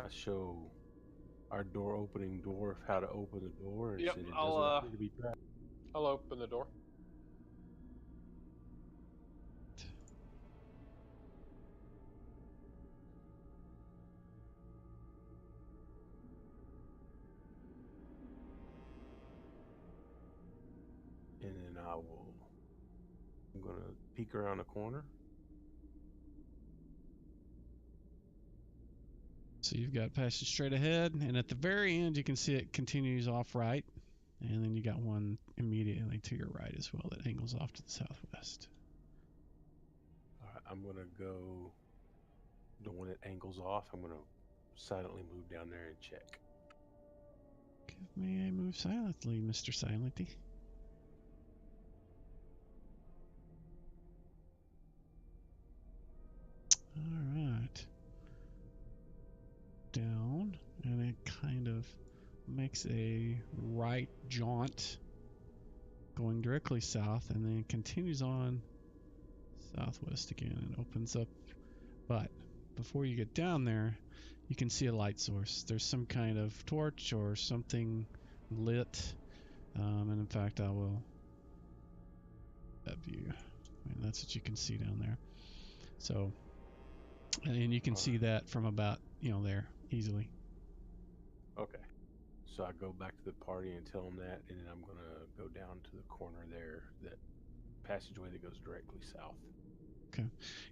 I show our door opening dwarf how to open the door and Yep, said it I'll, doesn't appear to be trapped. I'll open the door. And then I'm gonna peek around the corner. So you've got passage straight ahead, and at the very end you can see it continues off right, and then you got one immediately to your right as well that angles off to the southwest. All right, I'm gonna go the one that angles off. I'm gonna silently move down there and check. Give me a move silently, Mr. Silenty. Alright. Down, and it kind of makes a right jaunt going directly south, and then continues on southwest again and opens up. But before you get down there, you can see a light source. There's some kind of torch or something lit, and in fact I will that view. I mean, that's what you can see down there. So, and you can see that from about, there easily. Okay. So I go back to the party and tell them that, and then I'm gonna go down to the corner there, that passageway that goes directly south. Okay.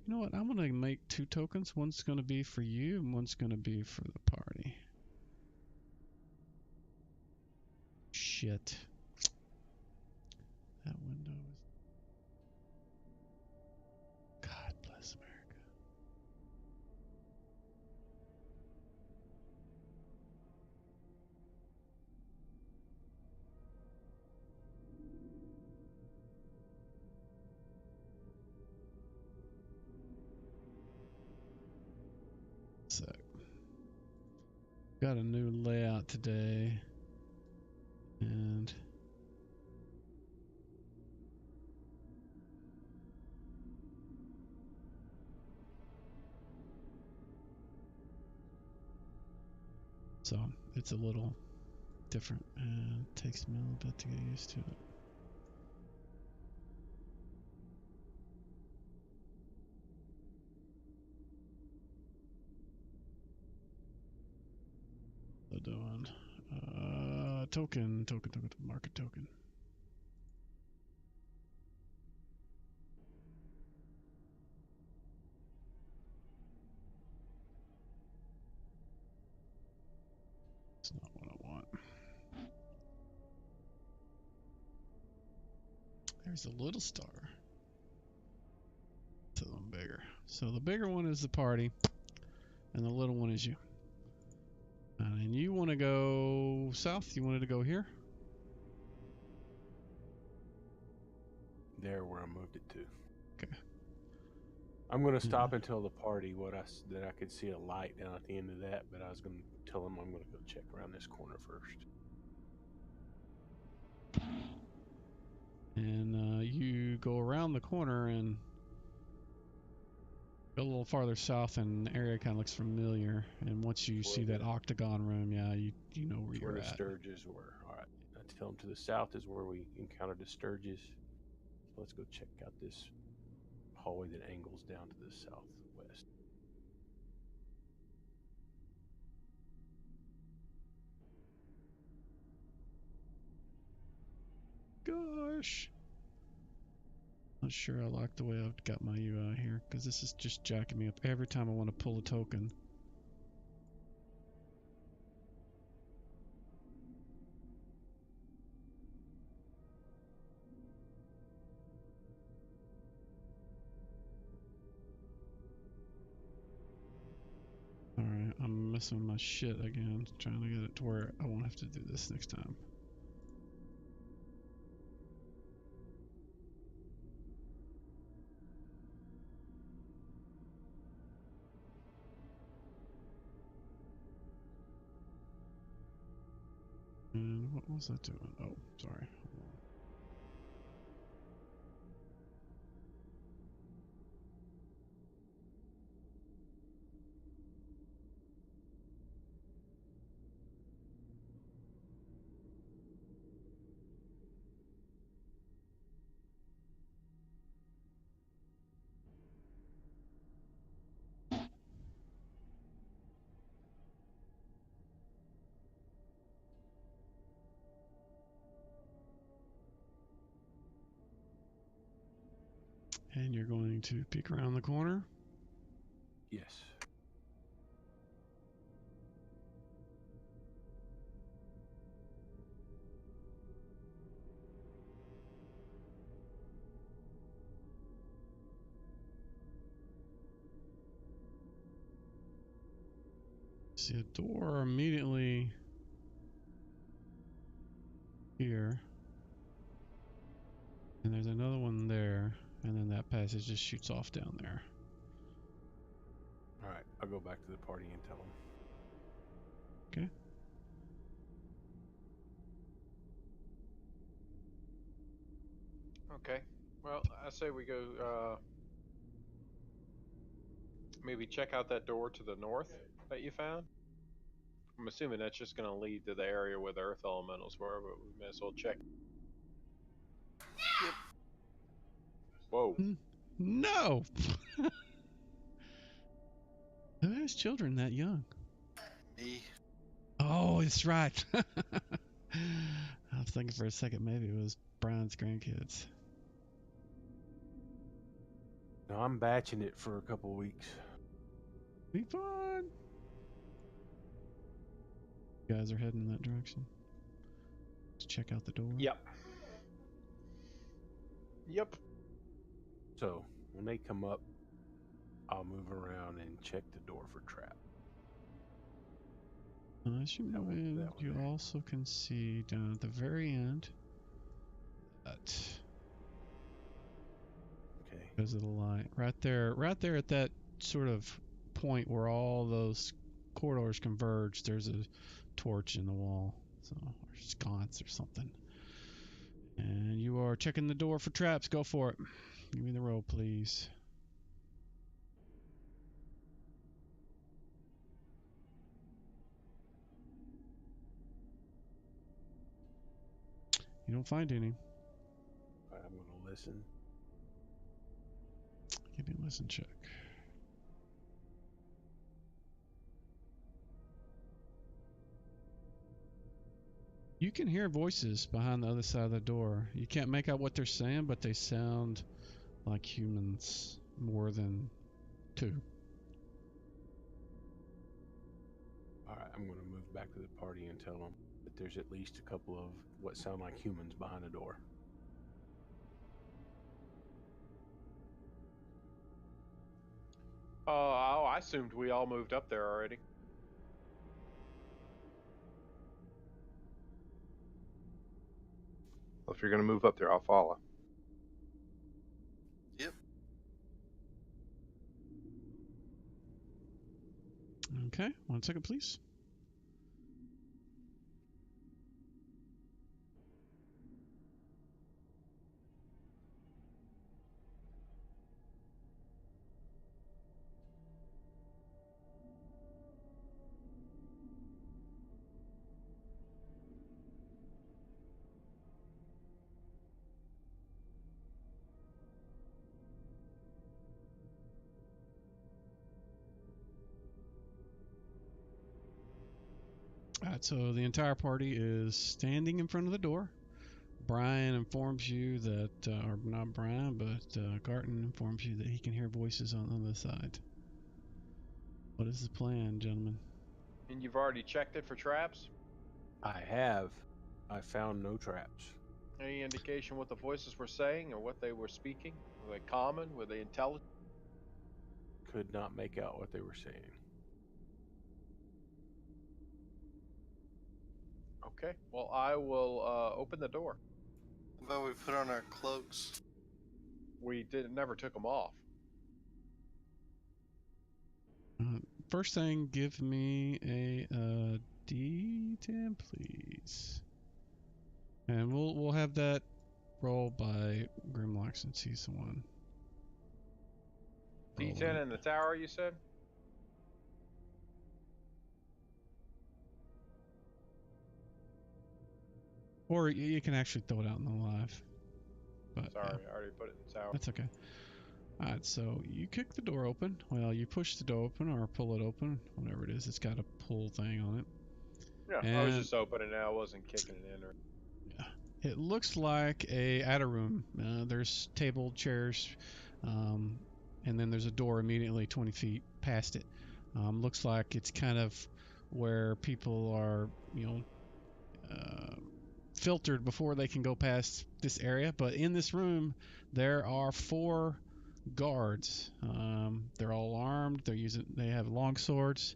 You know what? I'm gonna make 2 tokens. One's gonna be for you, and one's gonna be for the party. Shit. That window is. God bless America. So, got a new layout today, and so it's a little different, and it takes me a little bit to get used to it. Doing token, market token. It's not what I want. There's a little star. It's a little bigger. So the bigger one is the party, and the little one is you. And you want to go south? You wanted to go here? There, where I moved it to. Okay. I'm gonna stop and tell the party that I could see a light down at the end of that, but I was gonna tell them I'm gonna go check around this corner first. And you go around the corner and go a little farther south, and the area kind of looks familiar. And once you see that octagon room, yeah, you know where you're the at. Sturges were. All right. I tell them to the south is where we encountered the Sturges. So let's go check out this hallway that angles down to the southwest. Gosh. Not sure I like the way I've got my UI here, because this is just jacking me up every time I want to pull a token. Alright, I'm messing with my shit again, trying to get it to where I won't have to do this next time. And what was that doing? Oh, sorry. And you're going to peek around the corner. Yes. See a door immediately here. And there's another one there. And then that passage just shoots off down there. All right, I'll go back to the party and tell them. Okay. Okay. Well, I say we go. Maybe check out that door to the north that you found. I'm assuming that's just going to lead to the area where the earth elementals were, but we may as well check. Yep. Whoa. No! Who has children that young? Me. Oh, it's right. I was thinking for a second maybe it was Brian's grandkids. No, I'm batching it for a couple weeks. Be fun. You guys are heading in that direction to check out the door. Yep. Yep. So when they come up, I'll move around and check the door for trap. As you That move one- in, that one you there. also can see down at the very end that Okay. because of the light right there at that sort of point where all those corridors converge, there's a torch in the wall, so or sconce or something. And you are checking the door for traps. Go for it. Give me the roll, please. You don't find any. All right, I'm gonna listen. Give me a listen check. You can hear voices behind the other side of the door. You can't make out what they're saying, but they sound like humans more than two. All right, I'm gonna move back to the party and tell them that there's at least a couple of what sound like humans behind the door. Oh, I assumed we all moved up there already. Well, if you're going to move up there, I'll follow. Yep. Okay, 1 second, please. Alright, so the entire party is standing in front of the door. Brian informs you that, or not Brian, but Garton informs you that he can hear voices on the other side. What is the plan, gentlemen? And you've already checked it for traps? I have. I found no traps. Any indication what the voices were saying or what they were speaking? Were they common? Were they intelligent? Could not make out what they were saying. Okay. Well, I will open the door. How about we put on our cloaks? We never took them off. First thing, give me a D10, please. And we'll have that rolled by Grimlock since he's the one. D10 in the tower, you said? Or you can actually throw it out in the live. But, Sorry, yeah, I already put it in the tower. that's okay. Alright, so you kick the door open. Well, you push the door open or pull it open, whatever it is. It's got a pull thing on it. Yeah, I was And- just opening it. I wasn't kicking it in. Or... It looks like a attic room. There's table, chairs, and then there's a door immediately 20 feet past it. Looks like it's kind of where people are, filtered before they can go past this area. But in this room, there are 4 guards. They're all armed. They have long swords,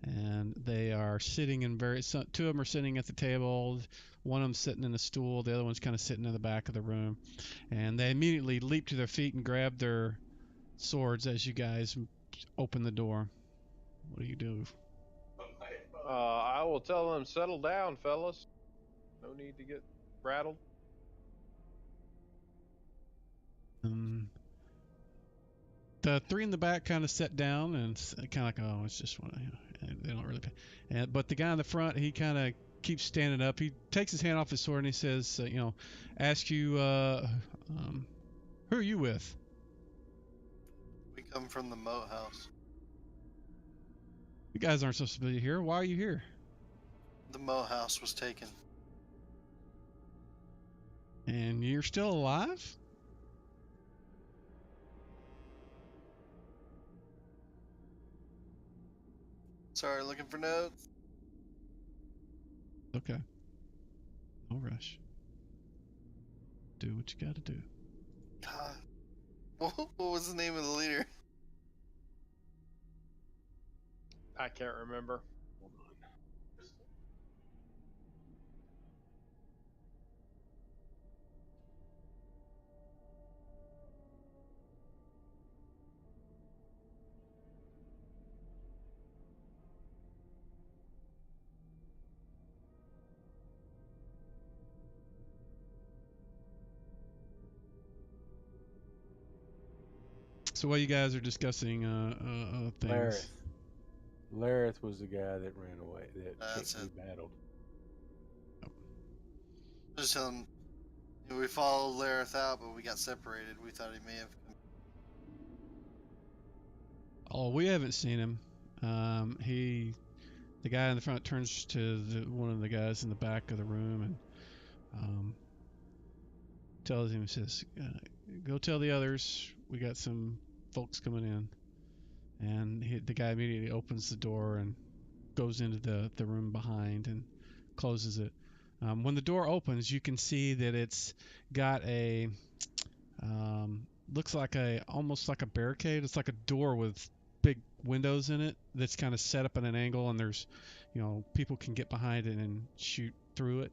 and they are sitting in 2 of them are sitting at the table. One of them sitting in a stool. The other one's kind of sitting in the back of the room. And they immediately leap to their feet and grab their swords as you guys open the door. What do you do? I will tell them, settle down, fellas. No need to get rattled. The 3 in the back kind of sit down and kind of like, oh, it's just one. They don't really pay. But the guy in the front, he kind of keeps standing up. He takes his hand off his sword and he says, ask you, who are you with? We come from the moat house. You guys aren't supposed to be here. Why are you here? The moat house was taken. And you're still alive? Sorry, looking for notes. Okay. No rush. Do what you gotta do. God. What was the name of the leader? I can't remember. Hold on. So while you guys are discussing things. Lareth was the guy that ran away, That's we it. battled. Just tell him we followed Lareth out, but we got separated. We thought he may have. Oh, we haven't seen him. The guy in the front turns to one of the guys in the back of the room and tells him, says, go tell the others we got some folks coming in. And the guy immediately opens the door and goes into the room behind and closes it. When the door opens, you can see that it's got a looks like almost like a barricade. It's like a door with big windows in it that's kind of set up at an angle, and there's, people can get behind it and shoot through it.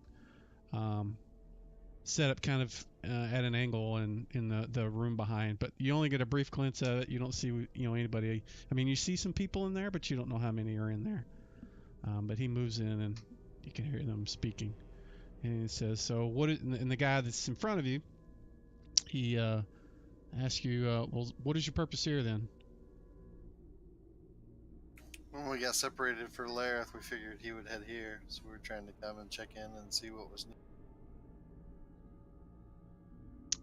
Set up kind of at an angle in the room behind, but you only get a brief glimpse of it. You don't see anybody. I mean, you see some people in there, but you don't know how many are in there. But he moves in and you can hear them speaking, and he says, "So what?" And the guy that's in front of you, he asks you, "Well, what is your purpose here then?" When we got separated for Lareth, we figured he would head here, so we were trying to come and check in and see what was needed.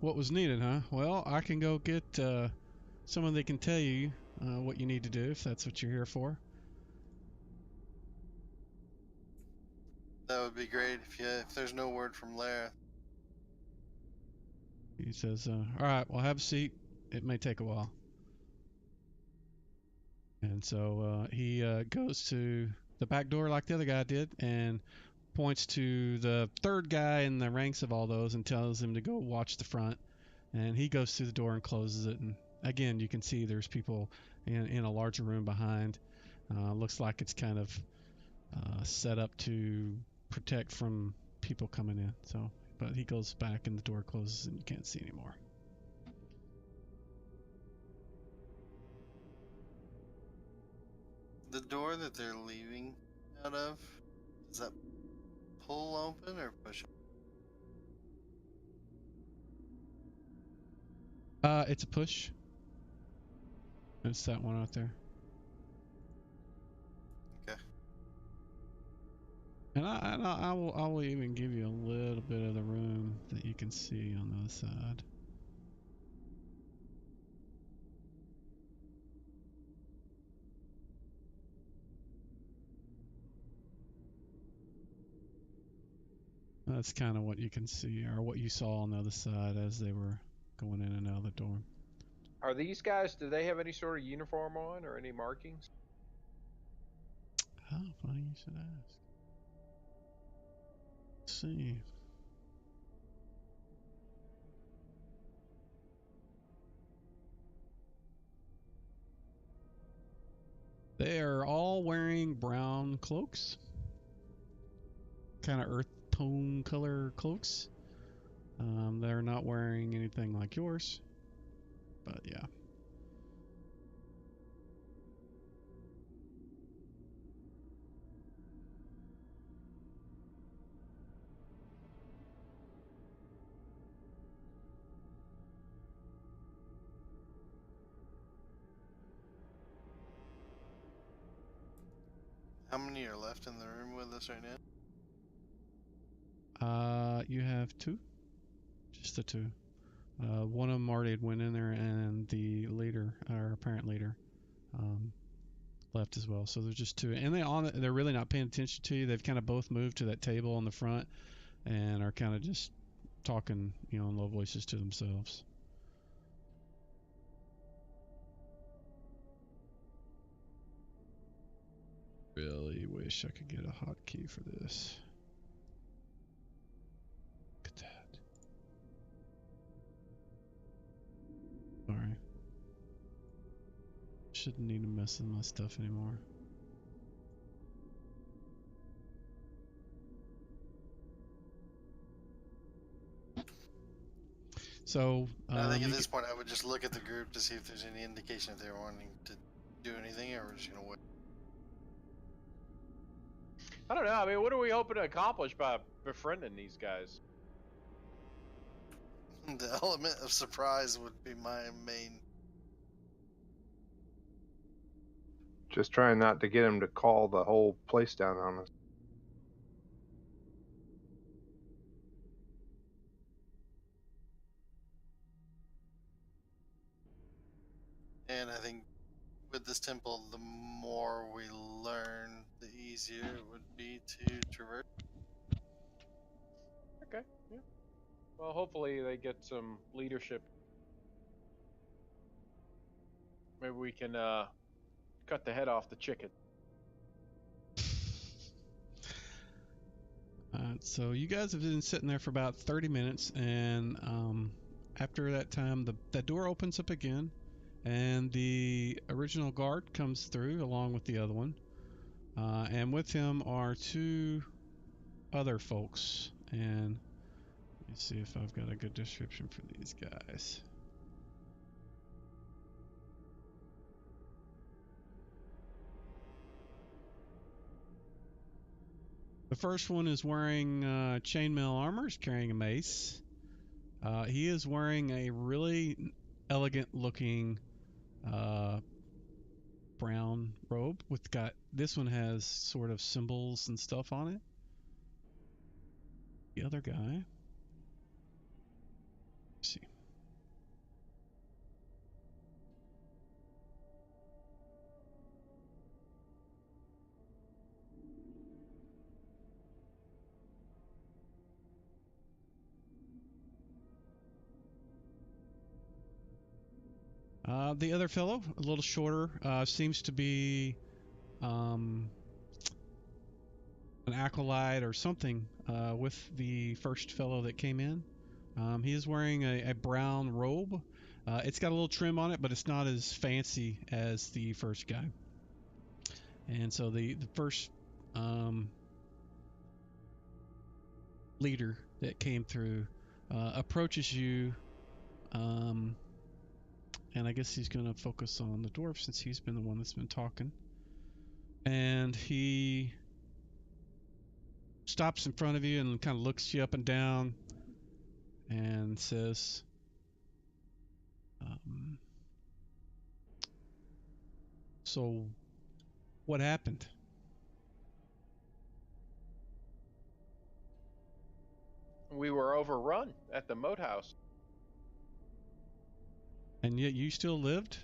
What was needed, huh? Well, I can go get someone that can tell you what you need to do if that's what you're here for. That would be great if there's no word from Lareth. He says, all right, well, have a seat. It may take a while. And so he goes to the back door like the other guy did and points to the 3rd guy in the ranks of all those and tells him to go watch the front. And he goes through the door and closes it. And again, you can see there's people in a larger room behind. Looks like it's kind of set up to protect from people coming in. So, but he goes back and the door closes and you can't see anymore. The door that they're leaving out of, does that pull open or push open? It's a push. It's that one out there. Okay. And I will even give you a little bit of the room that you can see on the other side. That's kind of what you can see, or what you saw on the other side as they were going in and out of the door. Are these guys? Do they have any sort of uniform on or any markings? Oh, funny you should ask. Let's see. They are all wearing brown cloaks. Kind of earth tone color cloaks. They're not wearing anything like yours. But yeah. How many are left in the room with us right now? You have two? Just the two. One of them already had went in there, and the leader, our apparent leader, left as well. So there's just two, and they're really not paying attention to you. They've kind of both moved to that table on the front, and are kind of just talking, in low voices to themselves. Really wish I could get a hotkey for this. Look at that. Sorry. Shouldn't need to mess with my stuff anymore. So, I think at this point I would just look at the group to see if there's any indication if they're wanting to do anything, or we're just gonna wait. I don't know. I mean, what are we hoping to accomplish by befriending these guys? The element of surprise would be my main. Just trying not to get him to call the whole place down on us. And I think with this temple, the more we learn, the easier it would be to traverse. Okay. Yeah. Well, hopefully they get some leadership. Maybe we can cut the head off the chicken. So you guys have been sitting there for about 30 minutes, and after that time, that door opens up again, and the original guard comes through along with the other one, and with him are two other folks. And let me see if I've got a good description for these guys. The first one is wearing chainmail armor, is carrying a mace. He is wearing a really elegant looking brown robe this one has sort of symbols and stuff on it. The other guy, let's see. The other fellow, a little shorter, seems to be an acolyte or something with the first fellow that came in. He is wearing a brown robe. It's got a little trim on it, but it's not as fancy as the first guy. And so the first leader that came through approaches you, and I guess he's going to focus on the dwarf since he's been the one that's been talking. And he stops in front of you and kind of looks you up and down and says, so what happened? We were overrun at the moat house. And yet you still lived?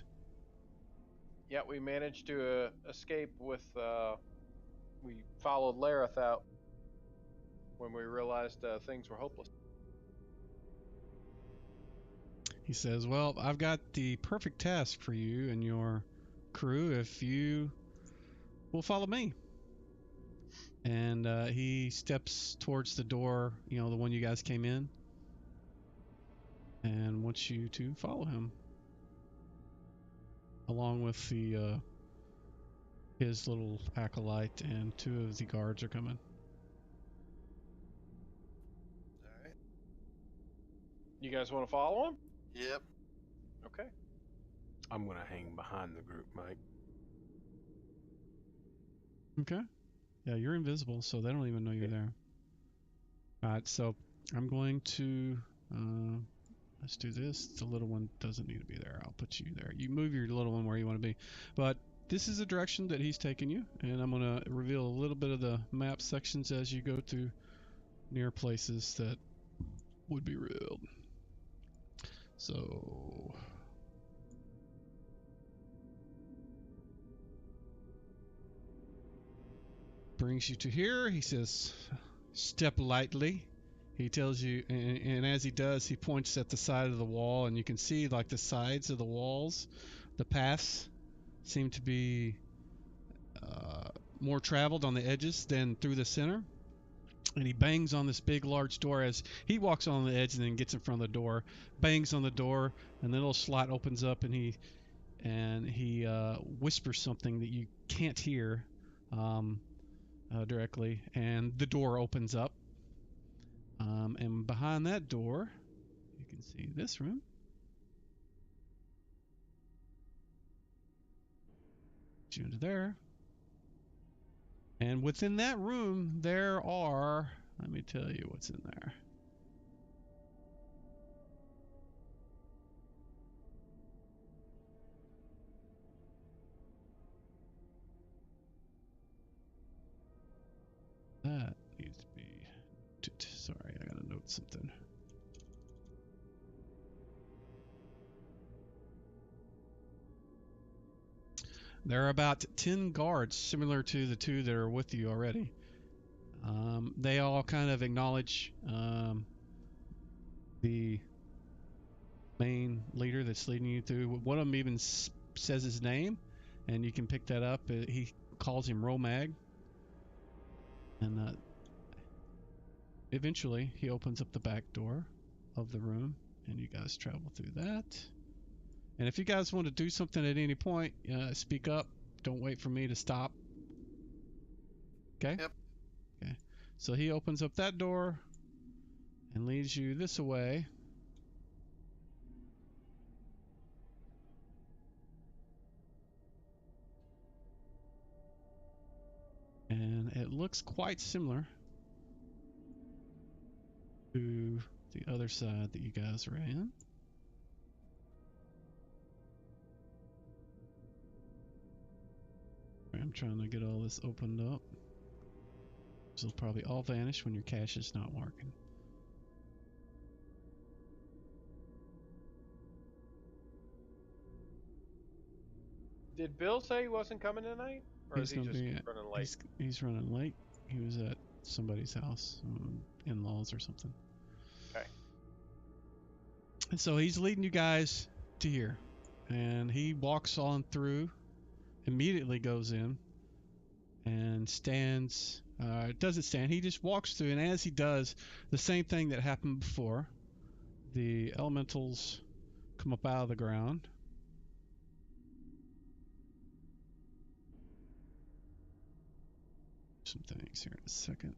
Yeah, we managed to escape with. We followed Lareth out when we realized things were hopeless. He says, well, I've got the perfect task for you and your crew if you will follow me. And he steps towards the door, the one you guys came in, and wants you to follow him. Along with his little acolyte, and 2 of the guards are coming. Alright. You guys want to follow him? Yep. Okay. I'm gonna hang behind the group, Mike. Okay. Yeah, you're invisible, so they don't even know you're there. Alright, so I'm going to let's do this. The little one doesn't need to be there. I'll put you there. You move your little one where you want to be. But this is the direction that he's taking you, and I'm going to reveal a little bit of the map sections as you go through near places that would be revealed. So brings you to here. He says, step lightly. He tells you, and as he does, he points at the side of the wall, and you can see like the sides of the walls, the paths seem to be more traveled on the edges than through the center. And he bangs on this big, large door as he walks on the edge and then gets in front of the door, bangs on the door, and the little slot opens up, and he whispers something that you can't hear directly, and the door opens up. And behind that door, you can see this room. Get you into there. And within that room, there are, let me tell you what's in there. That needs to be, sorry, I gotta note something. There are about 10 guards, similar to the 2 that are with you already. They all kind of acknowledge the main leader that's leading you through. One of them even says his name, and you can pick that up. He calls him Romag. And eventually, he opens up the back door of the room, and you guys travel through that. And if you guys want to do something at any point, speak up. Don't wait for me to stop. Okay? Yep. Okay. So he opens up that door and leads you this way. And it looks quite similar to the other side that you guys are in. I'm trying to get all this opened up. This will probably all vanish when your cache is not working. Did Bill say he wasn't coming tonight? Or He's is he gonna just be running late? He's running late. He was at somebody's house, in-laws or something. Okay. And so he's leading you guys to here, and he walks on through, immediately goes in, and stands. Doesn't stand. He just walks through, and as he does, the same thing that happened before. The elementals come up out of the ground. Some things here in a second.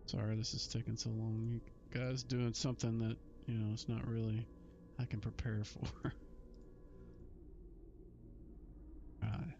Sorry, this is taking so long. You guys doing something that, it's not really I can prepare for. Alright.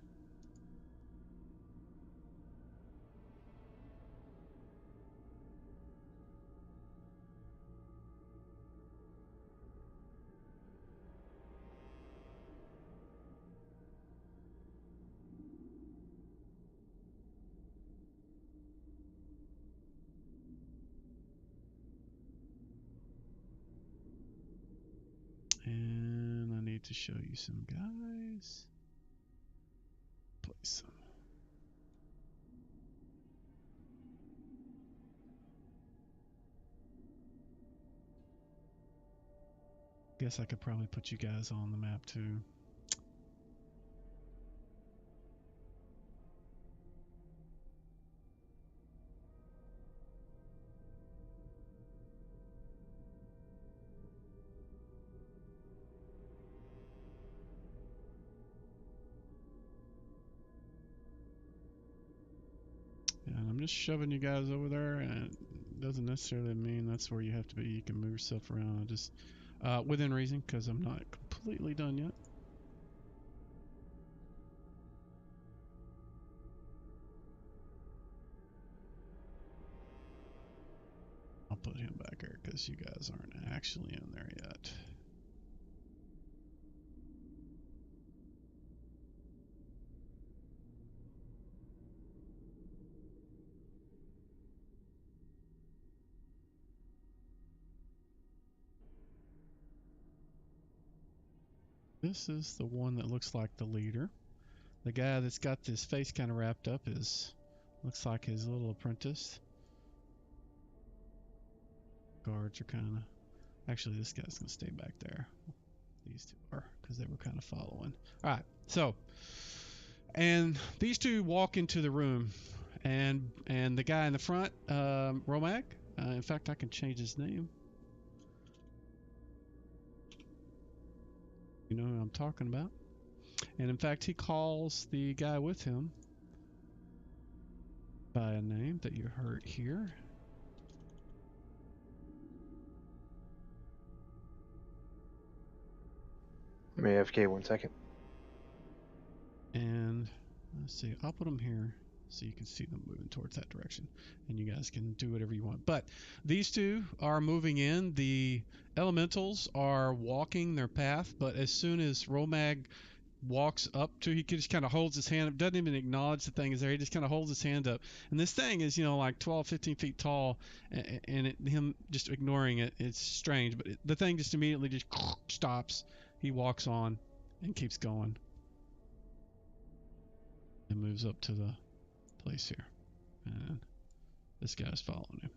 to show you some guys. Place them. Guess I could probably put you guys on the map too. And I'm just shoving you guys over there, and it doesn't necessarily mean that's where you have to be. You can move yourself around, just within reason, because I'm not completely done yet. I'll put him back here because you guys aren't actually in there yet. This is the one that looks like the leader. The guy that's got his face kind of wrapped up looks like his little apprentice. Guards are kind of... Actually, this guy's going to stay back there. These two are, because they were kind of following. All right, so... And these two walk into the room. And the guy in the front, Romag, in fact, I can change his name. You know who I'm talking about. And in fact, he calls the guy with him by a name that you heard here. Let me AFK 1 second. And let's see, I'll put them here so you can see them moving towards that direction. And you guys can do whatever you want. But these two are moving in. The elementals are walking their path, but as soon as Romag walks up to, he just kind of holds his hand up, doesn't even acknowledge the thing is there, he just kind of holds his hand up, and this thing is, you know, like 12, 15 feet tall, and him just ignoring it, it's strange, but the thing just immediately just stops. He walks on and keeps going and moves up to the place here, and this guy's following him.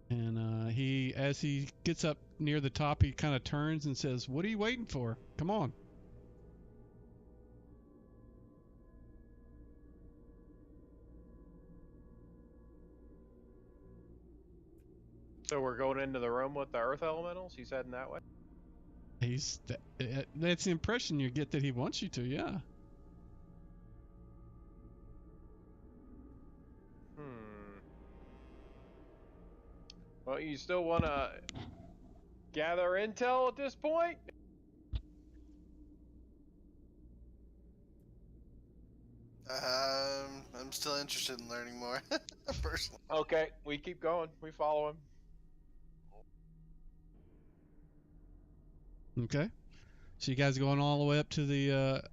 And he, as he gets up near the top, he kind of turns and says, "What are you waiting for? Come on." So we're going into the room with the earth elementals? He's heading that way? That's the impression you get, that he wants you to, yeah. Well, you still want to gather intel at this point? I'm still interested in learning more, personally. Okay, we keep going. We follow him. Okay. So you guys are going all the way up to the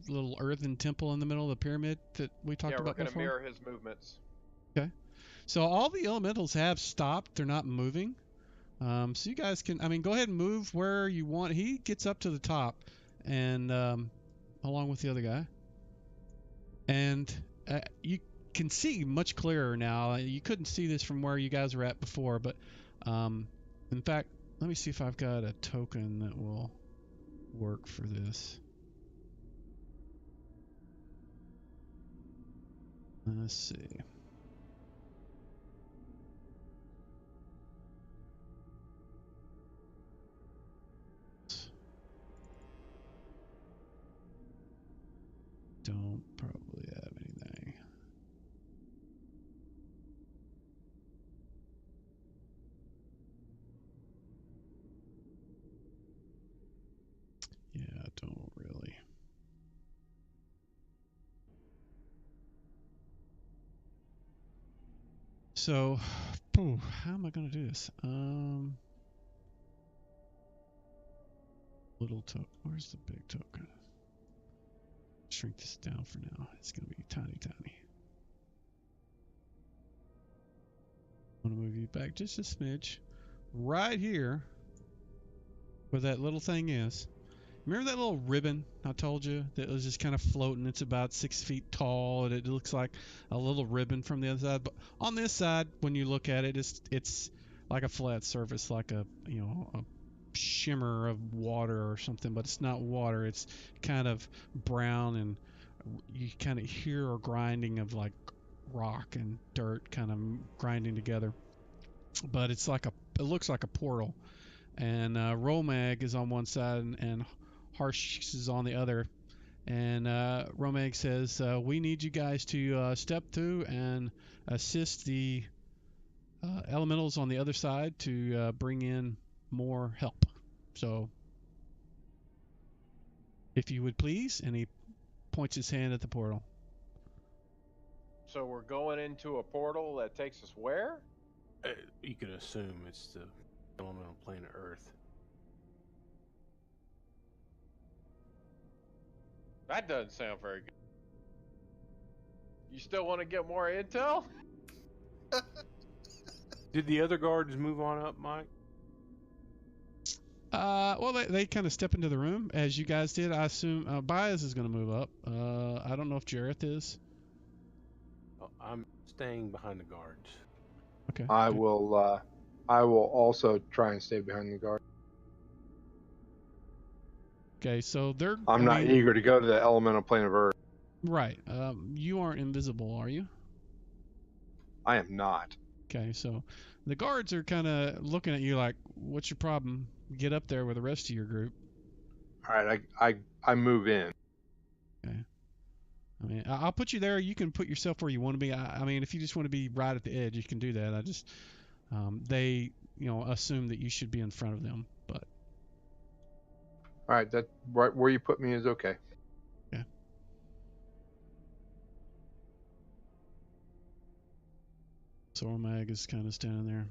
little earthen temple in the middle of the pyramid that we talked about before? Yeah, we're going to mirror his movements. Okay. So all the elementals have stopped. They're not moving. So you guys can, I mean, go ahead and move where you want. He gets up to the top, and along with the other guy. And you can see much clearer now. You couldn't see this from where you guys were at before, but in fact, let me see if I've got a token that will work for this. Let's see. Don't probably have anything. Yeah, don't really. So, how am I going to do this? Little token. Where's the big token? Shrink this down for now. It's going to be tiny, tiny. I'm going to move you back just a smidge. Right here. where that little thing is. Remember that little ribbon I told you that was just kind of floating? It's about 6 feet tall, and it looks like a little ribbon from the other side. But on this side, when you look at it, it's like a flat surface, like a shimmer of water or something. But it's not water. It's kind of brown, and you kind of hear a grinding of like rock and dirt kind of grinding together. But it looks like a portal. And Romag is on one side, and Harsh is on the other. And Romag says, we need you guys to step through and assist the elementals on the other side to bring in more help. So, if you would please. And he points his hand at the portal. So we're going into a portal that takes us where? You can assume it's the elemental plane of Earth. That doesn't sound very good. You still want to get more intel? Did the other guards move on up, Mike? Well, they kind of step into the room as you guys did. I assume Baez is going to move up. I don't know if Jareth is. Oh, I'm staying behind the guards. Okay. I will also try and stay behind the guard. Okay, so they're. I'm not eager to go to the elemental plane of Earth. Right. You aren't invisible, are you? I am not. Okay, so the guards are kind of looking at you like, "What's your problem? Get up there with the rest of your group." All right, I move in. Okay. I mean, I'll put you there. You can put yourself where you want to be. I mean, if you just want to be right at the edge, you can do that. I just, they, assume that you should be in front of them, but. All right, that right where you put me is okay. Yeah. So Mag is kind of standing there.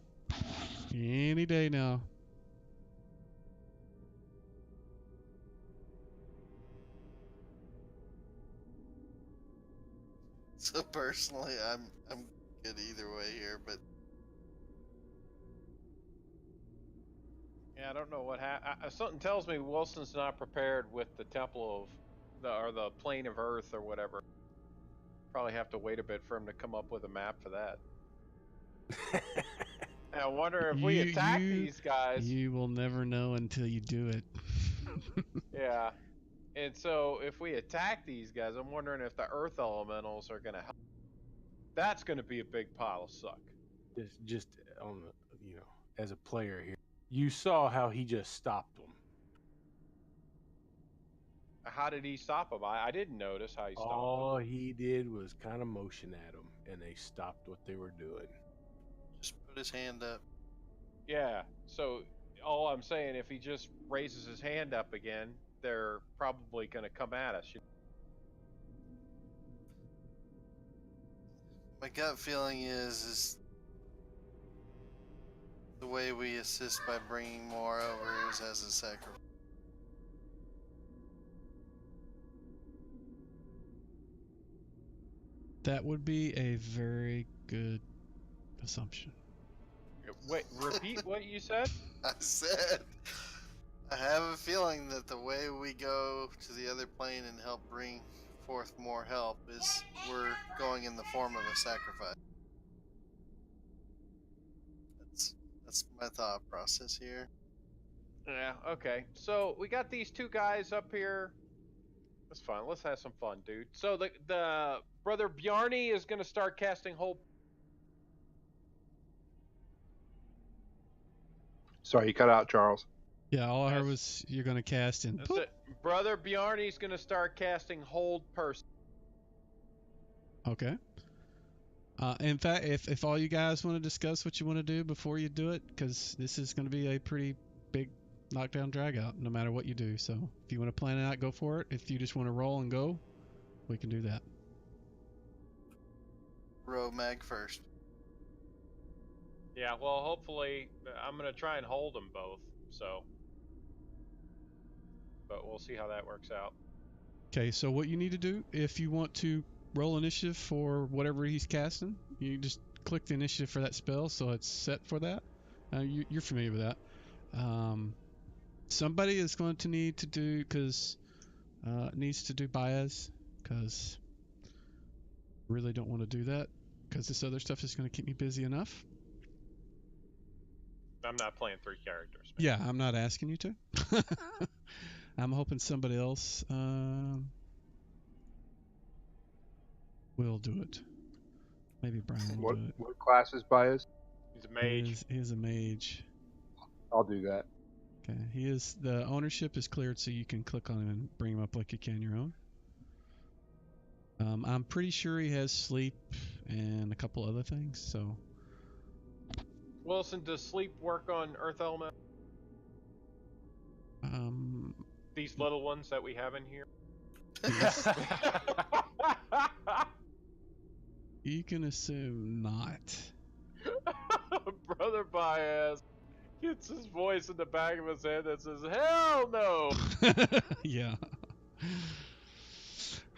Any day now. So personally, I'm good either way here, but Yeah, I don't know what happened. Something tells me Wilson's not prepared with the Temple of the Plane of Earth or whatever. Probably have to wait a bit for him to come up with a map for that. I wonder if we attack these guys. You will never know until you do it. Yeah. And so if we attack these guys, I'm wondering if the Earth Elementals are going to help. That's going to be a big pile of suck. Just on the, as a player here, you saw how he just stopped them. How did he stop them? I didn't notice how he stopped them. All he did was kind of motion at them, and they stopped what they were doing. just put his hand up. Yeah. So all I'm saying, if he just raises his hand up again, they're probably going to come at us. My gut feeling is the way we assist by bringing more over is as a sacrifice. That would be a very good assumption. Wait, repeat what you said? I said, I have a feeling that the way we go to the other plane and help bring forth more help is we're going in the form of a sacrifice. That's my thought process here. Yeah, okay. So we got these two guys up here. That's fine. Let's have some fun, dude. So the brother Bjarni is going to start casting hold. Sorry, you cut out, Charles. Yeah, all I heard was you're going to cast and That's poop. it. Brother Bjarni's going to start casting hold person. Okay. In fact, if all you guys want to discuss what you want to do before you do it, because this is going to be a pretty big knockdown drag out no matter what you do. So if you want to plan it out, go for it. If you just want to roll and go, we can do that. Row Mag first. Yeah, well, hopefully, I'm going to try and hold them both, so. But we'll see how that works out. Okay, so what you need to do, if you want to roll initiative for whatever he's casting, you just click the initiative for that spell, so it's set for that. You're familiar with that. somebody is going to need to do needs to do Baez because really don't want to do that because this other stuff is going to keep me busy enough. I'm not playing 3 characters. Yeah, I'm not asking you to. I'm hoping somebody else will do it. Maybe Brian will do it. What class is Baez? He's a mage. He is a mage. I'll do that. Okay, the ownership is cleared, so you can click on him and bring him up like you can your own. I'm pretty sure he has sleep and a couple other things, so. Wilson, does sleep work on Earth Element? These little ones that we have in here? You can assume not. Brother Baez gets his voice in the back of his head that says, "Hell no!" Yeah.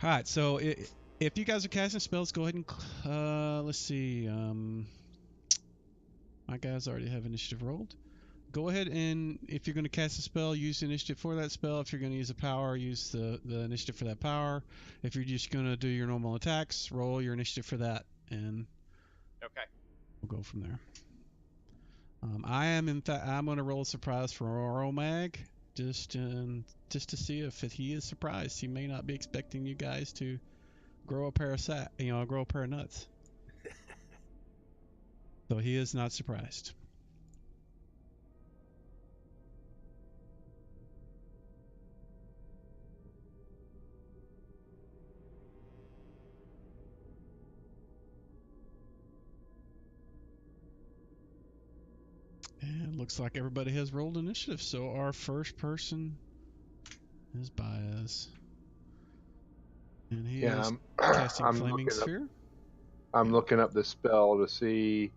Alright, so if you guys are casting spells, go ahead and, let's see, my guys already have initiative rolled. Go ahead and, if you're going to cast a spell, use the initiative for that spell. If you're going to use a power, use the initiative for that power. If you're just going to do your normal attacks, roll your initiative for that, and Okay. we'll go from there. I'm going to roll a surprise for Oromag, just to see if he is surprised. He may not be expecting you guys to grow a pair of nuts. So he is not surprised. And looks like everybody has rolled initiative, so our first person is Baez. And he is casting Flaming Sphere. I'm looking up the spell to see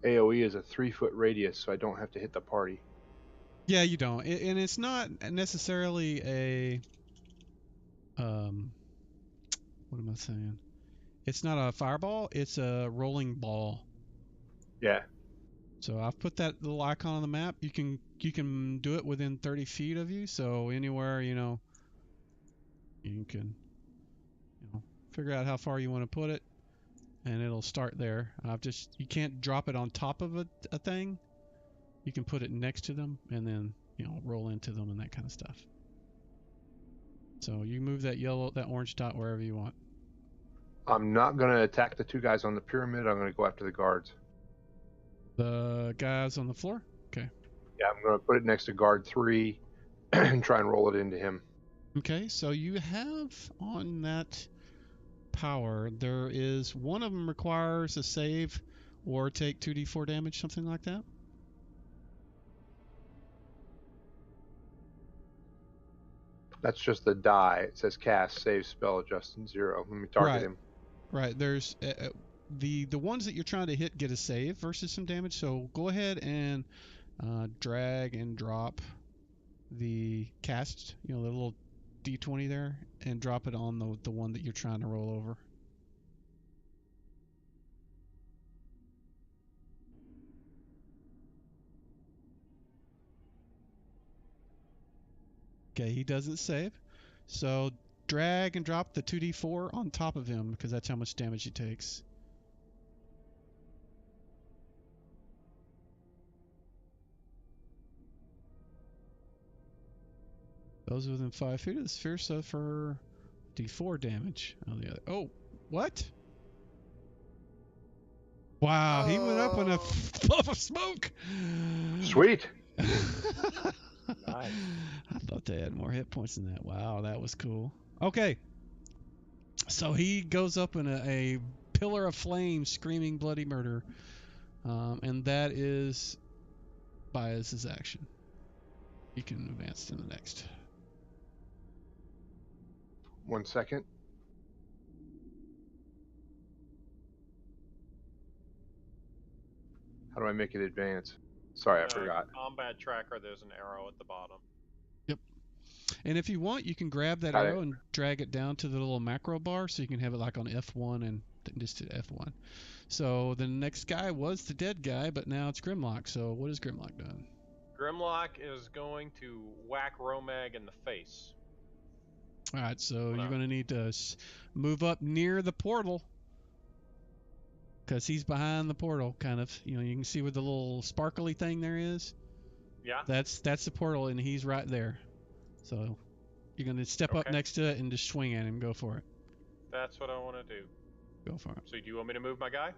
AoE is a 3-foot radius, so I don't have to hit the party. Yeah, you don't. And it's not necessarily a... what am I saying? It's not a fireball, it's a rolling ball. Yeah. So I've put that little icon on the map. You can do it within 30 feet of you, so anywhere, you can figure out how far you want to put it, and it'll start there. You can't drop it on top of a thing. You can put it next to them and then, roll into them and that kind of stuff. So you move that orange dot wherever you want. I'm not going to attack the 2 guys on the pyramid. I'm going to go after the guards. The guys on the floor? Okay. Yeah, I'm going to put it next to guard 3 and try and roll it into him. Okay, so you have on that power, there is one of them requires a save or take 2d4 damage, something like that. That's just the die. It says cast, save, spell, adjust, and 0. Let me target him. Right. There's the ones that you're trying to hit get a save versus some damage. So go ahead and drag and drop the cast, the little d20 there, and drop it on the one that you're trying to roll over. Okay, he doesn't save. So drag and drop the 2d4 on top of him because that's how much damage he takes. Those within 5 feet of the sphere suffer d4 damage on the other. Oh, what? Wow, he went up in a puff of smoke. Sweet. Nice. I thought they had more hit points than that. Wow, that was cool. Okay. So he goes up in a pillar of flame screaming bloody murder. And that is Baez's action. You can advance to the next. 1 second. How do I make it advance? Sorry, I forgot. Combat tracker, there's an arrow at the bottom. Yep. And if you want, you can grab that arrow and drag it down to the little macro bar so you can have it like on F1 and just hit F1. So the next guy was the dead guy, but now it's Grimlock. So what has Grimlock done? Grimlock is going to whack Romag in the face. All right, so Hold you're on. going to need to move up near the portal because he's behind the portal, kind of. You know, you can see where the little sparkly thing there is. Yeah. That's the portal, and he's right there. So you're going to step up Okay. next to it and just swing at him. Go for it. That's what I want to do. Go for it. So do you want me to move my guy?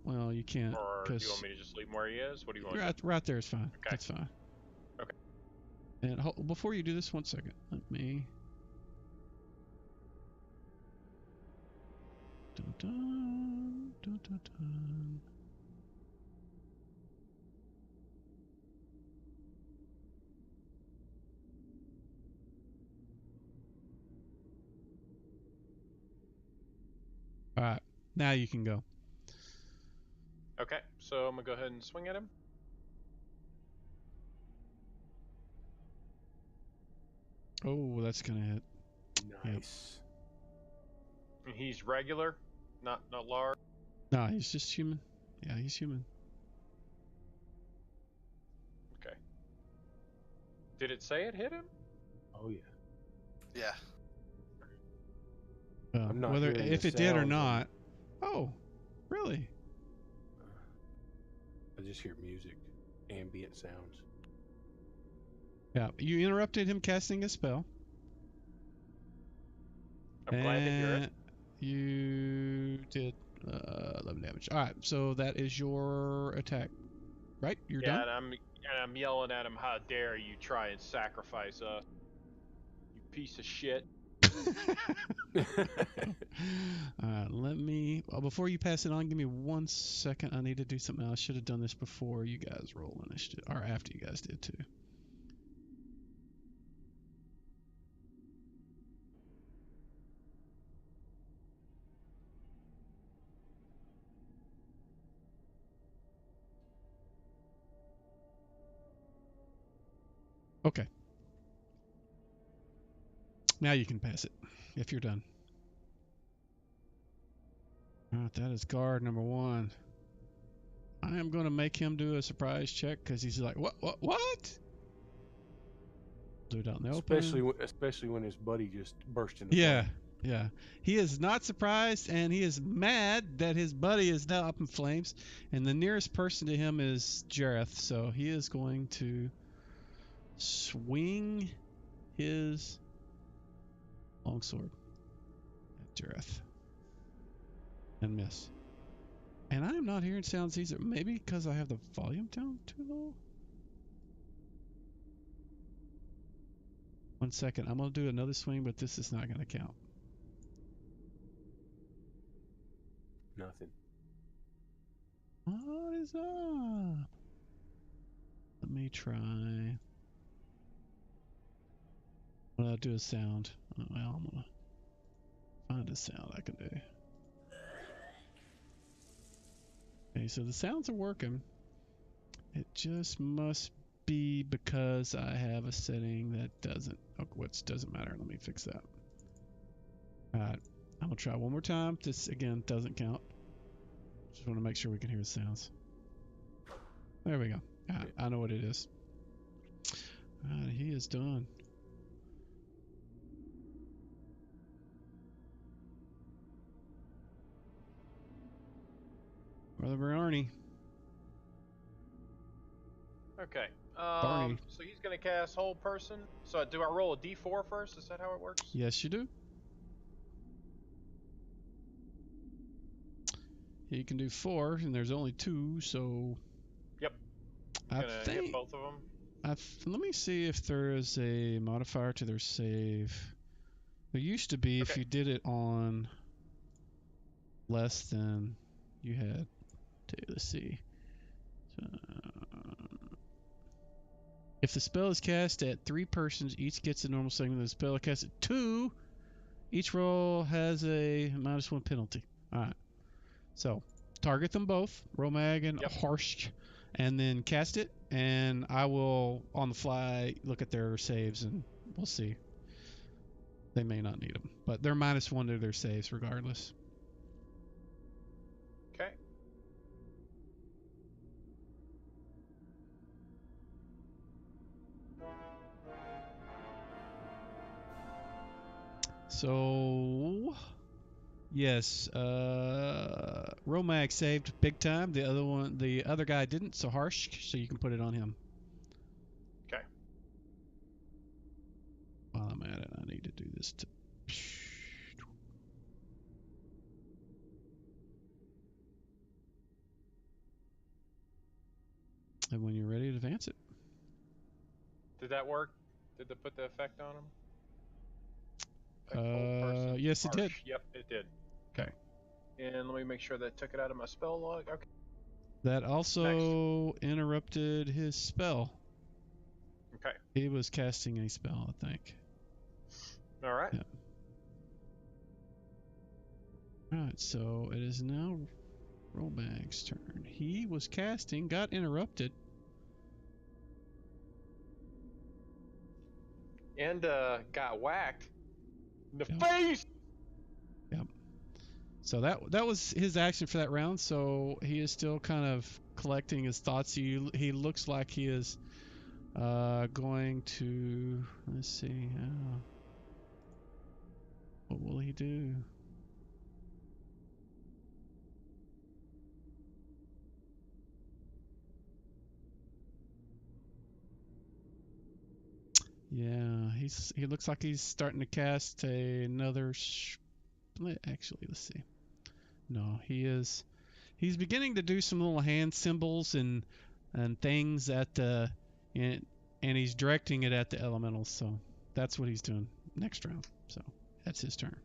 Well, you can't. Or do you Cause want me to just leave him where he is? What do you want? right there is fine. Okay. That's fine. Okay. And before you do this, 1 second. Let me. Dun, dun, dun, dun, dun. All right, now you can go. Okay, so I'm gonna go ahead and swing at him. Oh, that's gonna hit. Nice. And he's regular, not large. No, he's just human. Yeah, he's human. Okay. Did it say it hit him? Oh yeah. Yeah. I'm not Whether hearing if the it did or sounds not. Oh, really? I just hear music, ambient sounds. Yeah, you interrupted him casting a spell. I'm glad to hear it. And you did 11 damage. All right, so that is your attack, right? You're Yeah, done. and I'm yelling at him. How dare you try and sacrifice us, you piece of shit. Let me. Before you pass it on, give me 1 second. I need to do something else. I should have done this before you guys roll initiative, or after you guys did too. Okay. Now you can pass it if you're done. All right, that is guard number 1. I am going to make him do a surprise check because he's like, what? Do it out in the open. Especially when his buddy just burst into Yeah, flame. yeah. He is not surprised, and he is mad that his buddy is now up in flames. And the nearest person to him is Jareth, so he is going to swing his longsword at Jareth and miss. And I am not hearing sounds either. Maybe because I have the volume down too low. 1 second. I'm going to do another swing, but this is not going to count. Nothing. What is up? Let me try. I'm going to do a sound. Well, I'm going to find a sound I can do. Okay, so the sounds are working. It just must be because I have a setting that doesn't. Oh, which doesn't matter. Let me fix that. Alright, I'm gonna try one more time. This again doesn't count. Just want to make sure we can hear the sounds. There we go. I know what it is. Alright, he is done. Brother Barney. Okay. Barney. So he's gonna cast Hold Person. So do I roll a D4 first? Is that how it works? Yes, you do. He can do 4, and there's only 2, so. Yep. I Gonna think. hit both of them. Let me see if there is a modifier to their save. There used to be if you did it on less than you had to. Let's see. So, if the spell is cast at 3 persons, each gets a normal segment. The spell is cast at 2. Each roll has a -1 penalty. All right. So target them both, Romag and Harsh, and then cast it. And I will, on the fly, look at their saves, and we'll see. They may not need them, but they're -1 to their saves regardless. Okay. So, yes, Romac saved big time. The other guy didn't, so Harsh, so you can put it on him. Okay. While I'm at it, I need to do this. And when you're ready to advance it. Did that work? Did they put the effect on him? Effect hold person Yes, it did. harsh. Yep, it did. Okay. And let me make sure that took it out of my spell log. Okay. That also interrupted his spell. Okay. He was casting a spell, I think. All right. Yeah. Alright, so it is now Romag's turn. He was casting, got interrupted. And got whacked in the Yep. face. Yep. So that was his action for that round. So he is still kind of collecting his thoughts. He looks like he is going to, let's see, what will he do? Yeah, he looks like he's starting to cast another split. Actually, let's see. No, he's beginning to do some little hand symbols and things at and he's directing it at the elementals. So that's what he's doing next round. So that's his turn.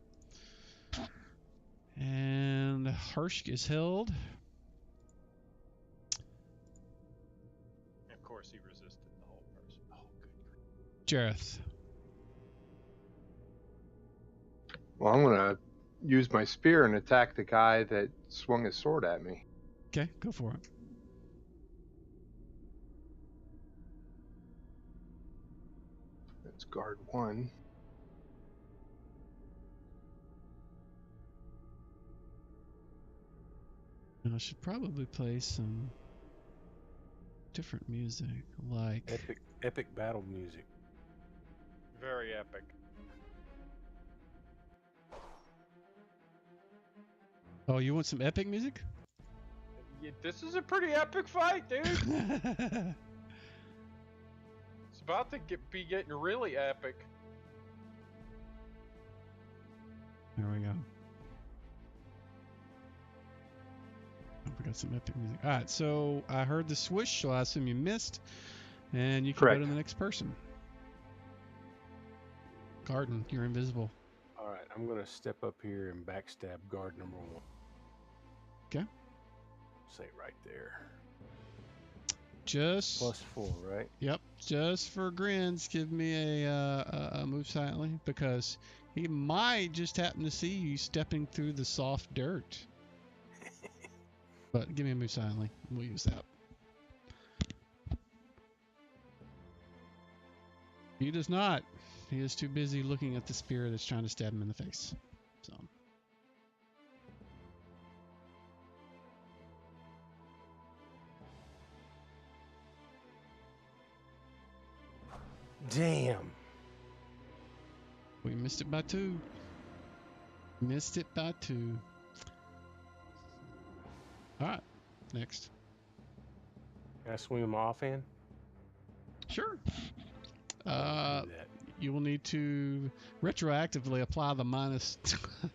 And Harsh is held. Of course, he resisted the whole person. Oh, good. Jareth. Well, I'm gonna use my spear and attack the guy that swung his sword at me. Okay, go for it. That's guard 1. Now I should probably play some different music, like Epic battle music. Very epic. Oh, you want some epic music? Yeah, this is a pretty epic fight, dude. It's about to be getting really epic. There we go. Oh, we got some epic music. All right, so I heard the swoosh, so I assume you missed, and you can Correct. go to the next person. Garden, you're invisible. All right, I'm gonna step up here and backstab guard number 1. Okay. Say right there. Just +4, right? Yep. Just for grins, give me a move silently, because he might just happen to see you stepping through the soft dirt. But give me a move silently. We'll use that. He does not. He is too busy looking at the spear that's trying to stab him in the face. So. Damn. We missed it by 2. Missed it by 2. Alright. Next. Can I swing him offhand? Sure. I'll do that. You will need to retroactively apply the minus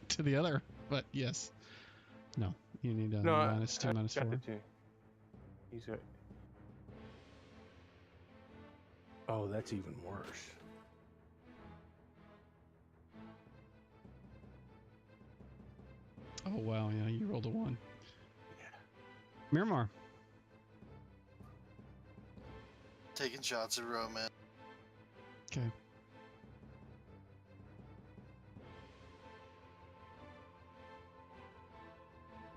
to the other, but yes. No, you need a minus 2, minus 4. Got the 2. He's a... Oh, that's even worse. Oh, wow, yeah, you rolled a 1. Yeah. Miramar. Taking shots at Roman. Okay.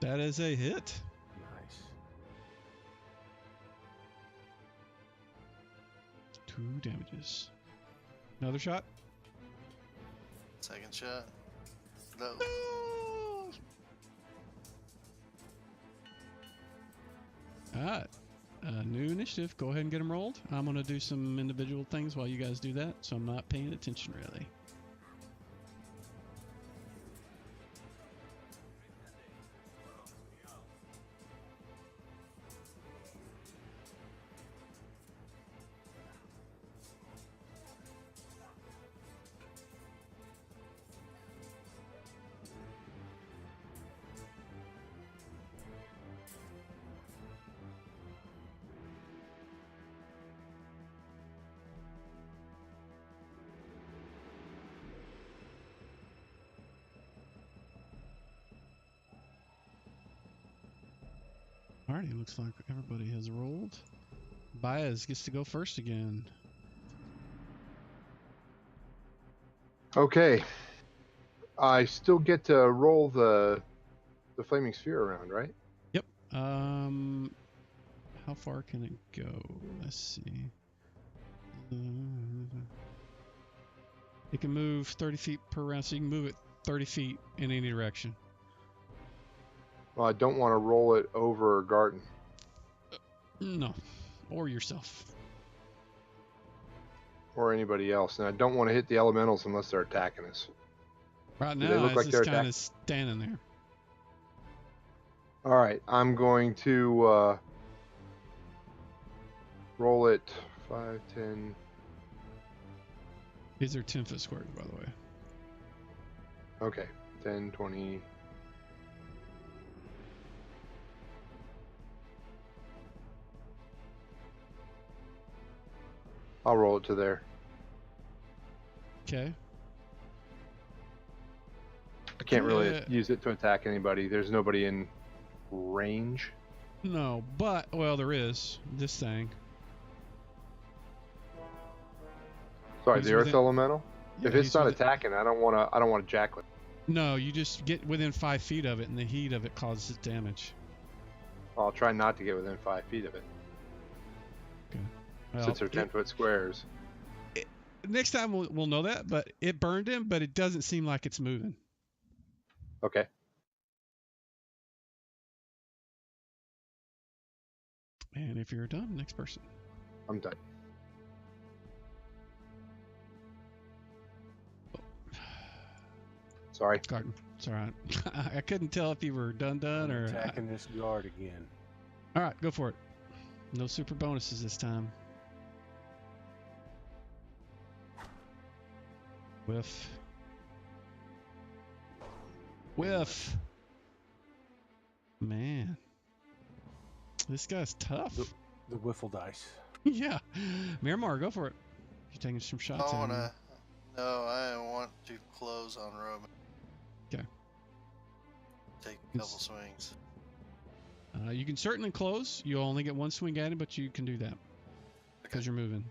That is a hit. Nice. 2 damages. Another shot. Second shot. No. Alright. New initiative. Go ahead and get them rolled. I'm going to do some individual things while you guys do that, so I'm not paying attention really. Alrighty, looks like everybody has rolled. Baez gets to go first again. Okay. I still get to roll the flaming sphere around, right? Yep. How far can it go? Let's see. It can move 30 feet per round, so you can move it 30 feet in any direction. Well, I don't want to roll it over Garden. No, or yourself. Or anybody else. And I don't want to hit the elementals unless they're attacking us. Right Do now, they look it's like just they're kind of standing there. Alright, I'm going to roll it 5, 10. These are 10-foot squares, by the way. Okay, 10, 20. I'll roll it to there. Okay. I can't really Yeah. use it to attack anybody. There's nobody in range. No, but well, there is this thing. Sorry, He's the earth within- elemental. If Yeah, it's he's not within- attacking, I don't want to jack it. No, you just get within 5 feet of it, and the heat of it causes damage. I'll try not to get within 5 feet of it, Well, since they're 10-foot squares. next time we'll know that, but it burned him, but it doesn't seem like it's moving. Okay. And if you're done, next person. I'm done. Sorry. Garden. It's all right. I couldn't tell if you were done I'm or. attacking this guard again. All right, go for it. No super bonuses this time. Whiff. Whiff. Man. This guy's tough. The wiffle dice. Yeah. Miramar, go for it. You're taking some shots at him. No, I want to close on Roman. Okay. Take a couple swings. You can certainly close. You only get one swing at it, but you can do that because you're moving.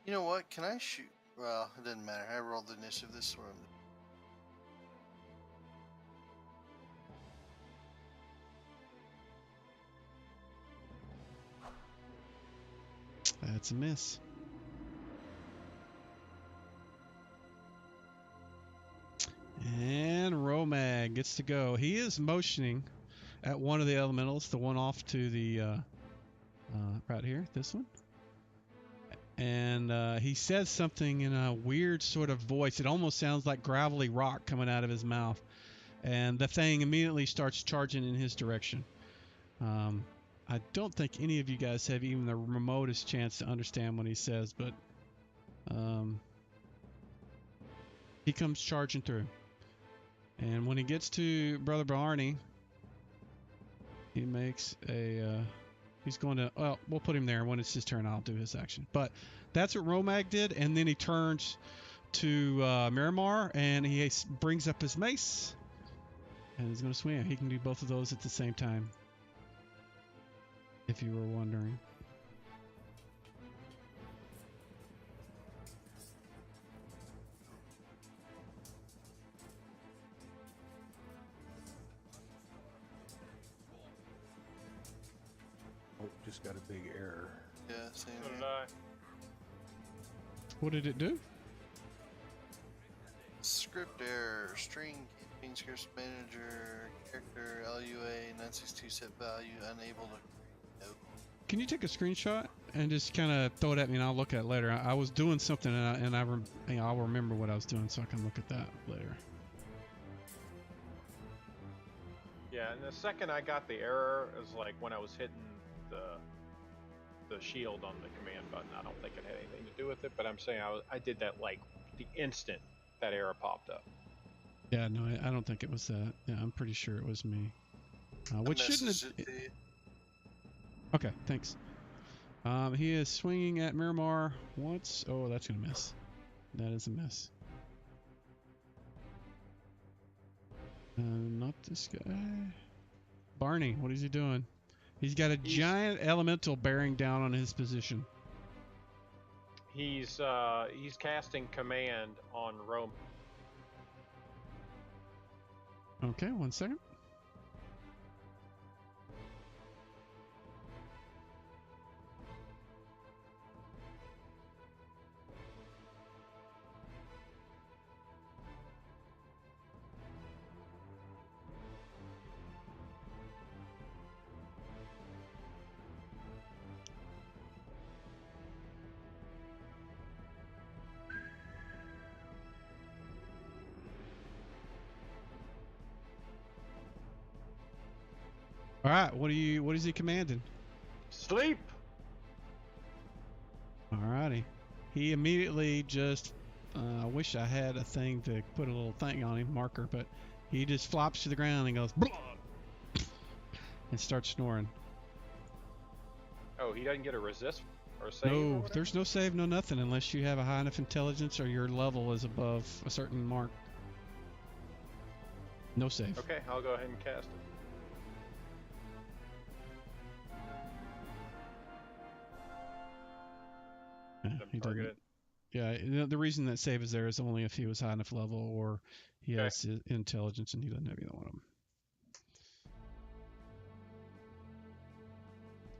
You know what? Can I shoot? Well, it doesn't matter. I rolled the initiative this room. That's a miss. And Romag gets to go. He is motioning at one of the elementals, the one off to the right here, this one. And he says something in a weird sort of voice. It almost sounds like gravelly rock coming out of his mouth. And the thing immediately starts charging in his direction. I don't think any of you guys have even the remotest chance to understand what he says, but he comes charging through. And when he gets to Brother Barney, he makes a... he's going to... Well, we'll put him there. When it's his turn, I'll do his action. But that's what Romag did, and then he turns to Miramar, and he brings up his mace, and he's going to swing. He can do both of those at the same time, if you were wondering. Oh, just got a big error. Yeah, same So did here. I. What did it do? Script error. String keeping script manager. Character LUA 962 set value unable to. Nope. Can you take a screenshot and just kind of throw it at me, and I'll look at it later. I was doing something, and I'll remember what I was doing, so I can look at that later. Yeah, and the second I got the error is like when I was hitting the shield on the command button. I don't think it had anything to do with it, but I'm saying I did that like the instant that error popped up. Yeah, no, I don't think it was that. Yeah, I'm pretty sure it was me. Which shouldn't Message have... it to you. Okay, thanks. He is swinging at Miramar once. Oh, that's going to miss. That is a miss. Not this guy. Barney, what is he doing? He's got a He's- giant elemental bearing down on his position. He's casting command on Rome. Okay, 1 second. All right, what is he commanding? Sleep. Alrighty. He immediately just, I wish I had a thing to put a little thing on him, marker, but he just flops to the ground and goes, and starts snoring. Oh, he doesn't get a resist or save? or No, whatever? there's no save, no nothing, unless you have a high enough intelligence or your level is above a certain mark. No save. Okay, I'll go ahead and cast it. Yeah, he Target doesn't. it. Yeah, the reason that save is there is only if he was high enough level or he Okay. has intelligence and he doesn't have either one of them.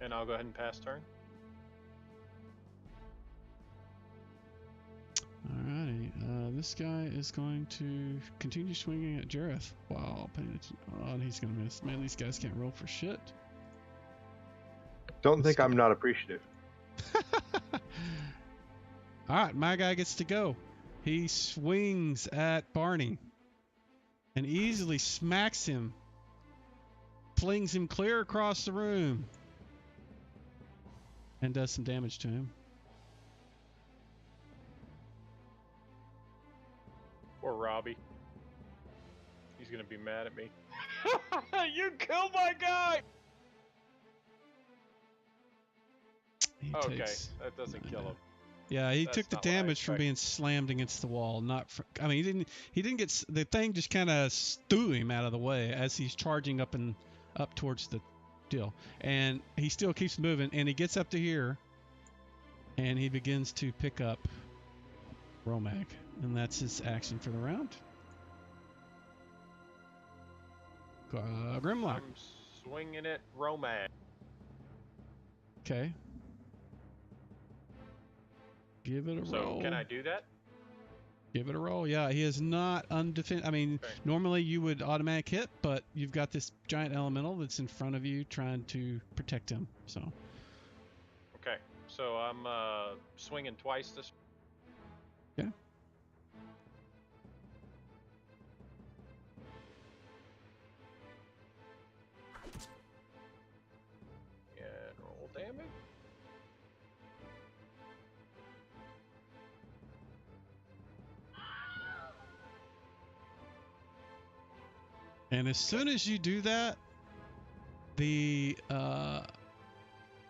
And I'll go ahead and pass turn. Alrighty, this guy is going to continue swinging at Jareth while paying attention. Oh, and he's gonna miss. Man, these guys can't roll for shit. Don't think Let's I'm not appreciative. Alright, my guy gets to go. He swings at Barney and easily smacks him, flings him clear across the room, and does some damage to him. Poor Robbie. He's gonna be mad at me. You killed my guy! He Okay, takes, that doesn't kill him. yeah, he That's took the not what I damage from expected. being slammed against the wall. Not from, I mean, he didn't get the thing just kind of threw him out of the way as he's charging up towards the deal, and he still keeps moving, and he gets up to here, and he begins to pick up Romag, and that's his action for the round. Grimlock. I'm swinging it Romag. Okay. Give it a So roll. can I do that? Give it a roll. Yeah, he is not undefended. I mean, Okay. normally you would automatic hit, but you've got this giant elemental that's in front of you trying to protect him. So, Okay, so I'm swinging twice this. Okay. And roll damage. and as soon as you do that, the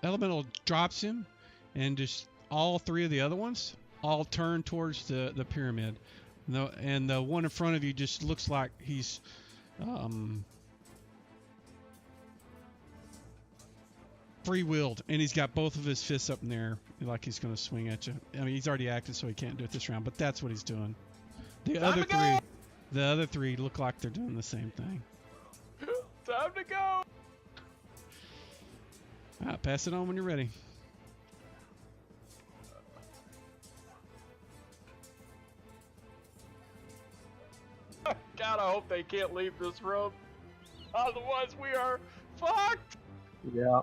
elemental drops him, and just all three of the other ones all turn towards the pyramid. And the one in front of you just looks like he's free-willed, and he's got both of his fists up in the air like he's going to swing at you. I mean, he's already acted, so he can't do it this round, but that's what he's doing. The other three look like they're doing the same thing. Time to go! All right, pass it on when you're ready. God, I hope they can't leave this room. Otherwise, we are fucked! Yeah.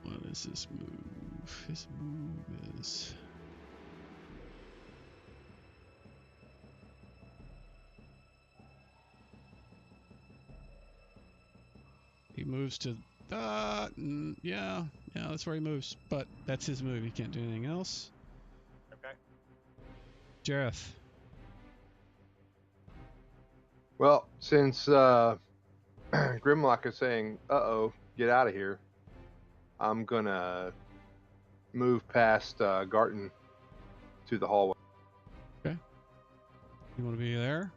What is this move? His move is... He moves to... yeah, that's where he moves. But that's his move. He can't do anything else. Okay. Jareth. Well, since Grimlock is saying, "Uh-oh, get out of here," I'm gonna move past Garten to the hallway. You want to be there?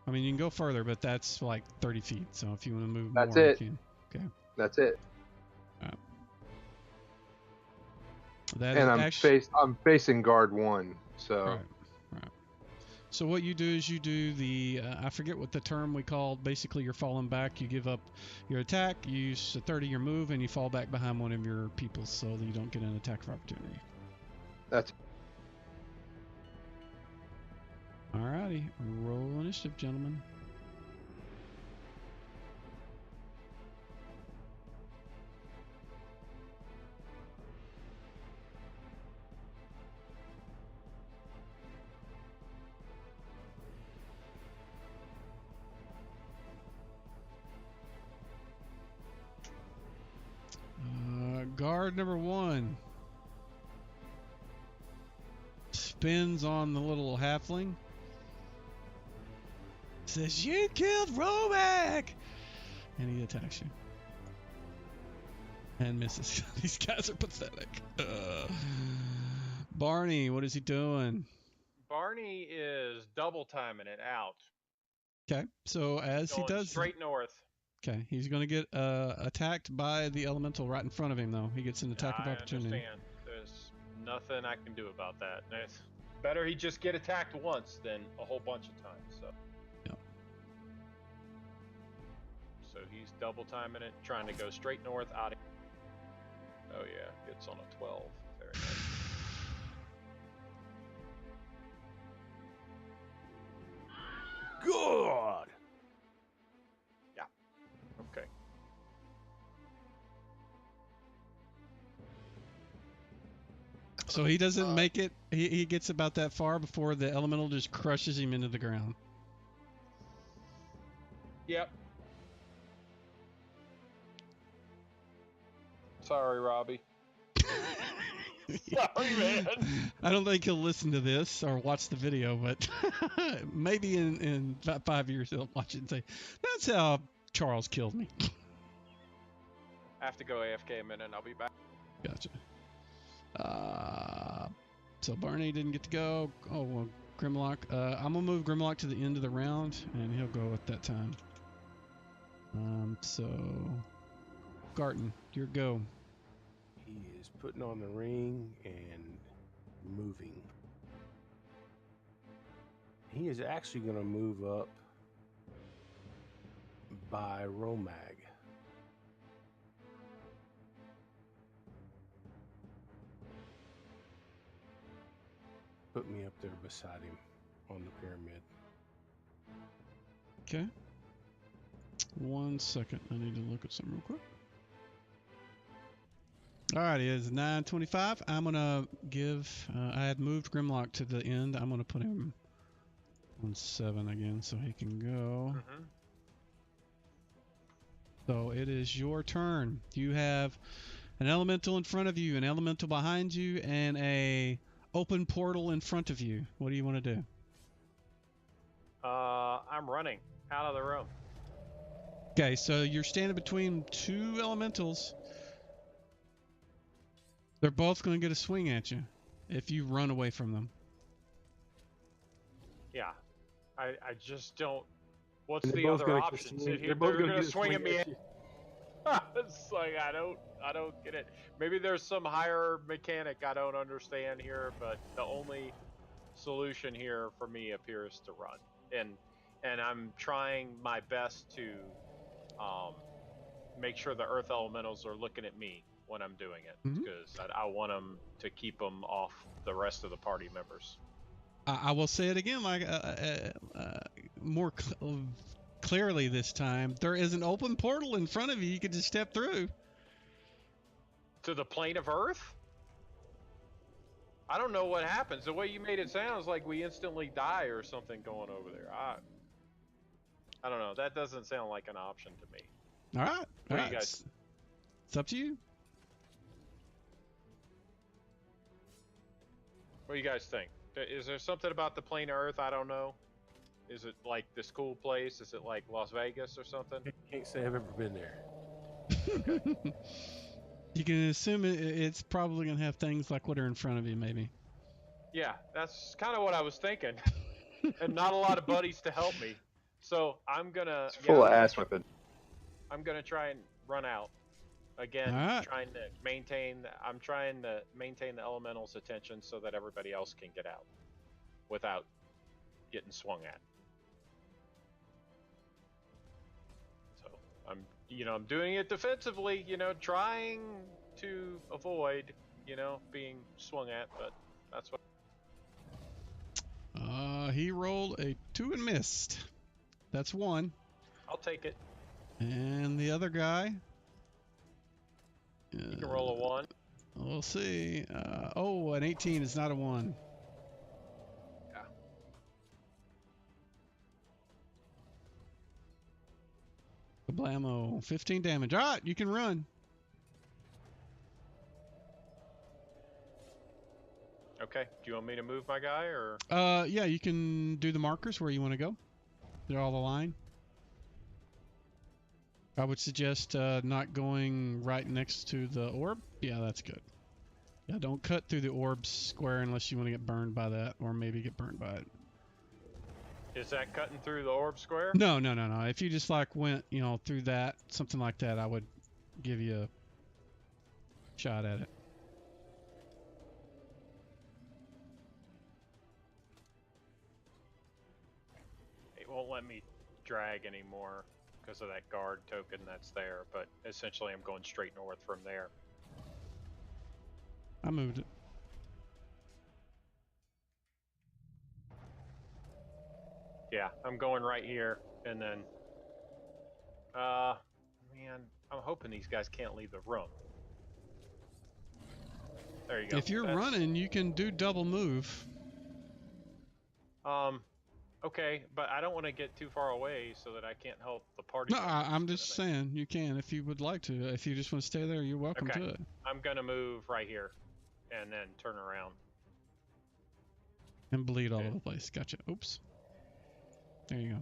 I mean, you can go further, but that's like 30 feet. So if you want to move That's more, it. you can. Okay. That's it. That And is I'm facing guard 1, so Right. So what you do is you do the I forget what the term we called. Basically, you're falling back. You give up your attack. You use a 30 your move, and you fall back behind one of your people so that you don't get an attack of opportunity. that's Alrighty, roll initiative, gentlemen. Guard number 1 spins on the little halfling. Says, "You killed Romac!" And he attacks you. And misses. These guys are pathetic. Barney, what is he doing? Barney is double timing it out. Okay, so as he Going does, straight north. okay, he's going to get attacked by the elemental right in front of him, though. He gets an attack of opportunity. I understand. There's nothing I can do about that. It's better he just get attacked once than a whole bunch of times. So. Yep. So he's double timing it, trying to go straight north out of. Oh yeah, gets on a 12. Very nice. God. Yeah. Okay. So he doesn't make it. He gets about that far before the elemental just crushes him into the ground. Yep. Sorry, Robbie. Sorry, man. I don't think he'll listen to this or watch the video, but maybe in 5 years he'll watch it and say, "That's how Charles killed me." I have to go AFK a minute and I'll be back. Gotcha. So Barney didn't get to go. Oh, well, Grimlock. I'm going to move Grimlock to the end of the round, and he'll go at that time. So, Garton, your go. He is putting on the ring and moving. He is actually going to move up by Romag. Put me up there beside him on the pyramid. Okay. 1 second. I need to look at something real quick. Alright, it is 9:25. I'm going to give... I had moved Grimlock to the end. I'm going to put him on 7 again so he can go. Mm-hmm. So it is your turn. You have an elemental in front of you, an elemental behind you, and a open portal in front of you. What do you want to do? I'm running out of the room. Okay, so you're standing between two elementals. They're both going to get a swing at you if you run away from them. Yeah. I just don't... What's And they're the both other gonna option? swing- Sit here, they're both they're gonna gonna get a swing at me. you. It's like I don't get it. Maybe there's some higher mechanic I don't understand here, but the only solution here for me appears to run. And I'm trying my best to make sure the earth elementals are looking at me when I'm doing it, because I want them to keep them off the rest of the party members. I will say it again, like more clearly this time. There is an open portal in front of you. You can just step through. To the plane of Earth? I don't know what happens. The way you made it sounds like we instantly die or something going over there. I don't know. That doesn't sound like an option to me. All right. What do you guys? It's up to you. What do you guys think? Is there something about the plane of Earth I don't know? Is it like this cool place? Is it like Las Vegas or something? Can't say I've ever been there. You can assume it's probably going to have things like what are in front of you, maybe. Yeah, that's kind of what I was thinking. And not a lot of buddies to help me. So I'm gonna. It's full of I'm ass whipping. I'm gonna try and run out. Again, Alright. trying to maintain. I'm trying to maintain the elemental's attention so that everybody else can get out without getting swung at. So I'm doing it defensively. Trying to avoid, being swung at. But that's what. He rolled a 2 and missed. That's 1. I'll take it. And the other guy. You can roll a 1. We'll see. An 18 is not a 1. Yeah. Blammo. 15 damage. All right, you can run. Okay. Do you want me to move my guy or? Yeah, you can do the markers where you want to go. They're all aligned. I would suggest not going right next to the orb. Yeah, that's good. Yeah, don't cut through the orb square unless you want to get burned by that, or maybe get burned by it. Is that cutting through the orb square? No. If you just went, through that, something like that, I would give you a shot at it. It won't let me drag anymore because of that guard token that's there, but essentially I'm going straight north from there. I moved it. Yeah, I'm going right here, and then, man, I'm hoping these guys can't leave the room. There you go. If you're running, you can do double move. Okay, but I don't want to get too far away so that I can't help the party. No, I'm just saying you can if you would like to. If you just want to stay there, you're welcome Okay. to it. I'm gonna move right here, and then turn around. And bleed all Okay. over the place. Gotcha. Oops. There you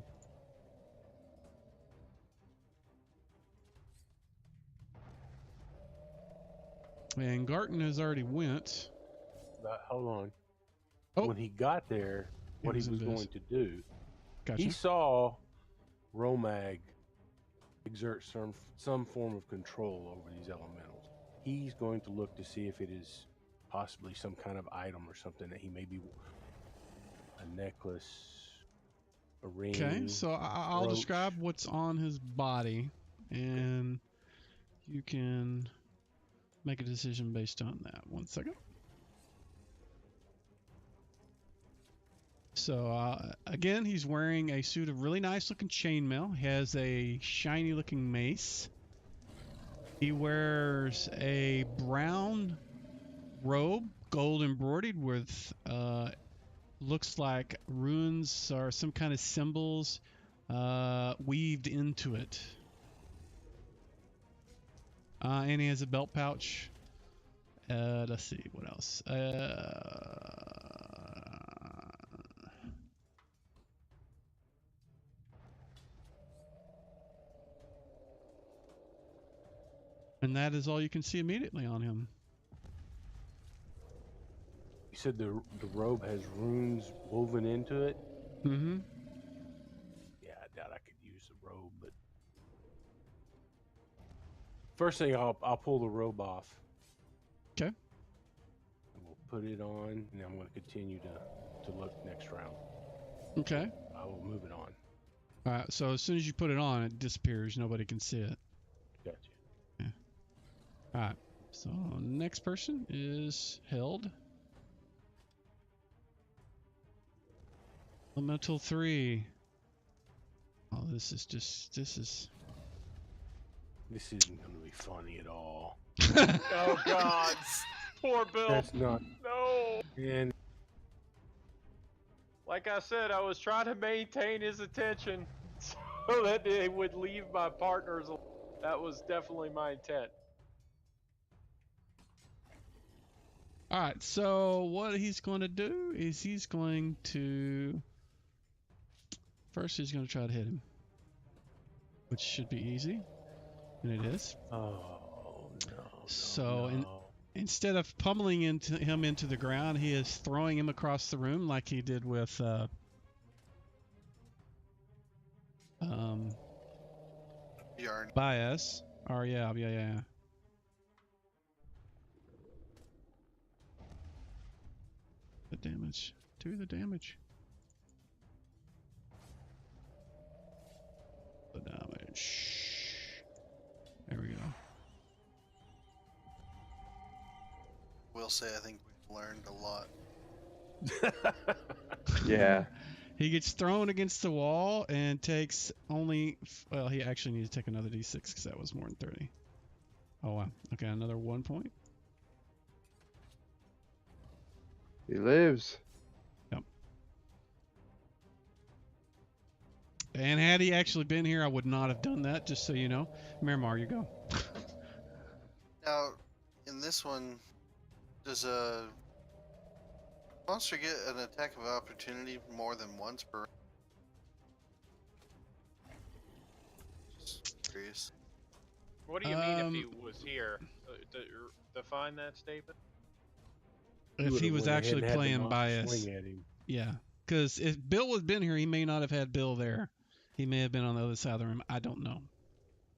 go. And Garton has already went. But hold on. Oh. When he got there, what he was was in going this. to do, Gotcha. he saw Romag exert some form of control over these elementals. He's going to look to see if it is possibly some kind of item or something that he may be a necklace, a ring. Okay, so I'll brooch. describe what's on his body, and you can make a decision based on that. 1 second. So again, he's wearing a suit of really nice looking chainmail. He has a shiny looking mace. He wears a brown robe, gold embroidered with looks like runes or some kind of symbols weaved into it. And he has a belt pouch. Let's see, what else? And that is all you can see immediately on him. You said the robe has runes woven into it. Mm-hmm. Yeah, I doubt I could use the robe, but first thing I'll pull the robe off. Okay. And we'll put it on, and I'm going to continue to look next round. Okay. I will move it on. All right. So as soon as you put it on, it disappears. Nobody can see it. Gotcha. All right. So next person is held. Elemental 3. Oh, this isn't going to be funny at all. Oh God, poor Bill. That's not. No. And Like I said, I was trying to maintain his attention so that they would leave my partners. That was definitely my intent. All right. So what he's going to do is he's going to try to hit him, which should be easy, and it is. oh no. So no. Instead of pummeling him into the ground, he is throwing him across the room like he did with Yarn. bias. Or yeah. The damage. Do the damage. The damage. There we go. Will say I think we've learned a lot. Yeah. He gets thrown against the wall and takes only. Well, he actually needs to take another d6 because that was more than 30. Oh wow. Okay, another 1 point. He lives. And had he actually been here, I would not have done that. Just so you know, Miramar, you go. Now, in this one, does a monster get an attack of opportunity more than once per? Just curious. What do you mean if he was here? Define that statement. If he would've was went ahead actually and had the playing monster bias, swing at him. yeah. Because if Bill had been here, he may not have had Bill there. He may have been on the other side of the room. I don't know.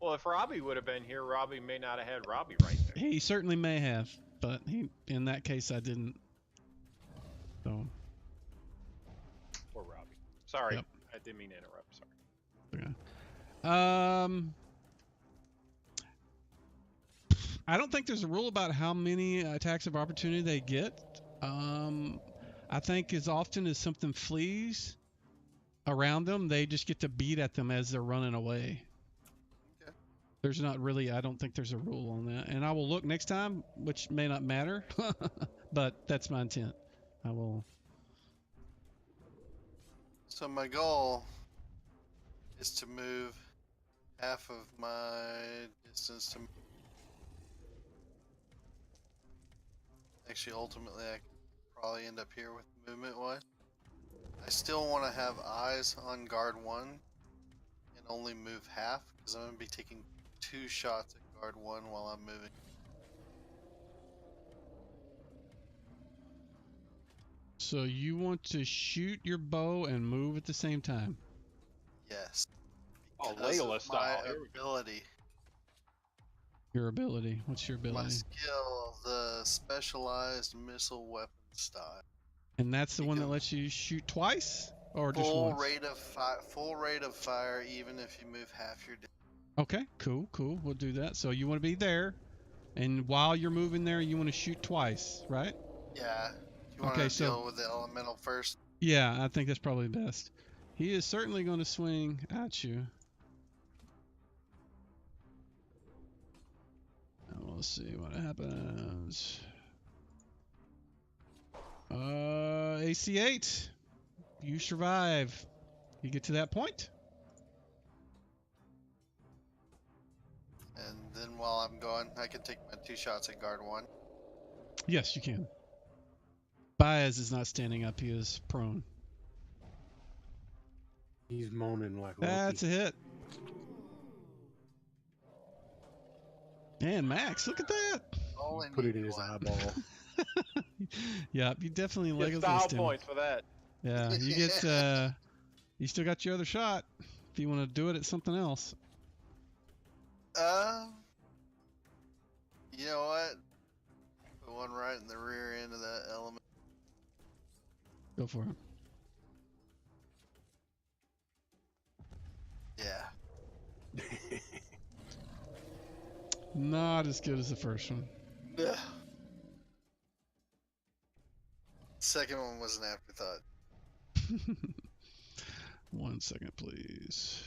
Well, if Robbie would have been here, Robbie may not have had Robbie right there. He certainly may have, but in that case, I didn't. So. Poor Robbie. Sorry, Yep. I didn't mean to interrupt. Sorry. Okay. I don't think there's a rule about how many attacks of opportunity they get. I think as often as something flees around them, they just get to beat at them as they're running away. Okay. There's not really, I don't think there's a rule on that. And I will look next time, which may not matter, but that's my intent. I will. So my goal is to move half of my distance to. Actually, ultimately, I could probably end up here with movement-wise. I still want to have eyes on guard 1 and only move half because I'm going to be taking 2 shots at guard 1 while I'm moving. So you want to shoot your bow and move at the same time? Yes. Oh, Because Layla of style. my Here we go. ability. Your ability. What's your My ability? skill, the specialized missile weapon style. And that's the You one that can- lets you shoot twice, or just Full once? full rate of fire, even if you move half your distance. Okay, cool. We'll do that. So you want to be there, and while you're moving there, you want to shoot twice, right? Yeah. You want Okay, to so- deal with the elemental first? Yeah, I think that's probably best. He is certainly going to swing at you. And we'll see what happens. AC 8. You survive. You get to that point. And then while I'm going, I can take my 2 shots at guard 1. Yes, you can. Baez is not standing up. He is prone. He's moaning like Loki. That's a hit. And Max, look at that. Only Put it need in his one. eyeball. Yeah, you definitely Get Lego style fist him. points for that. Yeah, you get. You still got your other shot if you want to do it at something else. You know what? Put one right in the rear end of that element. Go for it. Yeah. Not as good as the first one. Ugh. Second one was an afterthought. 1 second, please.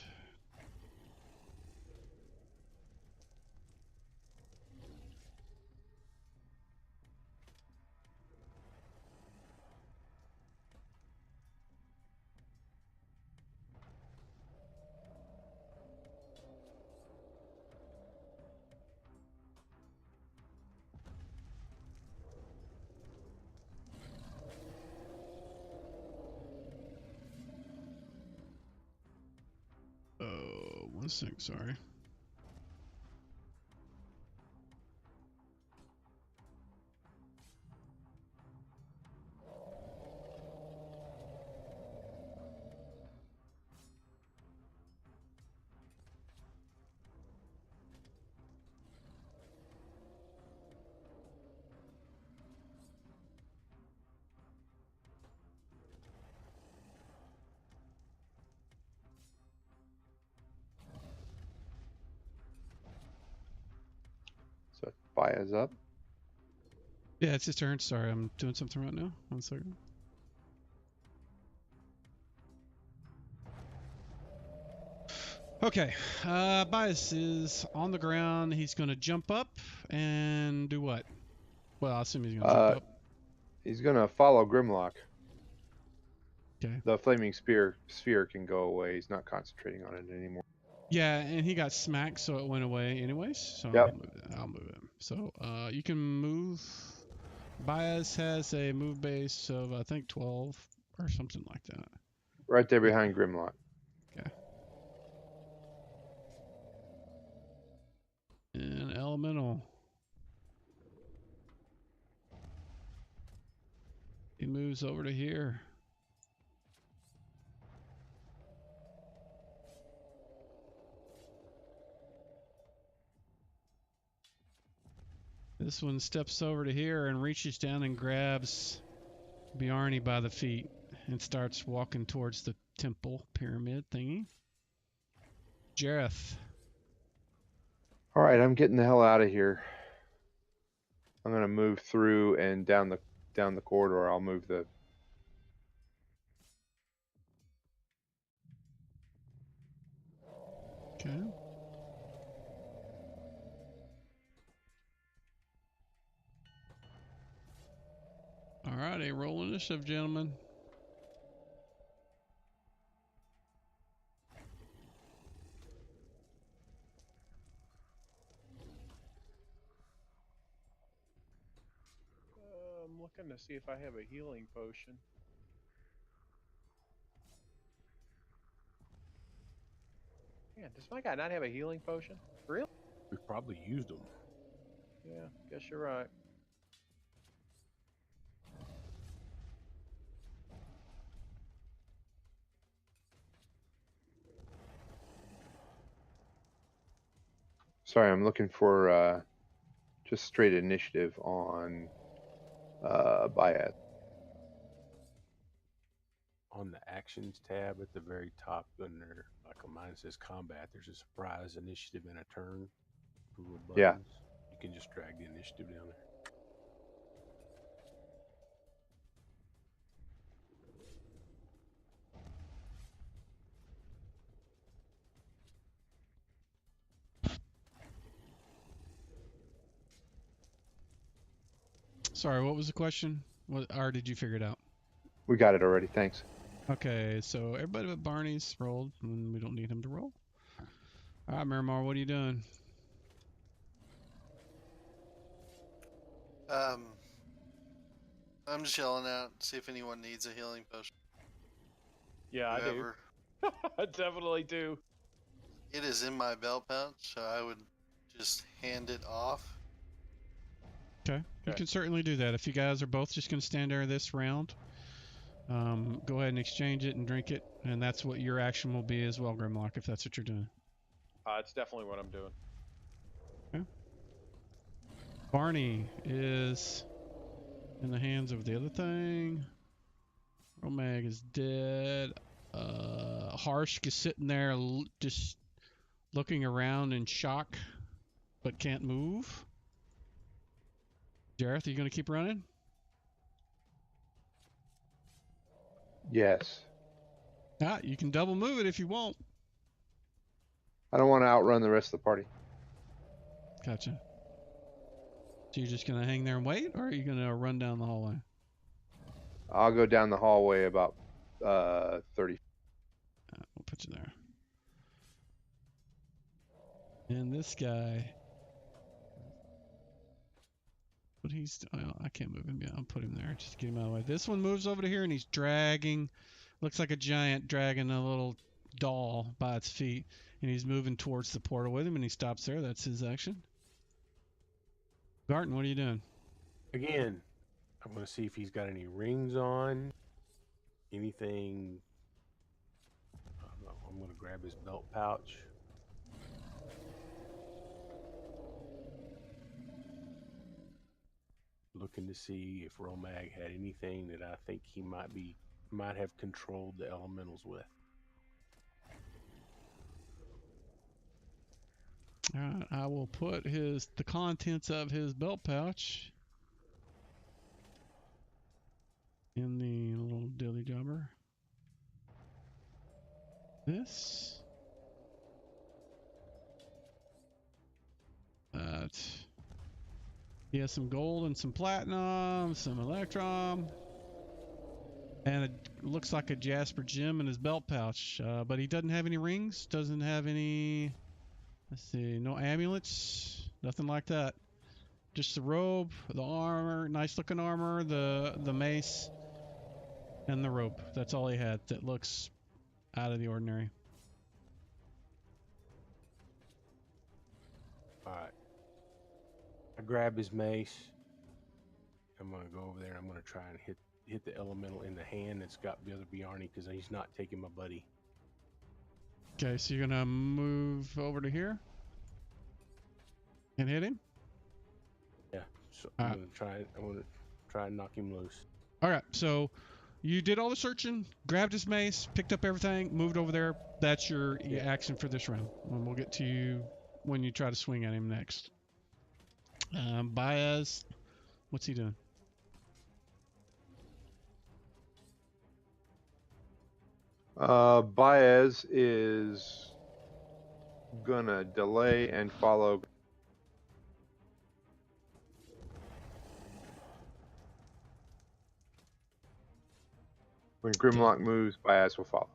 Oh, 1 second, sorry. Baya's up. Yeah, it's his turn. Sorry, I'm doing something right now. 1 second. Okay, Bias is on the ground. He's going to jump up and do what? Well, I assume he's going to jump up. He's gonna follow Grimlock. Okay. The flaming sphere can go away. He's not concentrating on it anymore. Yeah, and he got smacked, so it went away anyways. So Yep. I'll move him. So you can move. Bias has a move base of I think 12 or something like that. Right there behind Grimlock. Okay. And elemental. He moves over to here. This one steps over to here and reaches down and grabs Bjarni by the feet and starts walking towards the temple pyramid thingy. Jareth. All right, I'm getting the hell out of here. I'm gonna move through and down the corridor. I'll move the. Okay. All right, a roll initiative, gentlemen. I'm looking to see if I have a healing potion. Man, does my guy not have a healing potion? Really? We've probably used them. Yeah, guess you're right. Sorry, I'm looking for just straight initiative on Bayat. On the actions tab at the very top under, like mine says combat, there's a surprise initiative and a turn. Little buttons. Yeah. You can just drag the initiative down there. Sorry, what was the question? Or did you figure it out? We got it already. Thanks. Okay, so everybody but Barney's rolled, and we don't need him to roll. All right, Miramar, what are you doing? I'm just yelling out, see if anyone needs a healing potion. Yeah, Whoever. I do. I definitely do. It is in my belt pouch, so I would just hand it off. Okay, you can certainly do that. If you guys are both just going to stand there this round, go ahead and exchange it and drink it, and that's what your action will be as well, Grimlock, if that's what you're doing. It's definitely what I'm doing. Okay. Barney is in the hands of the other thing. Romag is dead. Harsh is sitting there just looking around in shock, but can't move. Jareth, are you going to keep running? Yes. You can double move it if you want. I don't want to outrun the rest of the party. Gotcha. So you're just going to hang there and wait, or are you going to run down the hallway? I'll go down the hallway about 30. We'll put you there. And this guy, but I can't move him yet. I'll put him there just to get him out of the way. This one moves over to here and he's dragging, looks like a giant dragging a little doll by its feet, and he's moving towards the portal with him, and he stops there. That's his action. Garton, what are you doing? Again, I'm going to see if he's got any rings on, anything. I don't know. I'm going to grab his belt pouch. Looking to see if Romag had anything that I think he might have controlled the elementals with. All right, I will put the contents of his belt pouch in the little dilly jobber. This. That. He has some gold and some platinum, some electrum, and it looks like a jasper gem in his belt pouch. But he doesn't have any rings, doesn't have any, let's see, no amulets, nothing like that. Just the robe, the armor, nice looking armor, the mace, and the robe. That's all he had that looks out of the ordinary. All right. I grab his mace. I'm gonna go over there and I'm gonna try and hit the elemental in the hand that's got the other Bjarni because he's not taking my buddy. Okay, so you're gonna move over to here and hit him. Yeah. So I'm gonna try and knock him loose. All right, so you did all the searching, grabbed his mace, picked up everything, moved over there. That's your action for this round. And we'll get to you when you try to swing at him next. Baez, what's he doing? Baez is gonna delay and follow. When Grimlock moves, Baez will follow.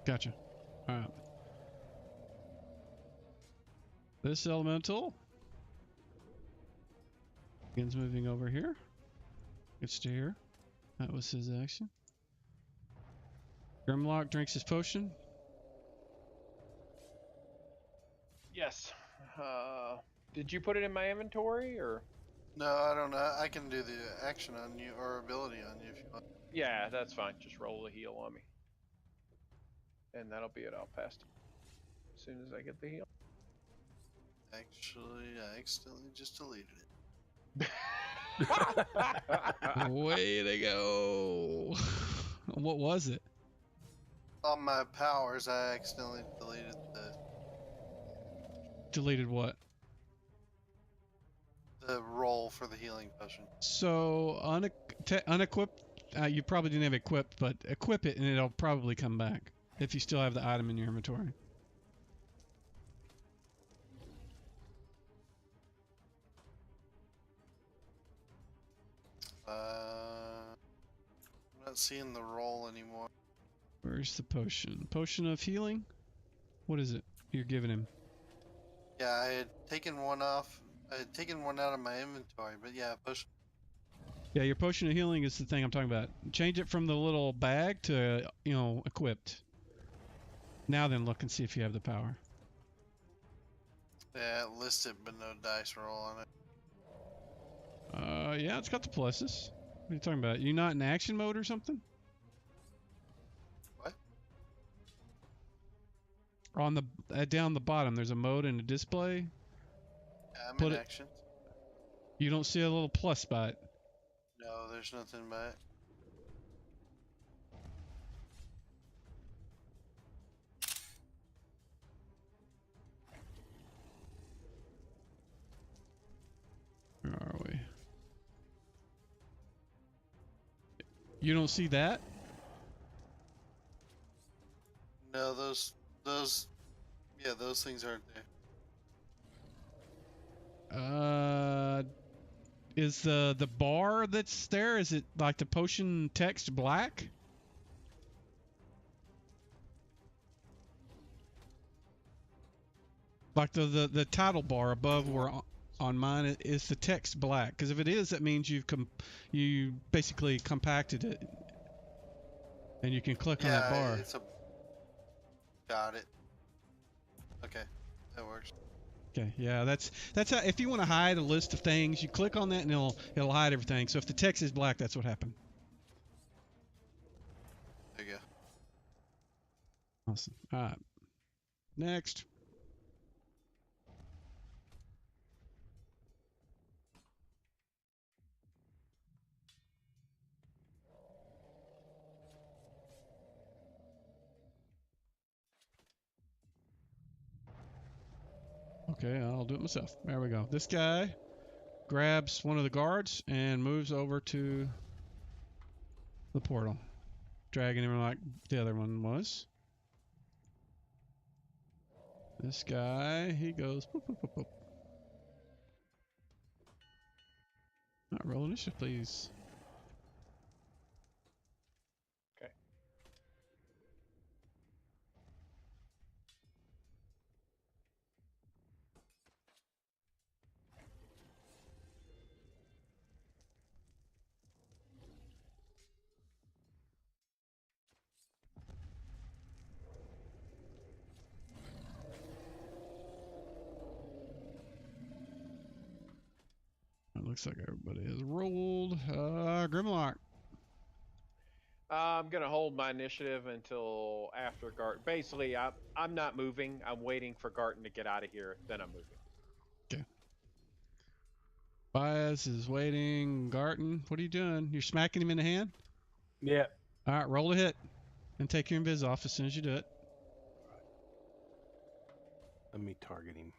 Gotcha. All right. This elemental begins moving over here. Gets to here. That was his action. Grimlock drinks his potion. Yes. Did you put it in my inventory or? No, I don't know. I can do the action on you or ability on you if you want. Yeah, that's fine. Just roll the heal on me. And that'll be it. I'll pass it as soon as I get the heal. Actually, I accidentally just deleted it. Way to go. What was it? On my powers, I accidentally deleted Deleted what? the roll for the healing potion. So unequip. You probably didn't have it equipped, but equip it and it'll probably come back if you still have the item in your inventory. I'm not seeing the roll anymore. Where's the potion? Potion of healing? What is it you're giving him? Yeah, I had taken one off. I had taken one out of my inventory, but yeah, potion. Yeah, your potion of healing is the thing I'm talking about. Change it from the little bag to, equipped. Now then, look and see if you have the power. Yeah, it listed, but no dice roll on it. Yeah, it's got the pluses. What are you talking about? You not in action mode or something? What? On the down the bottom, there's a mode and a display. Yeah, I'm Put in it- action. You don't see a little plus by it. No, there's nothing by it. Where are we? You don't see that? No, those things aren't there. Is the bar that's there, is it like the potion text black? Like the title bar above where on mine is the text black? Because if it is, that means you basically compacted it, and you can click on that bar. Got it. Okay, that works. Okay, yeah, that's how. If you want to hide a list of things, you click on that and it'll hide everything. So if the text is black, that's what happened. There you go. Awesome. All right. Next. Okay, I'll do it myself. There we go. This guy grabs one of the guards and moves over to the portal, dragging him like the other one was. This guy, he goes boop, boop, boop, boop. Roll initiative, please. Okay. It looks like everybody has rolled. Grimlock. I'm gonna hold my initiative until after Garten. Basically, I'm not moving. I'm waiting for Garten to get out of here. Then I'm moving. Okay. Baez is waiting. Garten, what are you doing? You're smacking him in the hand? Yeah. All right, roll a hit and take your invis off as soon as you do it. Let me target him.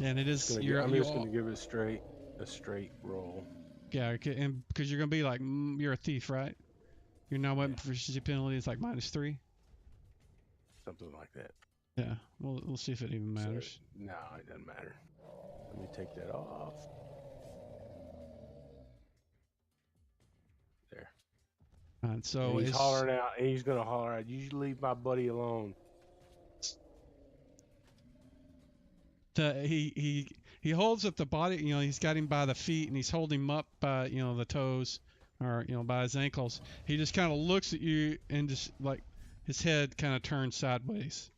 And it is. I'm just gonna give it a straight roll. Yeah, okay, and because you're gonna be like, you're a thief, right? Your non-weapon proficiency penalty is like -3. Something like that. Yeah, we'll see if it even matters. So, no, it doesn't matter. Let me take that off. There. And so And he's it's hollering out. And he's gonna holler out. You should leave my buddy alone. He holds up the body. You know, he's got him by the feet, and he's holding him up by the toes, or by his ankles. He just kind of looks at you, and just like his head kind of turns sideways.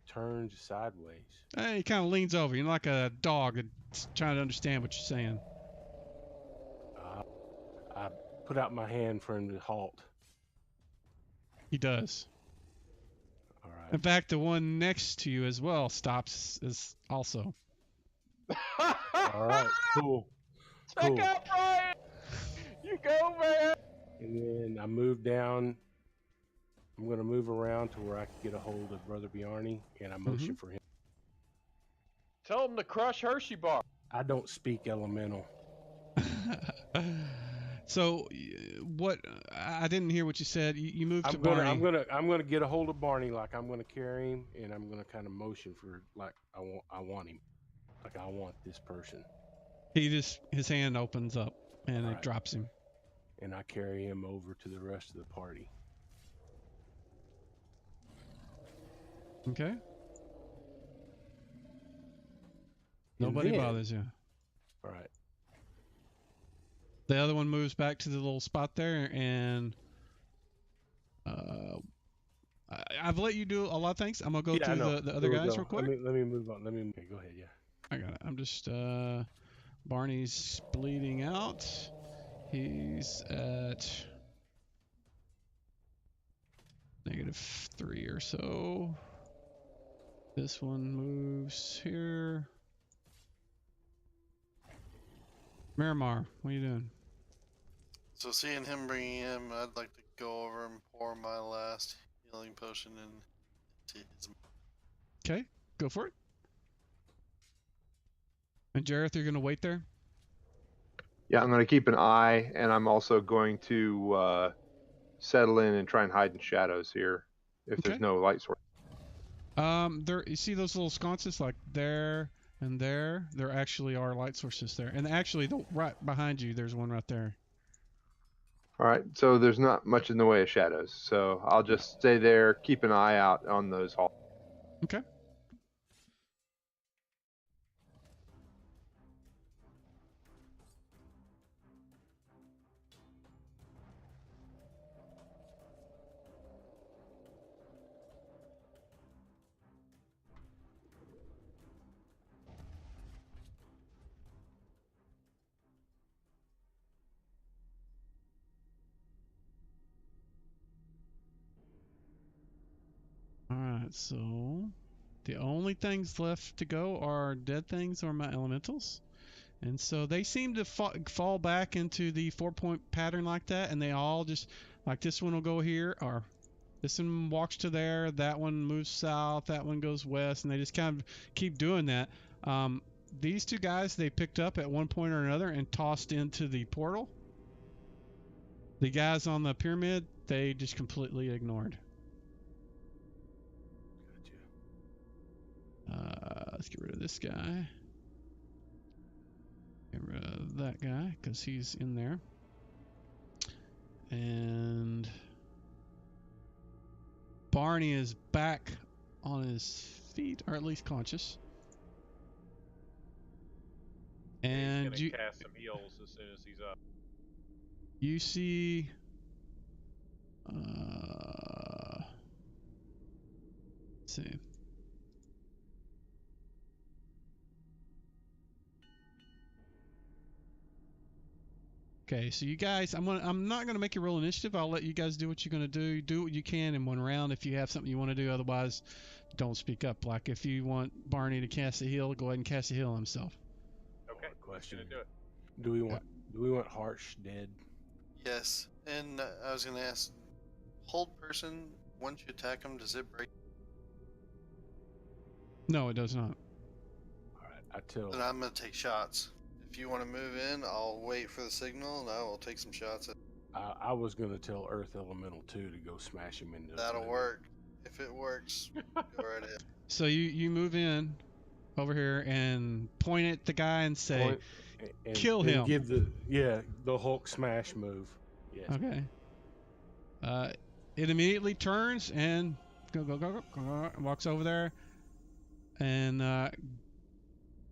Turns sideways. He kind of leans over, like a dog that's trying to understand what you're saying. I put out my hand for him to halt. He does. All right. In fact, the one next to you as well stops as also. All right. Cool. Check out Brian. You go, man. And then I move down. I'm going to move around to where I can get a hold of Brother Bjarni, and I motion for him. Tell him to crush Hershey bar. I don't speak elemental. So, what? I didn't hear what you said. You moved to Barney. Barney. I'm gonna get a hold of Barney, like I'm gonna carry him, and I'm gonna kind of motion for like I want him, like I want this person. His hand opens up and All it right. drops him. And I carry him over to the rest of the party. Okay. Nobody bothers you. All right. The other one moves back to the little spot there, and I've let you do a lot of things. I'm gonna go through the other guys real quick. Let me move on. Okay, go ahead. Yeah. I got it. I'm just Barney's bleeding out. He's at -3 or so. This one moves here. Miramar, what are you doing? So seeing him bringing him, I'd like to go over and pour my last healing potion into his. Okay, go for it. And Jareth, you're gonna wait there? Yeah, I'm going to keep an eye, and I'm also going to settle in and try and hide in shadows here if there's no light source. There. You see those little sconces, like there and there? There actually are light sources there, and actually, right behind you, there's one right there. All right, so there's not much in the way of shadows, so I'll just stay there, keep an eye out on those halls. Okay. Alright, so the only things left to go are dead things or my elementals. And so they seem to fall back into the 4-point pattern like that, and they all just Like this one will go here, or this one walks to there, that one moves south, that one goes west, and they just kind of keep doing that. These two guys they picked up at one point or another and tossed into the portal. The guys on the pyramid, they just completely ignored. Gotcha. Let's get rid of this guy. Get rid of that guy, because he's in there. And Barney is back on his feet, or at least conscious. And he's gonna cast some heals as soon as he's up. you see let's see. Okay, so you guys, I'm not gonna make you roll initiative. I'll let you guys do what you're gonna do. Do what you can in one round if you have something you want to do. Otherwise, don't speak up. Like if you want Barney to cast a heal, go ahead and cast a heal on himself. Okay, Question. gonna do it. Do we want Harsh dead? Yes. And I was gonna ask, hold person, once you attack him, does it break? No, it does not. All right, I tell. Then I'm gonna take shots. If you want to move in, I'll wait for the signal and I will take some shots. I was gonna tell Earth Elemental 2 to go smash him into. That'll work. If it works, go right ahead. So you move in over here and point at the guy and say, kill him. Give the Hulk smash move. Yes. Okay. It immediately turns and go, walks over there and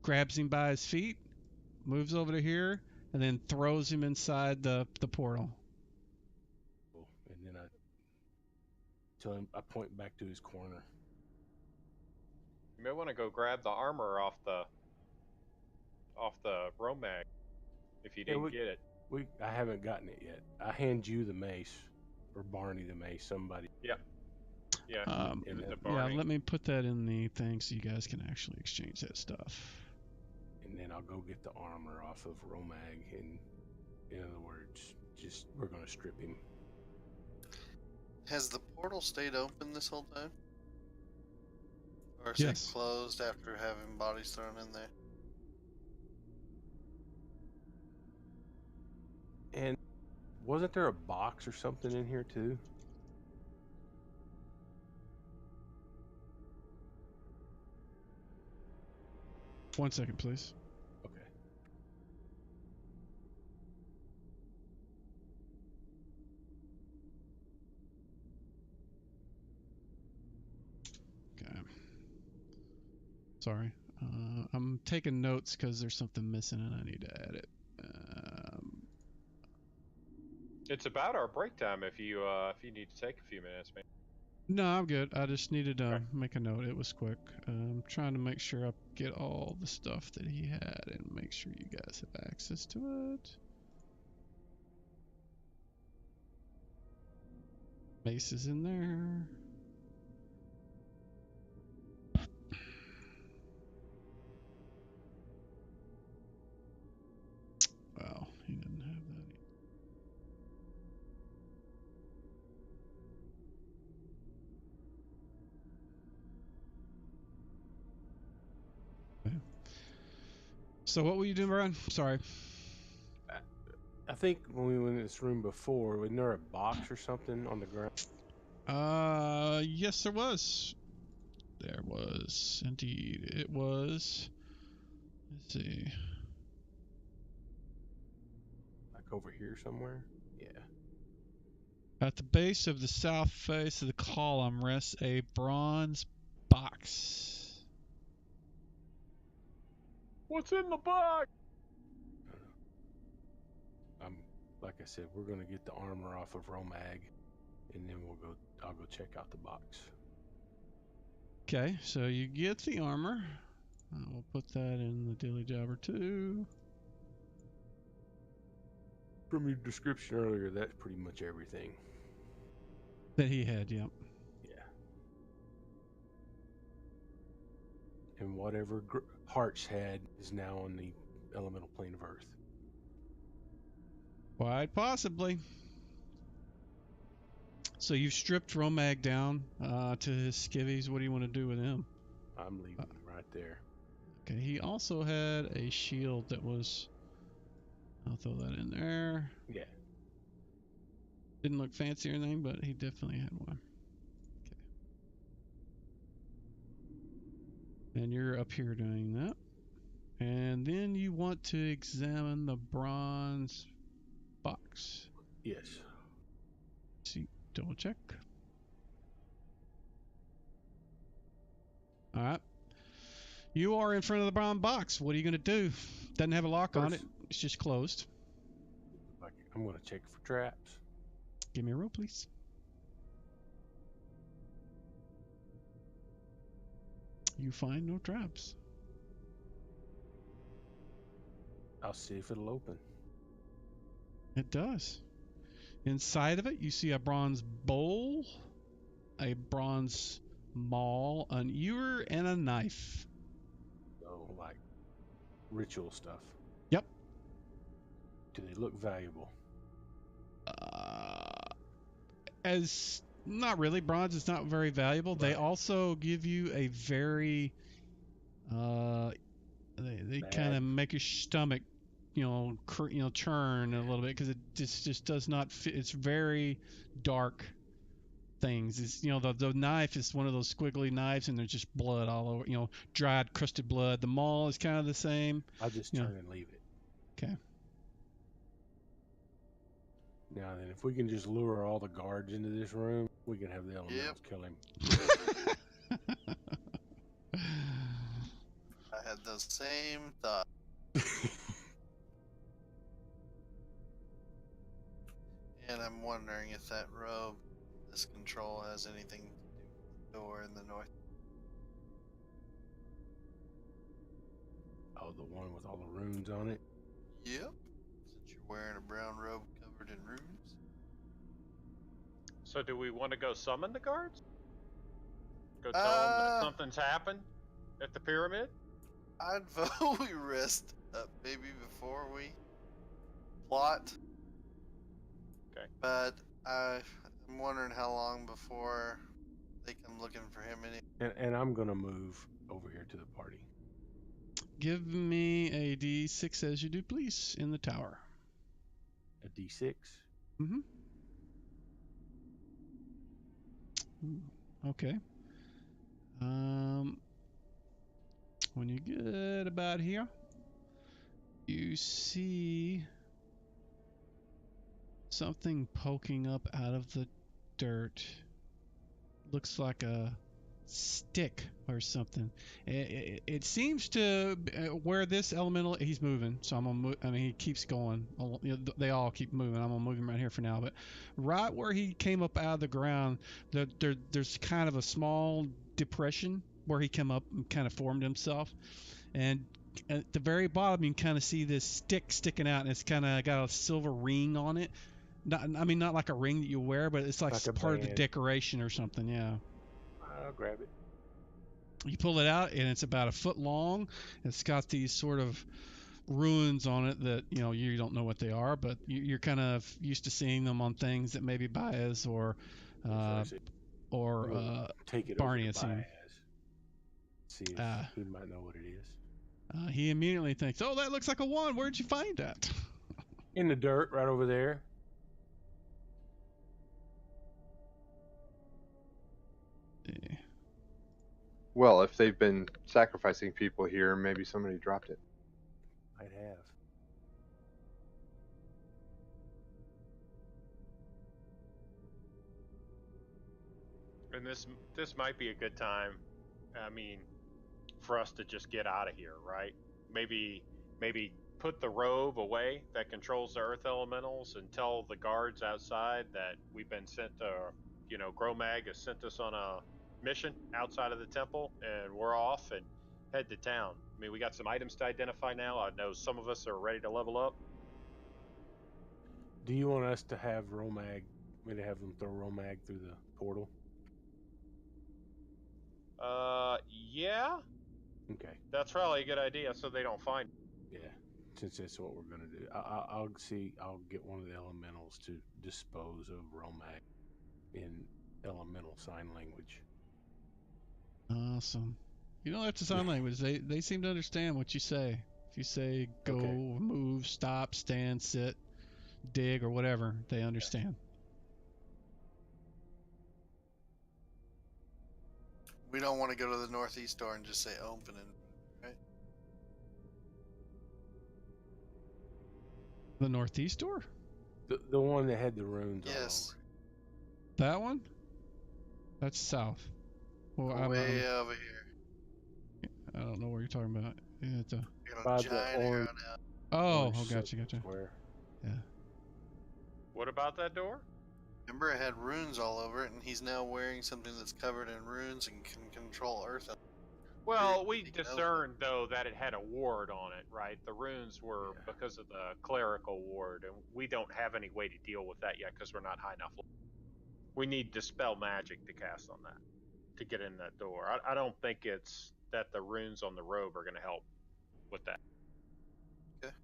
grabs him by his feet, moves over to here, and then throws him inside the portal. And then I tell him, I point back to his corner. You may want to go grab the armor off the Romag if you didn't get it. I haven't gotten it yet. I hand you the mace, or Barney the mace, somebody. Yep. Yeah. Yeah, let me put that in the thing so you guys can actually exchange that stuff. And then I'll go get the armor off of Romag, and in other words, we're gonna strip him. Has the portal stayed open this whole time? Or is Yes. it closed after having bodies thrown in there? And wasn't there a box or something in here too? One second, please. Okay. Okay. Sorry. I'm taking notes because there's something missing and I need to add it. It's about our break time if you need to take a few minutes, man. No, I'm good. I just needed to make a note. It was quick. I'm trying to make sure I get all the stuff that he had and make sure you guys have access to it. Mace is in there. Wow, he didn't have that. Okay. So what were you doing, Brian? Sorry. I think when we went in this room before, wasn't there a box or something on the ground? Yes, there was. There was indeed. It was. Let's see. Like over here somewhere? Yeah. At the base of the south face of the column rests a bronze box. What's in the box? Like I said, we're gonna get the armor off of Romag, and then I'll go check out the box. Okay, so you get the armor. We'll put that in the dilly jobber too. From your description earlier, that's pretty much everything. That he had, yep. Yeah. And whatever Hart's had is now on the elemental plane of Earth. Quite possibly. So you've stripped Romag down to his skivvies. What do you want to do with him? I'm leaving him right there. Okay, he also had a shield that was... I'll throw that in there. Yeah. Didn't look fancy or anything, but he definitely had one. Okay. And you're up here doing that. And then you want to examine the bronze box. Yes. See, double check. All right. You are in front of the bronze box. What are you going to do? Doesn't have a lock on it. It's just closed. I'm going to check for traps. Give me a roll, please. You find no traps. I'll see if it'll open. It does. Inside of it, you see a bronze bowl, a bronze maul, an ewer, and a knife. So, like, ritual stuff. Yep. Do they look valuable? As not really. Bronze is not very valuable. They Right. also give you a very they kind of make your stomach churn a little bit, because it just does not fit. It's very dark things. It's the knife is one of those squiggly knives, and there's just blood all over, dried crusted blood. The maul is kind of the same. I'll just turn and leave it. Okay. Now then, if we can just lure all the guards into this room, we can have the elementals kill him. I had the same thought. And I'm wondering if that robe, this control, has anything to do with the door in the north. Oh, the one with all the runes on it? Yep. Since you're wearing a brown robe covered in runes. So do we want to go summon the guards? Go tell them that something's happened at the pyramid? I'd vote we rest up maybe before we plot. Okay. But I'm wondering how long before they come looking for him. And I'm going to move over here to the party. Give me a D6 as you do, please, in the tower. A D6? Mm-hmm. Okay. When you get about here, you see something poking up out of the dirt. Looks like a stick or something. It seems to where this elemental, he's moving, so I'm gonna move. I mean, he keeps going. They all keep moving. I'm gonna move him right here for now. But right where he came up out of the ground, there's kind of a small depression where he came up and kind of formed himself. And at the very bottom, you can kind of see this stick sticking out, and it's kind of got a silver ring on it. Not like a ring that you wear, but it's like part of the decoration or something. Yeah. I'll grab it. You pull it out, and it's about a foot long. It's got these sort of ruins on it that you don't know what they are, but you're kind of used to seeing them on things that maybe Baez or take it Barney over had to seen. Baez. See if he might know what it is. He immediately thinks, "Oh, that looks like a wand. Where'd you find that?" In the dirt, right over there. Yeah. Well, if they've been sacrificing people here, maybe somebody dropped it. Might have. And this might be a good time, I mean, for us to just get out of here, right? Maybe put the robe away that controls the earth elementals, and tell the guards outside that we've been sent to, Gromag has sent us on a mission outside of the temple, and we're off and head to town. I mean, we got some items to identify now. I know some of us are ready to level up. Do you want us to have Romag, maybe have them throw Romag through the portal? Yeah. Okay. That's probably a good idea, so they don't find. Yeah, since that's what we're gonna do, I'll get one of the elementals to dispose of Romag. in elemental sign language. Awesome. You don't have to sign language. They seem to understand what you say. If you say go, Okay. move, stop, stand, sit, dig, or whatever, they understand. We don't want to go to the northeast door and just say open and right. The northeast door? The one that had the runes Yes. all That one? That's south. Well, Way over here. I don't know what you're talking about. It's a, We got a By the giant arrow orange- now. oh, orange gotcha, circle gotcha. square. Yeah. What about that door? Remember, it had runes all over it, and he's now wearing something that's covered in runes and can control Earth. Well, Pretty we taken over. discerned though that it had a ward on it, right? The runes were Yeah. because of the clerical ward, and we don't have any way to deal with that yet because we're not high enough. We need dispel magic to cast on that to get in that door. I don't think it's that the runes on the robe are going to help with that. Okay.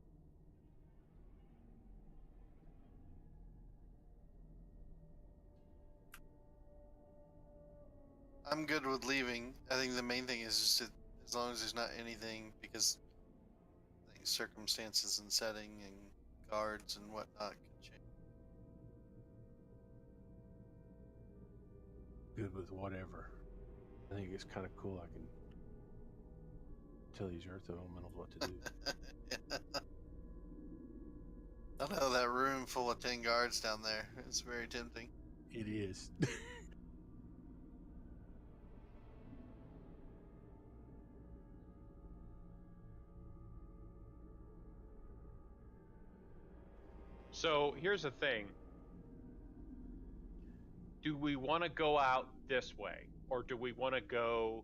I'm good with leaving. I think the main thing is just to, as long as there's not anything, because I think circumstances and setting and guards and whatnot could change. Good with whatever. I think it's kind of cool. I can tell these earth elementals what to do. I know that room full of 10 guards down there. It's very tempting. It is. So here's the thing. Do we want to go out this way, or do we want to go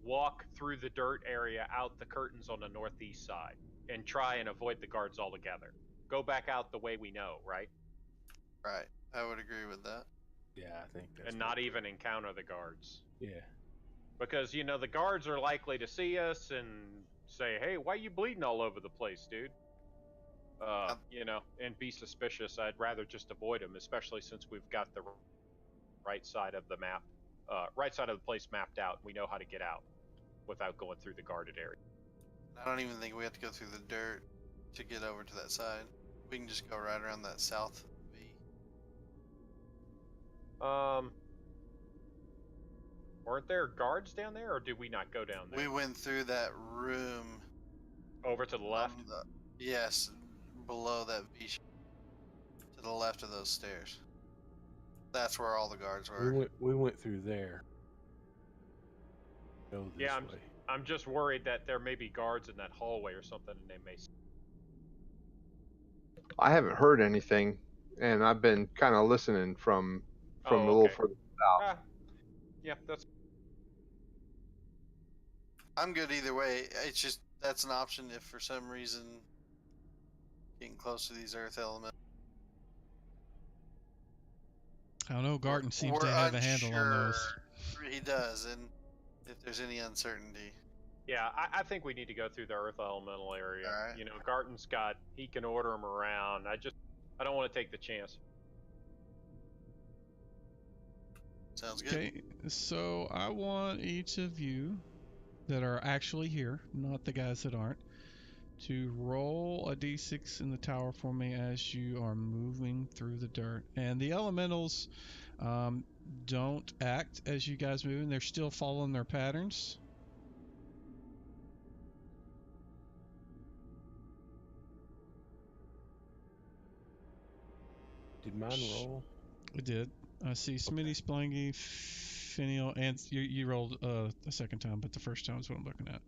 walk through the dirt area out the curtains on the northeast side and try and avoid the guards altogether? Go back out the way we know, right? Right. I would agree with that. Yeah, I think that's. And not even encounter the guards. Yeah. Because, you know, the guards are likely to see us and say, hey, why are you bleeding all over the place, dude? You know, and be suspicious. I'd rather just avoid them, especially since we've got the right side of the map, right side of the place mapped out. We know how to get out without going through the guarded area. I don't even think we have to go through the dirt to get over to that side. We can just go right around that south V. Weren't there guards down there, or did we not go down there? We went through that room. Over to the left? Yes, below that V shape. To the left of those stairs. That's where all the guards were. We went through there. Go this Yeah, way. I'm just worried that there may be guards in that hallway or something, and they may. I haven't heard anything, and I've been kind of listening from a Oh, little okay. further south. Ah, yeah, that's. I'm good either way. It's just that's an option if for some reason getting close to these earth elements. I don't know. Garden seems we're to have a handle on those. unsure. He does, and if there's any uncertainty. Yeah, I think we need to go through the Earth Elemental area. Alright. You know, Garton's got, he can order them around. I don't want to take the chance. Sounds good. Okay, so I want each of you that are actually here, not the guys that aren't, to roll a d6 in the tower for me as you are moving through the dirt. And the elementals don't act as you guys move, and they're still following their patterns. Did mine roll? It did. I see Smitty, Splangy, Finial, and you rolled a second time, but the first time is what I'm looking at.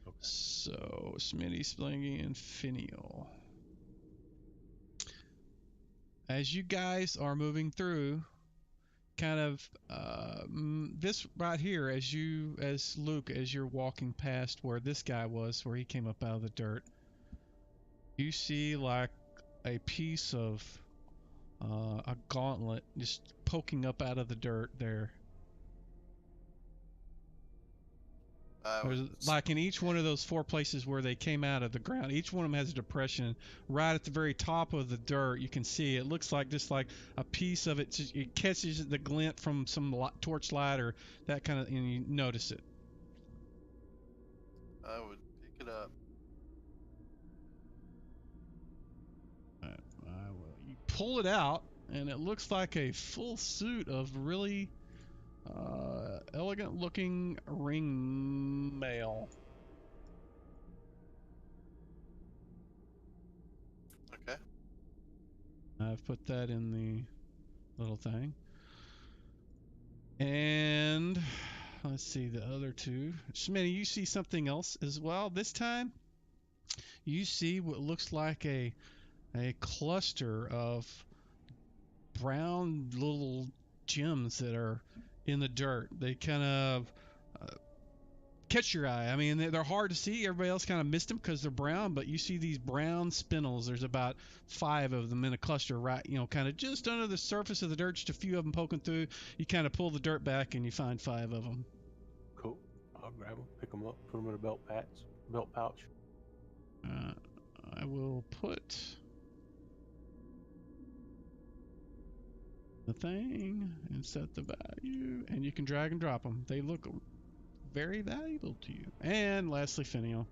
Okay. So Smitty, Splangy, and Finial. As you guys are moving through, kind of this right here, as Luke, as you're walking past where this guy was, where he came up out of the dirt, you see like a piece of a gauntlet just poking up out of the dirt there. There's, like in each one of those 4 places where they came out of the ground, each one of them has a depression. Right at the very top of the dirt, you can see it looks like just like a piece of it. It catches the glint from some torch light or that kind of, and you notice it. I would pick it up. You pull it out, and it looks like a full suit of really elegant-looking ring mail. Okay. I've put that in the little thing. And let's see the other 2. Smitty, you see something else as well. This time, you see what looks like a cluster of brown little gems that are in the dirt. They kind of catch your eye. I mean, they're hard to see. Everybody else kind of missed them because they're brown, but you see these brown spindles. There's about 5 of them in a cluster, right? Kind of just under the surface of the dirt, just a few of them poking through. You kind of pull the dirt back, and you find 5 of them. Cool. I'll grab them, pick them up, put them in a belt pouch. I will put the thing and set the value, and you can drag and drop them. They look very valuable to you. And lastly, Finial.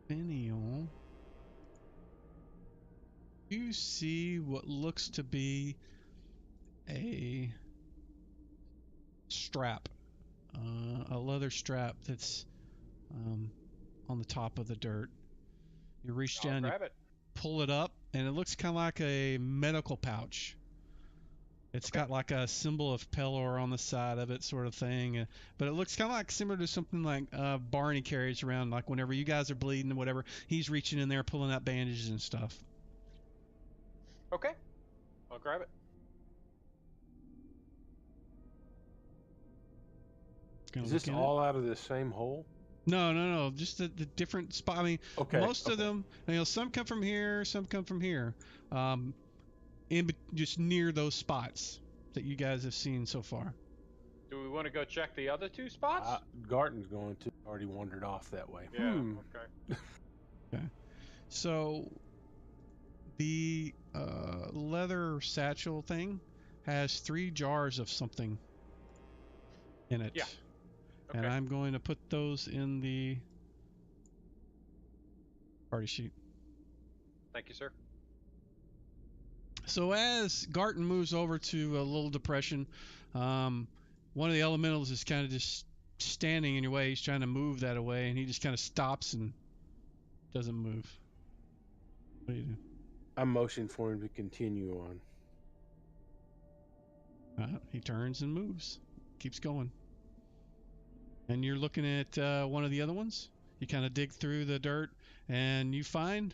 Finial. You see what looks to be a strap. A leather strap that's on the top of the dirt. You reach down, you pull it up, and it looks kind of like a medical pouch. It's got like a symbol of Pelor on the side of it, sort of thing. But it looks kind of like similar to something like Barney carries around, like whenever you guys are bleeding or whatever, he's reaching in there, pulling out bandages and stuff. Okay, I'll grab it. Is this all out of the same hole? No. Just the different spot. I mean, most of them, some come from here, some come from here. Just near those spots that you guys have seen so far. Do we want to go check the other 2 spots? Garton's going to. Already wandered off that way. Yeah. Okay. Okay. So the leather satchel thing has 3 jars of something in it. Yeah. Okay. And I'm going to put those in the party sheet. Thank you, sir. So as Garton moves over to a little depression, one of the elementals is kind of just standing in your way. He's trying to move that away, and he just kind of stops and doesn't move. What do you do? I motion for him to continue on. He turns and moves. Keeps going. And you're looking at one of the other ones. You kind of dig through the dirt, and you find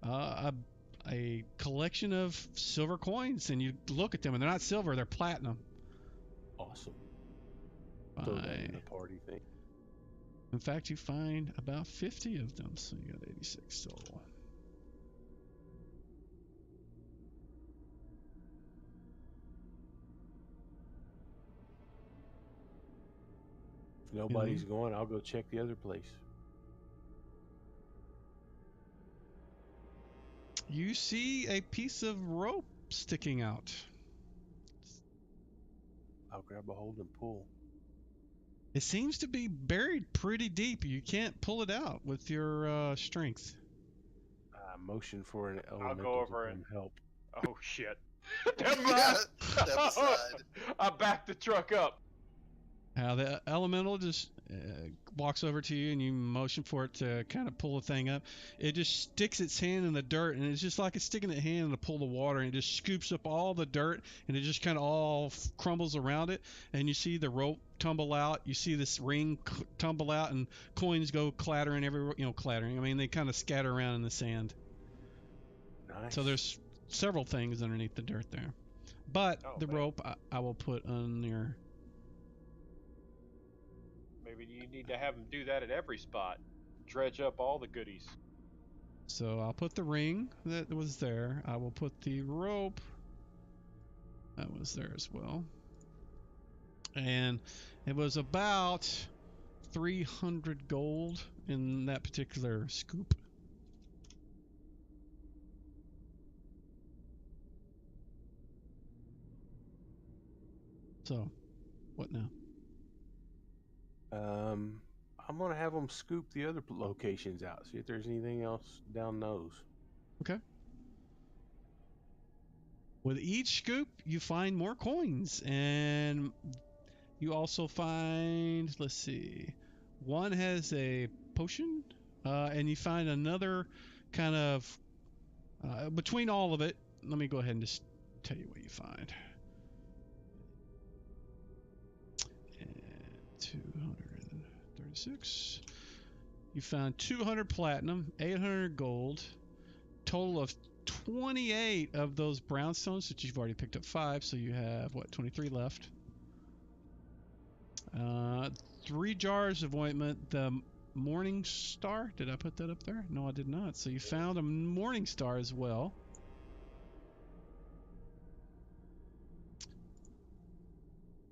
a collection of silver coins. And you look at them, and they're not silver; they're platinum. Awesome. Throw that in the party thing. In fact, you find about 50 of them, so you got 86 total. If nobody's going, I'll go check the other place. You see a piece of rope sticking out. I'll grab a hold and pull. It seems to be buried pretty deep. You can't pull it out with your strength. Motion for an elemental. I'll go over and help. Oh shit! Step aside. I backed the truck up. The elemental just walks over to you, and you motion for it to kind of pull the thing up. It just sticks its hand in the dirt, and it's just like it's sticking its hand to pull the water, and it just scoops up all the dirt, and it just kind of all crumbles around it. And you see the rope tumble out. You see this ring tumble out, and coins go clattering everywhere. Clattering. I mean, they kind of scatter around in the sand. Nice. So there's several things underneath the dirt there, but the rope I will put on there. Maybe you need to have them do that at every spot. Dredge up all the goodies. So I'll put the ring that was there. I will put the rope That was there as well. And it was about 300 gold in that particular scoop. So, what now? I'm gonna have them scoop the other locations out. See if there's anything else down those. Okay. With each scoop, you find more coins, and you also find, let's see, one has a potion, and you find another kind of, between all of it, let me go ahead and just tell you what you find. And 236. You found 200 platinum, 800 gold, total of 28 of those brownstones that you've already picked up 5, so you have, what, 23 left. 3 jars of ointment, the Morning Star. Did I put that up there? No, I did not. So you found a Morning Star as well.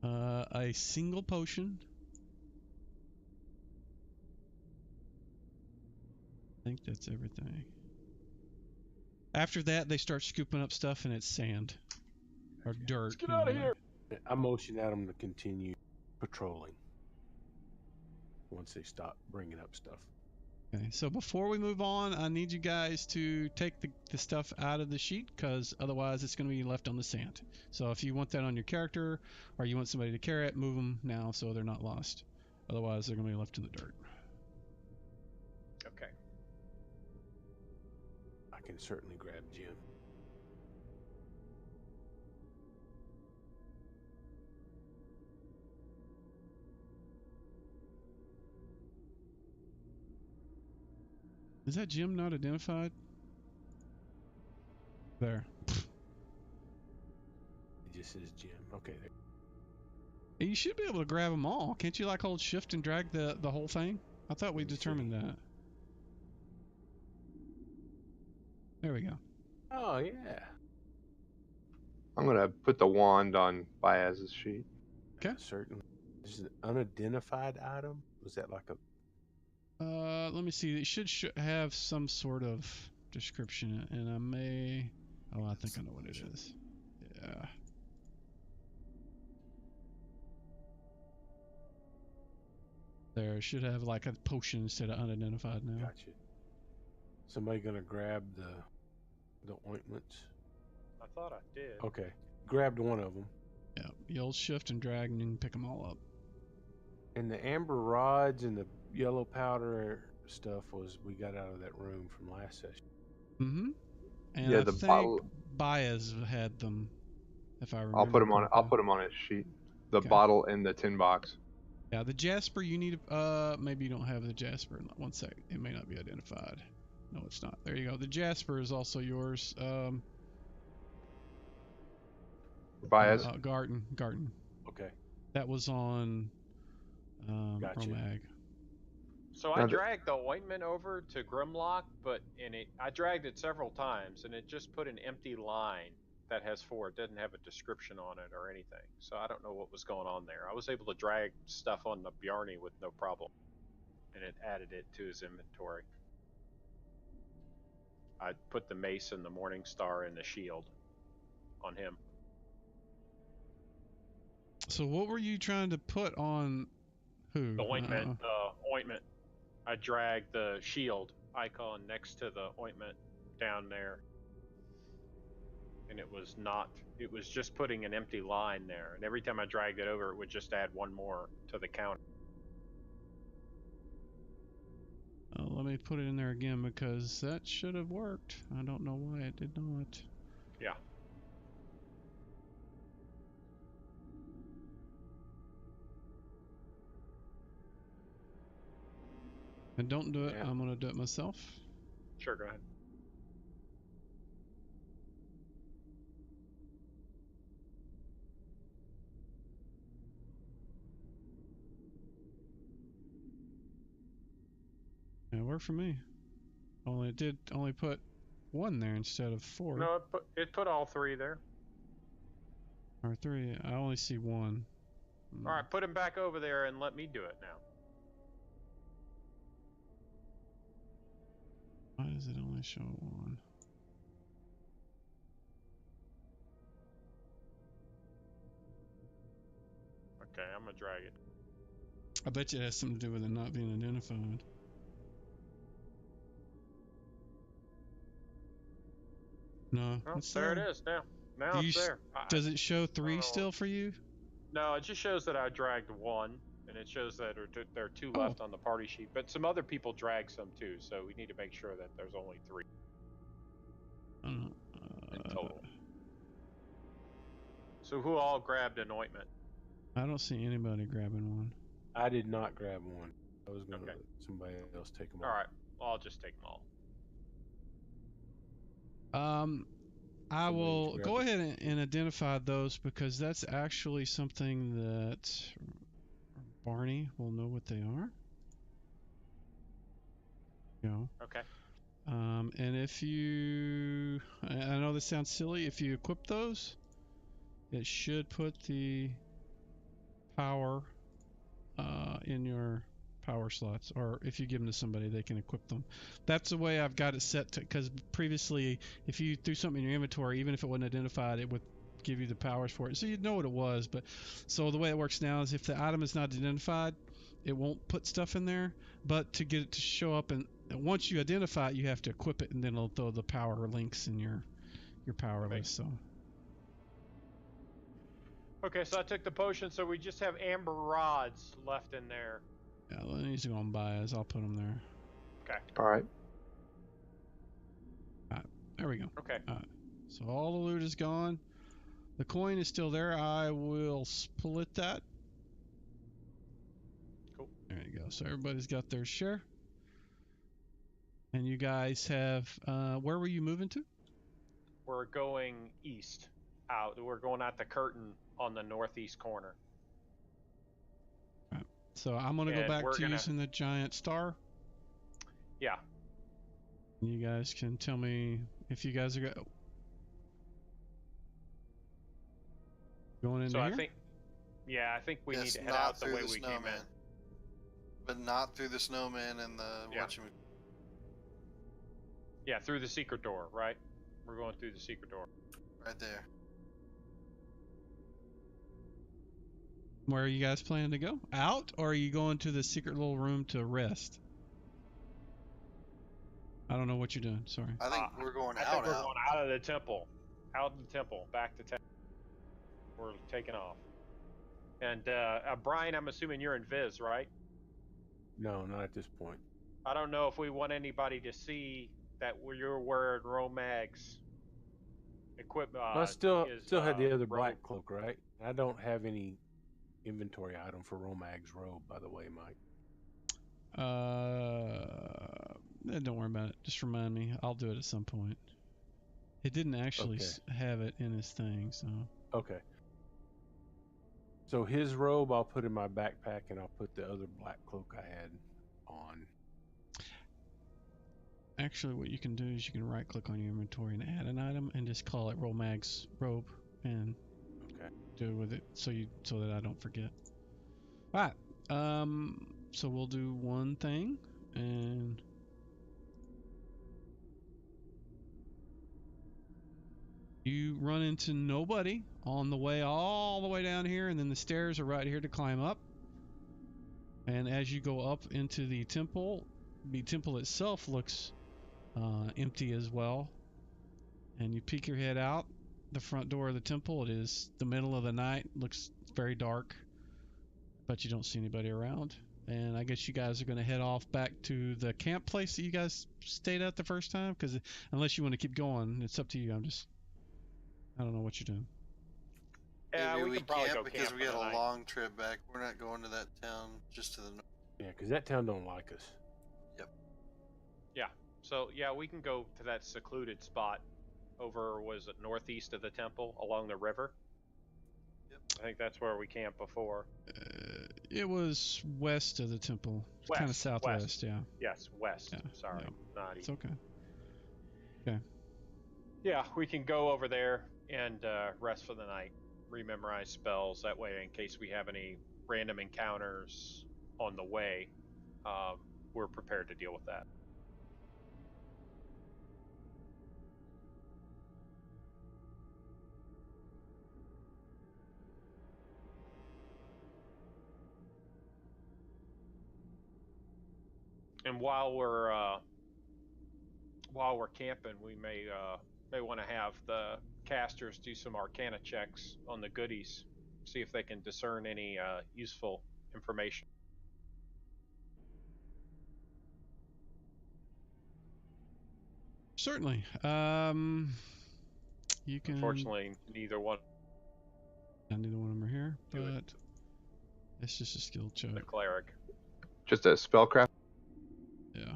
A single potion. I think that's everything. After that, they start scooping up stuff, and it's sand or dirt. Let's get out of here. I motion at them to continue patrolling once they stop bringing up stuff. Okay, so before we move on, I need you guys to take the stuff out of the sheet, because otherwise it's going to be left on the sand. So if you want that on your character, or you want somebody to carry it, move them now so they're not lost. Otherwise, they're going to be left in the dirt. Okay. I can certainly grab Jim. Is that Jim not identified? There. It just says Jim. Okay. There. You should be able to grab them all. Can't you like hold shift and drag the whole thing? I thought we determined that. There we go. Oh, yeah. I'm gonna put the wand on Baez's sheet. Okay. Certainly. This is an unidentified item? Was that like a... Let me see. It should have some sort of description, and I may... Oh, I think I know what it is. Yeah. There, it should have like a potion instead of unidentified now. Gotcha. Somebody gonna grab the ointments? I thought I did. Okay. Grabbed one of them. Yeah, you hold shift and drag and you can pick them all up. And the amber rods and the yellow powder stuff was we got out of that room from last session. Mm-hmm. And Yeah, I the think bottle. Baez had them, if I remember. I'll put them on. I'll correctly. put them on his sheet. The Okay. bottle and the tin box. Yeah, the Jasper you need. Maybe you don't have the Jasper. One sec. It may not be identified. No, it's not. There you go. The Jasper is also yours. Baez. Garten. Okay. That was on Gotcha. Romag. So I dragged the ointment over to Grimlock, I dragged it several times, and it just put an empty line that has 4. It doesn't have a description on it or anything. So I don't know what was going on there. I was able to drag stuff on the Bjarni with no problem, and it added it to his inventory. I put the mace and the Morning Star and the shield on him. So what were you trying to put on who? The ointment. Ointment. I dragged the shield icon next to the ointment down there. And it was just putting an empty line there. And every time I dragged it over, it would just add one more to the counter. Let me put it in there again because that should have worked. I don't know why it did not. Yeah. And don't do it. Yeah. I'm going to do it myself. Sure, go ahead. It worked for me. Only it did only put 1 there instead of 4. No, it put all 3 there. Or 3. I only see 1. All right, put him back over there and let me do it now. Why does it only show 1? Okay, I'm gonna drag it. I bet you it has something to do with it not being identified. No, Oh, it's there there. it is now. Now Do you it's s- there. Does it show 3 know. still for you? No, it just shows that I dragged 1, and it shows that there are 2 Oh. left on the party sheet. But some other people dragged some too, so we need to make sure that there's only 3 I don't know. in total. So who all grabbed an ointment? I don't see anybody grabbing one. I did not grab one. I was going to Okay. let somebody else take them All right, well, I'll just take them all. I Somebody will grab go it. ahead and identify those because that's actually something that Barney will know what they are. Okay. And if you, I know this sounds silly, if you equip those, it should put the power in your power slots, or if you give them to somebody, they can equip them. That's the way I've got it set to, because previously, if you threw something in your inventory, even if it wasn't identified, it would give you the powers for it, so you'd know what it was. But so the way it works now is if the item is not identified, it won't put stuff in there, but to get it to show up, and once you identify it, you have to equip it, and then it'll throw the power links in your power list. So Okay, so I took the potion, so we just have amber rods left in there. yeah, Lenny's going to buy us. I'll put them there. Okay. All right. There we go. Okay. So all the loot is gone. The coin is still there. I will split that. Cool. There you go. So everybody's got their share. And you guys have, where were you moving to? We're going east. Out. We're going out the curtain on the northeast corner. Right. So I'm going to go And back we're to gonna- using the giant star. Yeah. You guys can tell me if you guys are going into So here. I think we Yes, need to head not out the through way the we came snowman. in. But not through the snowman and the Yeah. whatchamacallit. Yeah, through the secret door, right? We're going through the secret door. Right there. Where are you guys planning to go? Out, or are you going to the secret little room to rest? I don't know what you're doing. Sorry. I think we're going I out. think we're out. going out of the temple. Out of the temple, back to town. We're taking off. And Brian, I'm assuming you're in Viz, right? No, not at this point. I don't know if we want anybody to see that you're wearing Romag's equipment. I still had the other robe. black cloak, right? I don't have any inventory item for Romag's robe, by the way, Mike. Don't worry about it. Just remind me. I'll do it at some point. It didn't actually have it in his thing, so. Okay. So his robe I'll put in my backpack, and I'll put the other black cloak I had on. Actually, what you can do is you can right-click on your inventory and add an item, and just call it Romag's robe, and do with it so that I don't forget. All right. So we'll do one thing, and you run into nobody on the way all the way down here, and then the stairs are right here to climb up. And as you go up into the temple itself looks empty as well. And you peek your head out the front door of the temple. It is the middle of the night, looks very dark, but you don't see anybody around. And I guess you guys are going to head off back to the camp place that you guys stayed at the first time, because unless you want to keep going, it's up to you. I don't know what you're doing. Yeah, Maybe we can probably can't go because camp we for got the a night. long trip back. We're not going to that town, just to the north. Yeah, because that town don't like us. So yeah, we can go to that secluded spot over, was it northeast of the temple along the river? Yep. I think that's where we camped before. It was west of the temple, kind of West, southwest. west. Yeah, Yes, west. Yeah, Sorry, yeah. not it's east. okay. Yeah, we can go over there and rest for the night. rememorize spells. That way, in case we have any random encounters on the way, we're prepared to deal with that. And while we're camping, we may want to have the casters do some Arcana checks on the goodies, see if they can discern any useful information. Certainly. You can. Unfortunately, neither one. Neither one of them are here, Do it. but it's just a skill check. The cleric. Just a spellcraft. Yeah.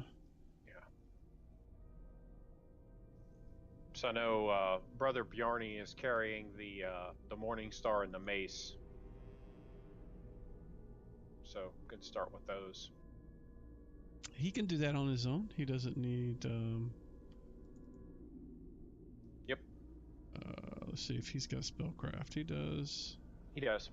So I know Brother Bjarni is carrying the Morning Star and the mace. So we can start with those. He can do that on his own. He doesn't need. Yep. Let's see if he's got spellcraft. He does. He does.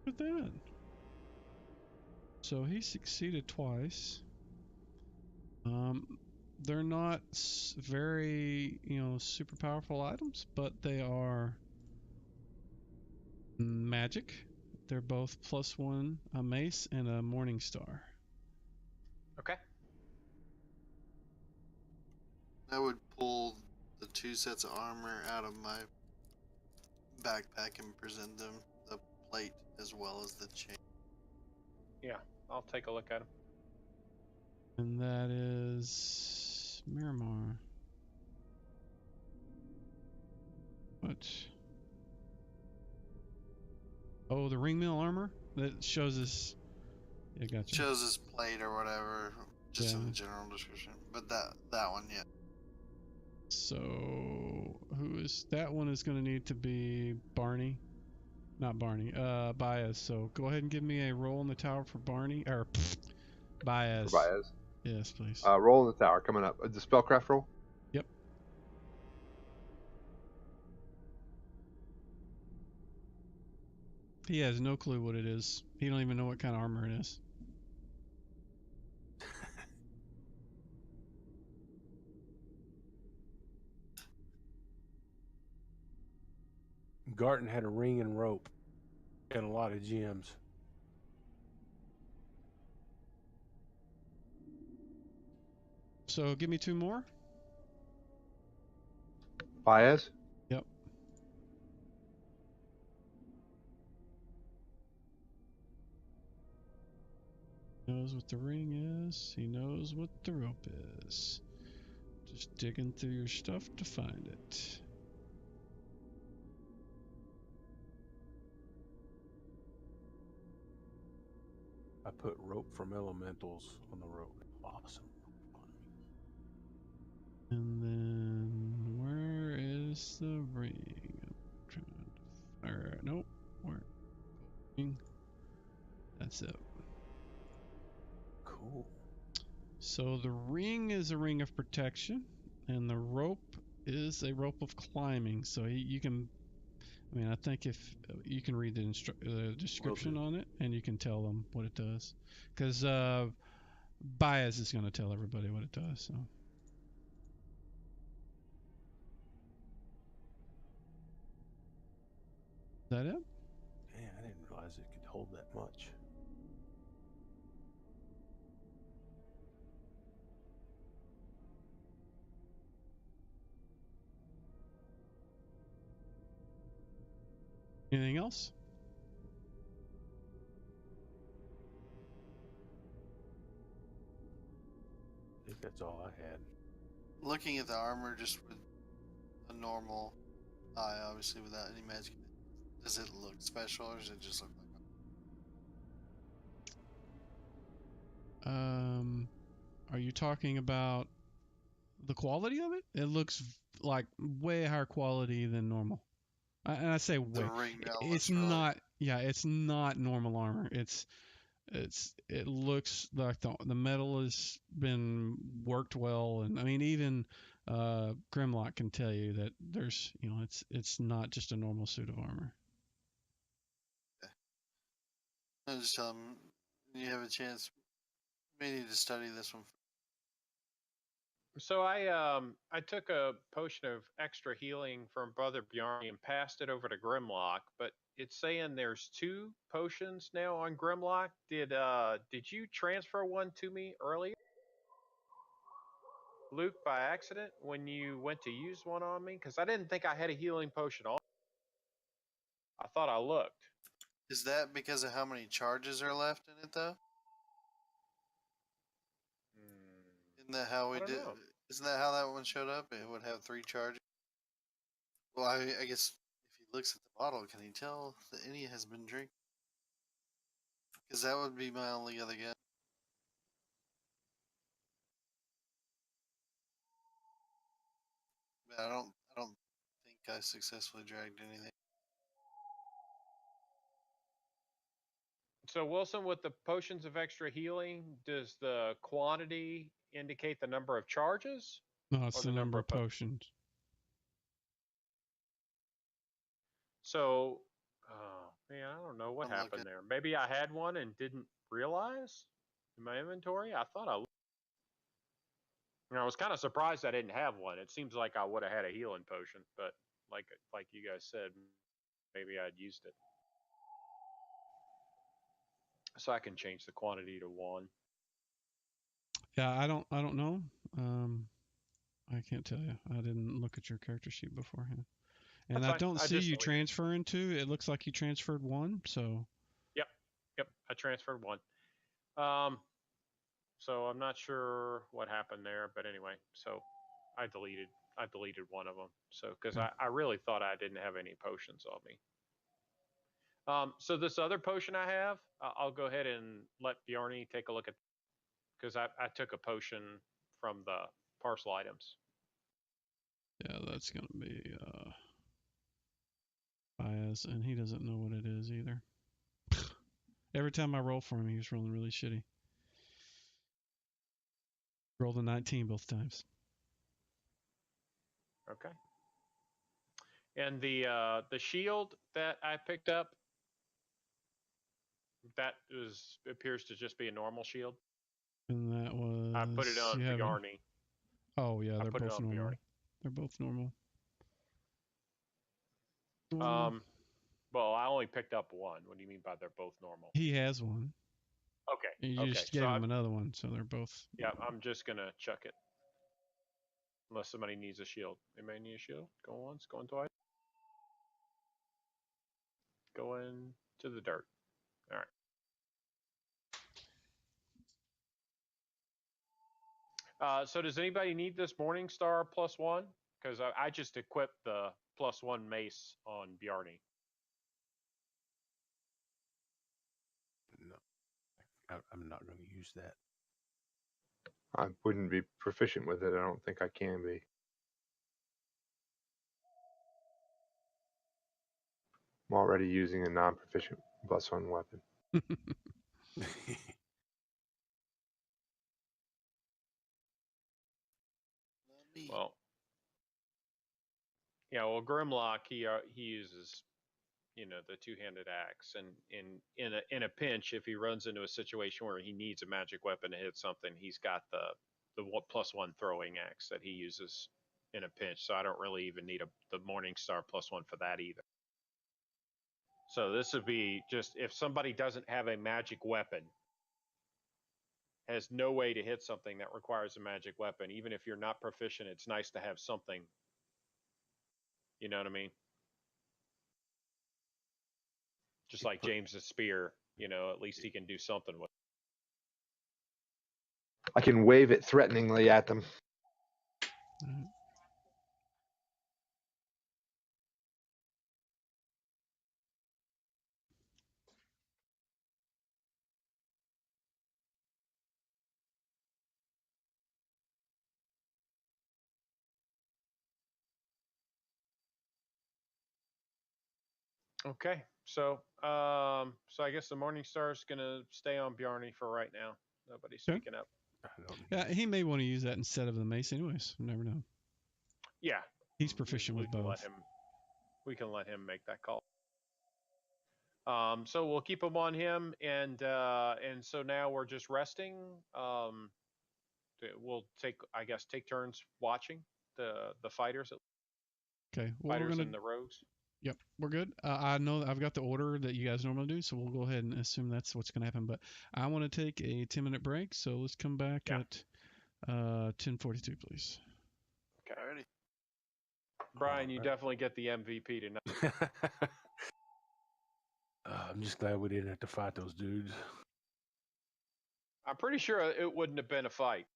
Look at that. So he succeeded twice. They're not very, super powerful items, but they are magic. They're both +1, a mace and a morning star. Okay. I would pull the 2 sets of armor out of my backpack and present them, the plate as well as the chain. Yeah, I'll take a look at them. And that is Miramar. What? Oh, the ringmail armor that shows us. Yeah, gotcha. Shows his plate or whatever, just in Yeah. the general description. But that one, yeah. So who is that one? Is going to need to be Barney, not Barney. Baez. So go ahead and give me a roll in the tower for Barney or Baez. For Baez. Yes, please. Roll in the tower coming up. The spellcraft roll. Yep. He has no clue what it is. He don't even know what kind of armor it is. Garton had a ring and rope and a lot of gems. So give me 2 more. Baez. Yep. Knows what the ring is. He knows what the rope is. Just digging through your stuff to find it. I put rope from elementals on the rope. Awesome. And then where is the ring? I'm trying to fire. Nope. Where? Ring. That's it. Cool. So the ring is a ring of protection, and the rope is a rope of climbing. So you can, I mean, I think if you can read the description on it, and you can tell them what it does, because Baez is going to tell everybody what it does. So. Is that it? Man, I didn't realize it could hold that much. Anything else? I think that's all I had. Looking at the armor just with a normal eye, obviously without any magic, does it look special or does it just look like Are you talking about the quality of it? It looks like way higher quality than normal. And I say way. the ring now It's looks really- not. Yeah, it's not normal armor. It's it looks like the metal has been worked well, and I mean even Grimlock can tell you that there's it's not just a normal suit of armor. I just tell him when you have a chance, you may need to study this one. So I took a potion of extra healing from Brother Bjarni and passed it over to Grimlock, but it's saying there's 2 potions now on Grimlock. Did you transfer one to me earlier, Luke, by accident when you went to use one on me? Because I didn't think I had a healing potion on. I thought I looked. Is that because of how many charges are left in it, though? Isn't that how we did? Know. Isn't that how that one showed up? It would have 3 charges. Well, I guess if he looks at the bottle, can he tell that any has been drinking? Because that would be my only other guess. But I don't think I successfully dragged anything. So Wilson, with the potions of extra healing, does the quantity indicate the number of charges? No, it's Or the number of potions. So, man, I don't know what happened there. Maybe I had one and didn't realize in my inventory. I thought I was kind of surprised I didn't have one. It seems like I would have had a healing potion, but like you guys said, maybe I'd used it. So I can change the quantity to 1. Yeah, I don't know. I can't tell you. I didn't look at your character sheet beforehand. And I don't see you transferring 2. It looks like you transferred 1, so. Yep, I transferred 1. So I'm not sure what happened there, but anyway, so I deleted one of them. So because I really thought I didn't have any potions on me. So this other potion I have, I'll go ahead and let Bjarni take a look at, because I took a potion from the parcel items. Yeah, that's gonna be Baez, and he doesn't know what it is either. Every time I roll for him, he was rolling really shitty. Rolled a 19 both times. Okay. And the shield that I picked up, that appears to just be a normal shield. And that was. I put it on Bjarni. Oh yeah, they're both normal. Bjarni. They're both normal. Well, I only picked up 1. What do you mean by they're both normal? He has one. Okay. And you just gave him another one, so they're both. Yeah, I'm just gonna chuck it. Unless somebody needs a shield. Anybody need a shield? Go once, going twice. Going to the dirt. All right. So does anybody need this Morningstar +1? Because I just equipped the +1 mace on Bjarni. No, I'm not going to use that. I wouldn't be proficient with it. I don't think I can be. I'm already using a non-proficient +1 weapon. Well, yeah. Well, Grimlock he uses, the 2-handed axe, and in a pinch, if he runs into a situation where he needs a magic weapon to hit something, he's got the +1 throwing axe that he uses in a pinch. So I don't really even need the Morningstar +1 for that either. So this would be just if somebody doesn't have a magic weapon, has no way to hit something that requires a magic weapon, even if you're not proficient, it's nice to have something. You know what I mean? Just like James's spear, at least he can do something with it. I can wave it threateningly at them. Okay, so so I guess the Morning Star's gonna stay on Bjarny for right now. Nobody's Okay. speaking up. I don't Yeah, he may want to use that instead of the mace, anyways. You never know. Yeah, He's proficient we with can both. let him. We can let him make that call. So we'll keep him on him, and so now we're just resting. We'll take, I guess, take turns watching the fighters, Okay. Well, we're fighters gonna. and the rogues. Yep, we're good. I know I've got the order that you guys normally do, so we'll go ahead and assume that's what's going to happen. But I want to take a 10-minute break, so let's come back Yeah. at 10:42, please. Okay. Alrighty. Brian, you Alright. definitely get the MVP tonight. I'm just glad we didn't have to fight those dudes. I'm pretty sure it wouldn't have been a fight.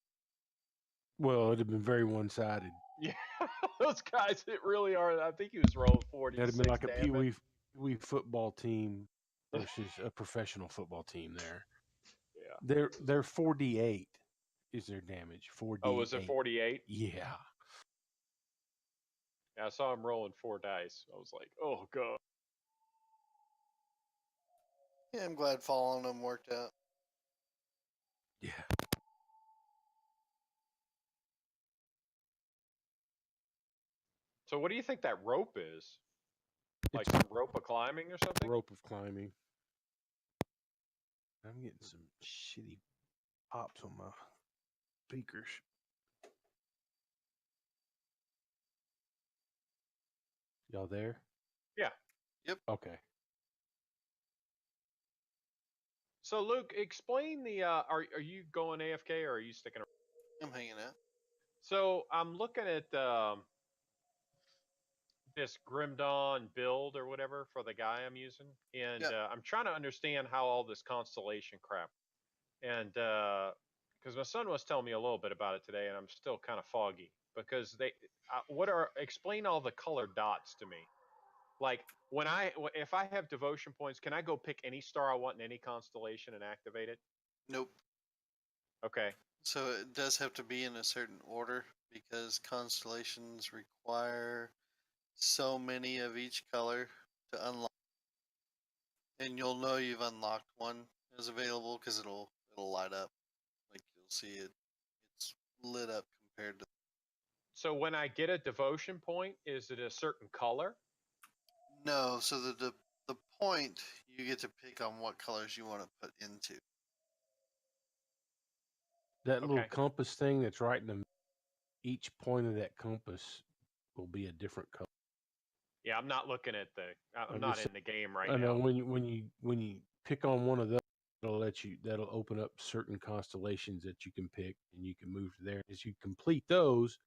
Well, it'd have been very one-sided. Yeah, those guys, it really are. I think he was rolling 40. It'd have been like a damage. pee-wee football team versus a professional football team. Yeah. They're 4d8 is their damage. 4d8. Oh, was it 48? Yeah. Yeah, I saw him rolling 4 dice. I was like, oh god. Yeah, I'm glad following them worked out. Yeah. So what do you think that rope is? Like It's some rope of climbing or something? rope of climbing. I'm getting some shitty pops on my speakers. Y'all there? Yeah. Yep. Okay. So Luke, explain the are you going AFK or are you sticking around? I'm hanging out. So I'm looking at this Grim Dawn build or whatever for the guy I'm using, and Yep. I'm trying to understand how all this constellation crap, and because my son was telling me a little bit about it today, and I'm still kind of foggy because they explain all the color dots to me. Like if I have devotion points, can I go pick any star I want in any constellation and activate it? Nope. Okay. So it does have to be in a certain order because constellations require so many of each color to unlock. And you'll know you've unlocked one is available because it'll light up. Like you'll see it. It's lit up compared to. So when I get a devotion point, is it a certain color? No, so the point you get to pick on what colors you want to put into. That little Okay. compass thing that's right in the each point of that compass will be a different color. Yeah, I'm not looking at the. I'm I'm not just in the game right I know now. when you pick on one of those, that'll open up certain constellations that you can pick and you can move to there. As you complete those,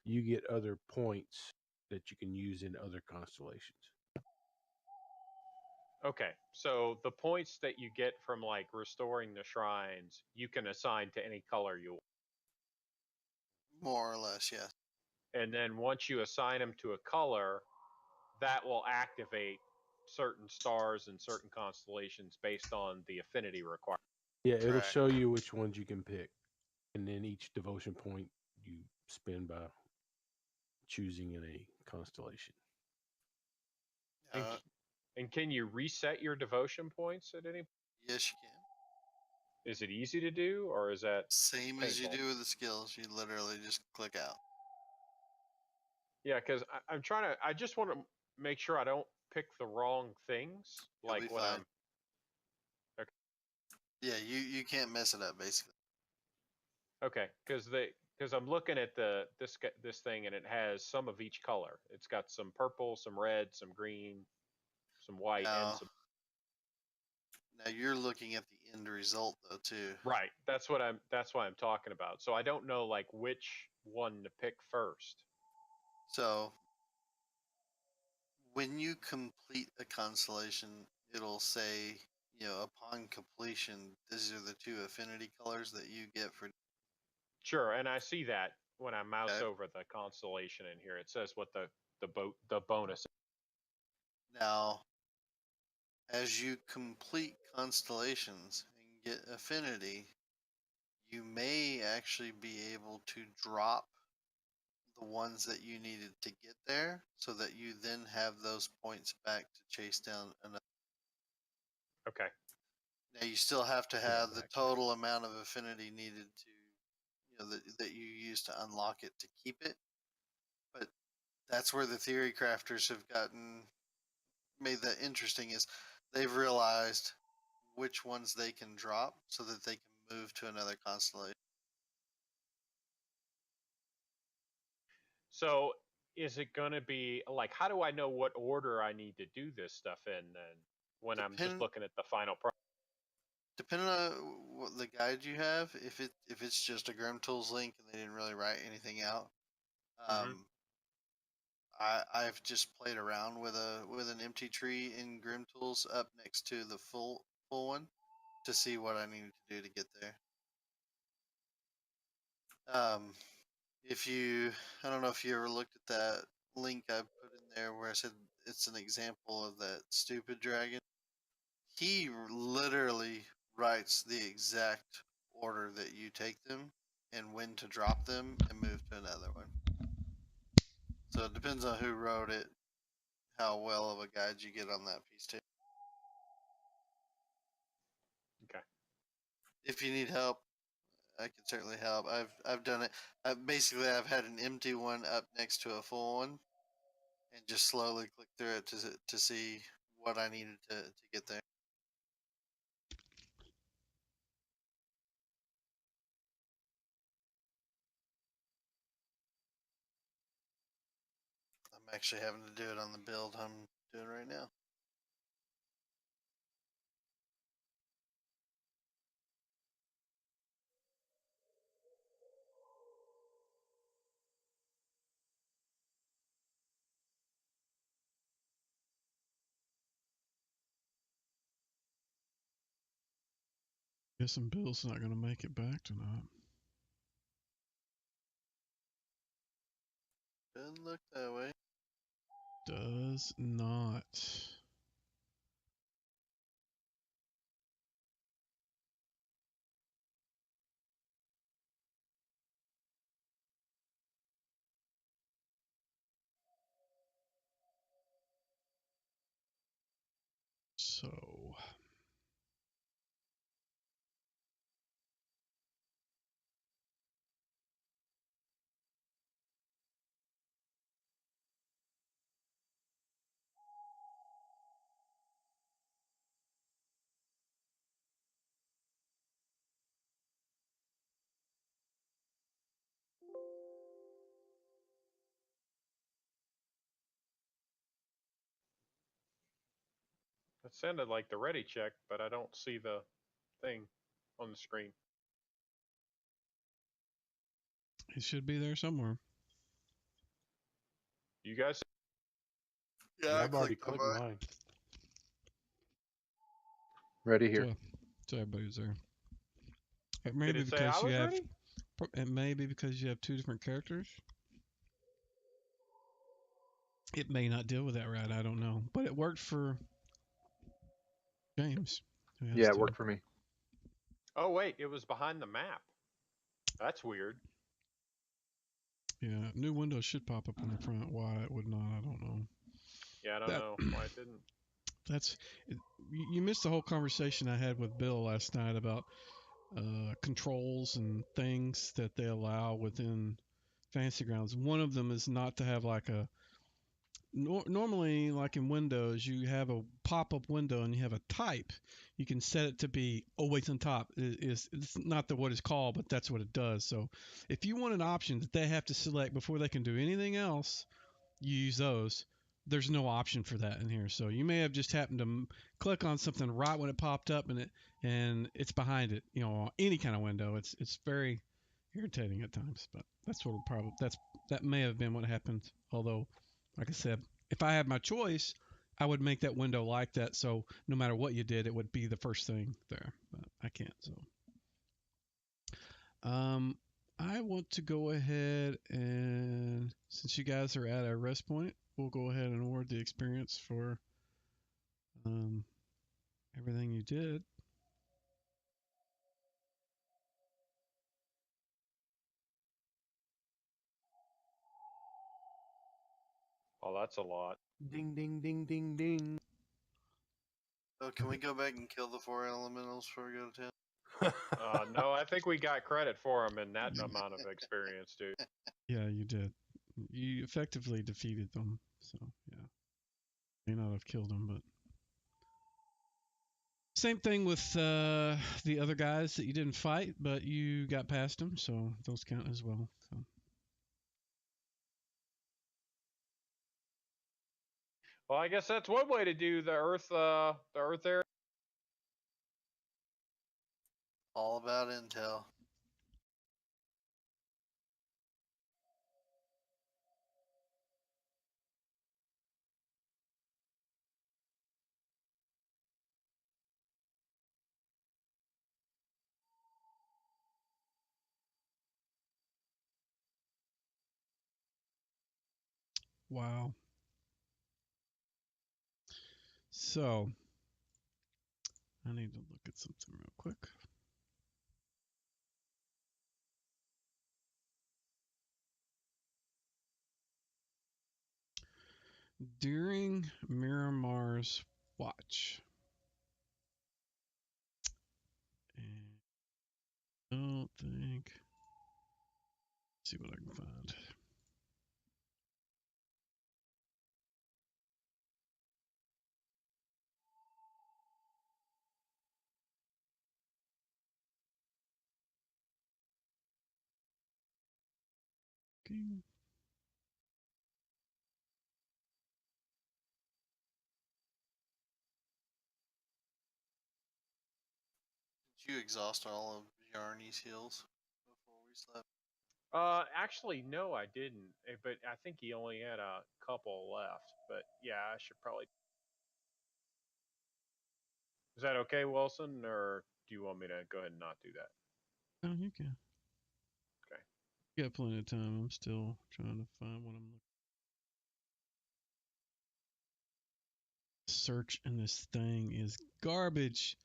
you get other points that you can use in other constellations. Okay, so the points that you get from like restoring the shrines, you can assign to any color you want. More or less, yes. And then once you assign them to a color, that will activate certain stars and certain constellations based on the affinity requirement. Yeah, it'll Correct. show you which ones you can pick, and then each devotion point you spend by choosing in a constellation. And can you reset your devotion points at any? Yes, you can. Is it easy to do, or is that Same as you painful? do with the skills. You literally just click out. Yeah, because I'm trying to. I just want to make sure I don't pick the wrong things. You'll Like be when fine. I'm. Okay. Yeah, you can't mess it up basically. Okay, because I'm looking at this thing and it has some of each color. It's got some purple, some red, some green, some white, and Now, some. now you're looking at the end result though too. Right. That's what I'm. That's why I'm talking about. So I don't know like which one to pick first. So when you complete a constellation, it'll say, upon completion, these are the 2 affinity colors that you get for. Sure, and I see that when I mouse Okay. over the constellation in here. It says what the bonus. Now, as you complete constellations and get affinity, you may actually be able to drop the ones that you needed to get there, so that you then have those points back to chase down another. Okay. Now you still have to Yeah, have the back. total amount of affinity needed to, that you use to unlock it to keep it. But that's where the theory crafters have made that interesting, is they've realized which ones they can drop so that they can move to another constellation. So is it going to be like, how do I know what order I need to do this stuff in then when I'm just looking at the final product? Depending on what the guide you have, if it's just a Grim Tools link and they didn't really write anything out, I've just played around with an empty tree in Grim Tools up next to the full one to see what I needed to do to get there. If you, I don't know if you ever looked at that link I put in there where I said it's an example of that stupid dragon. He literally writes the exact order that you take them and when to drop them and move to another one. So it depends on who wrote it, how well of a guide you get on that piece too. Okay. If you need help, I can certainly help. I've done it. I've had an empty one up next to a full one, and just slowly click through it to see what I needed to get there. I'm actually having to do it on the build I'm doing right now. Guessing Bill's not going to make it back tonight. Doesn't look that way. Does not. So That sounded like the ready check, but I don't see the thing on the screen. it should be there somewhere. You guys? Yeah, I I've already clicked on clicked mine. mine. Ready here. So everybody's there. It may Did be it say I because you was have. ready? It may be because you have two different characters. It may not deal with that right. I don't know, but it worked for James. Who has Yeah, it two. worked for me. Oh wait, it was behind the map. That's weird. Yeah, new windows should pop up in the front. Why it would not, I don't know. Yeah, I don't That know why it didn't. that's you missed the whole conversation I had with Bill last night about controls and things that they allow within Fantasy Grounds. One of them is not to have like a normally, like in Windows, you have a pop-up window and you have a type. You can set it to be always on top. It's not what it's called, but that's what it does. So if you want an option that they have to select before they can do anything else, you use those. There's no option for that in here. So you may have just happened to click on something right when it popped up and it's behind it. Any kind of window. It's very irritating at times, but that's what probably that may have been what happened. Although, like I said, if I had my choice, I would make that window like that. So no matter what you did, it would be the first thing there. But I can't. So, I want to go ahead and since you guys are at a rest point, we'll go ahead and award the experience for everything you did. Oh, that's a lot. Ding, ding, ding, ding, ding. Oh, can we go back and kill the 4 elementals before we go to town? No, I think we got credit for them in that amount of experience, dude. Yeah, you did. You effectively defeated them. So yeah, may not have killed them, but same thing with the other guys that you didn't fight, but you got past them, so those count as well. So. Well, I guess that's one way to do the Earth area. All about intel. Wow. So, I need to look at something real quick. During Miramar's watch, and I don't think. Let's see what I can find. Okay. Did you exhaust all of Yarny's heals before we slept? Actually, no, I didn't. But I think he only had a couple left. But yeah, I should probably. Is that okay, Wilson, or do you want me to go ahead and not do that? Oh, you can. Okay. You got plenty of time. I'm still trying to find what I'm looking. Search in this thing is garbage.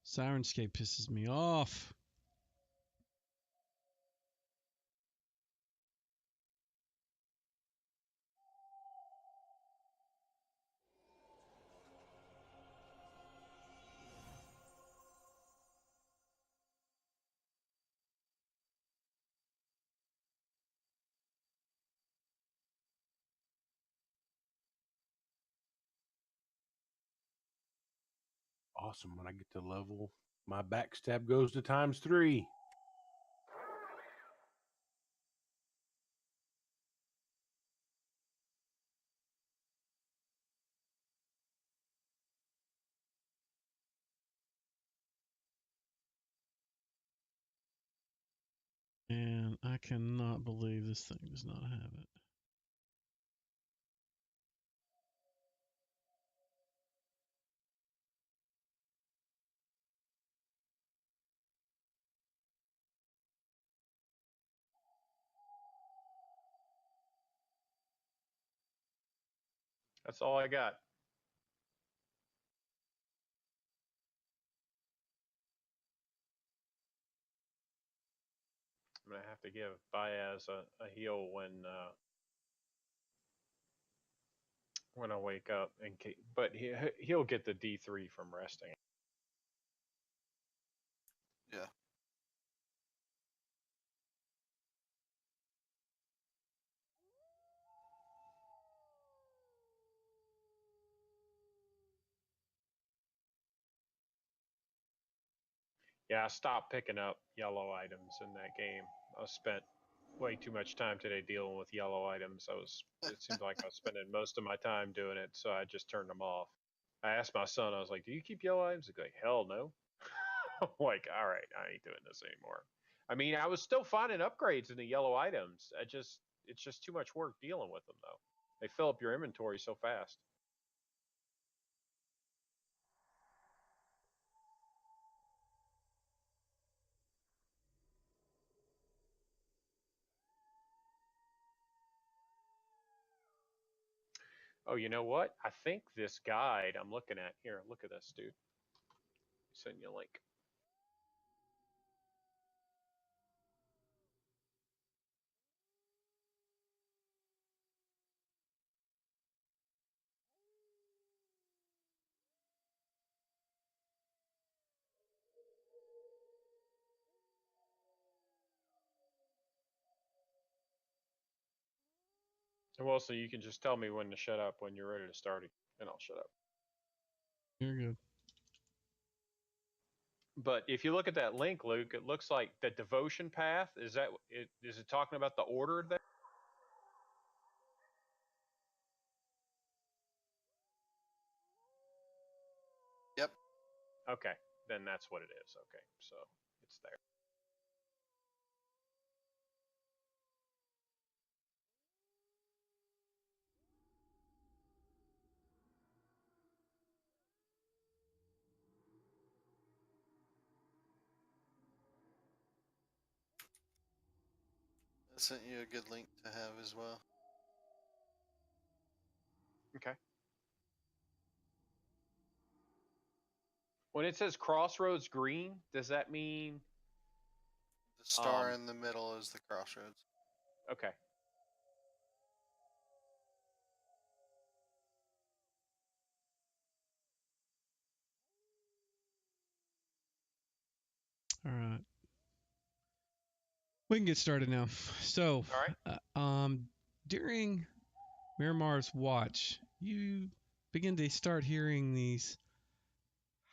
Sirenscape pisses me off. Awesome. When I get to level, my backstab goes to ×3. And I cannot believe this thing does not have it. That's all I got. I'm gonna have to give Baez a heal when I wake up, but he'll get the D3 from resting. Yeah. Yeah, I stopped picking up yellow items in that game. I spent way too much time today dealing with yellow items. It seemed like I was spending most of my time doing it, so I just turned them off. I asked my son, I was like, "Do you keep yellow items?" He's like, "Hell no." I'm like, all right, I ain't doing this anymore. I mean, I was still finding upgrades in the yellow items. It's just too much work dealing with them though. They fill up your inventory so fast. Oh, you know what? I think this guide I'm looking at here. Look at this, dude. Send you a link. Well, so you can just tell me when to shut up when you're ready to start it, and I'll shut up. You're good. But if you look at that link, Luke, it looks like the devotion path. Is it talking about the order there? Yep. Okay, then that's what it is. Okay, so it's there. I sent you a good link to have as well. Okay. When it says Crossroads Green, does that mean The star in the middle is the crossroads. okay? All right. We can get started now. So, All right. During Miramar's watch, you begin to start hearing these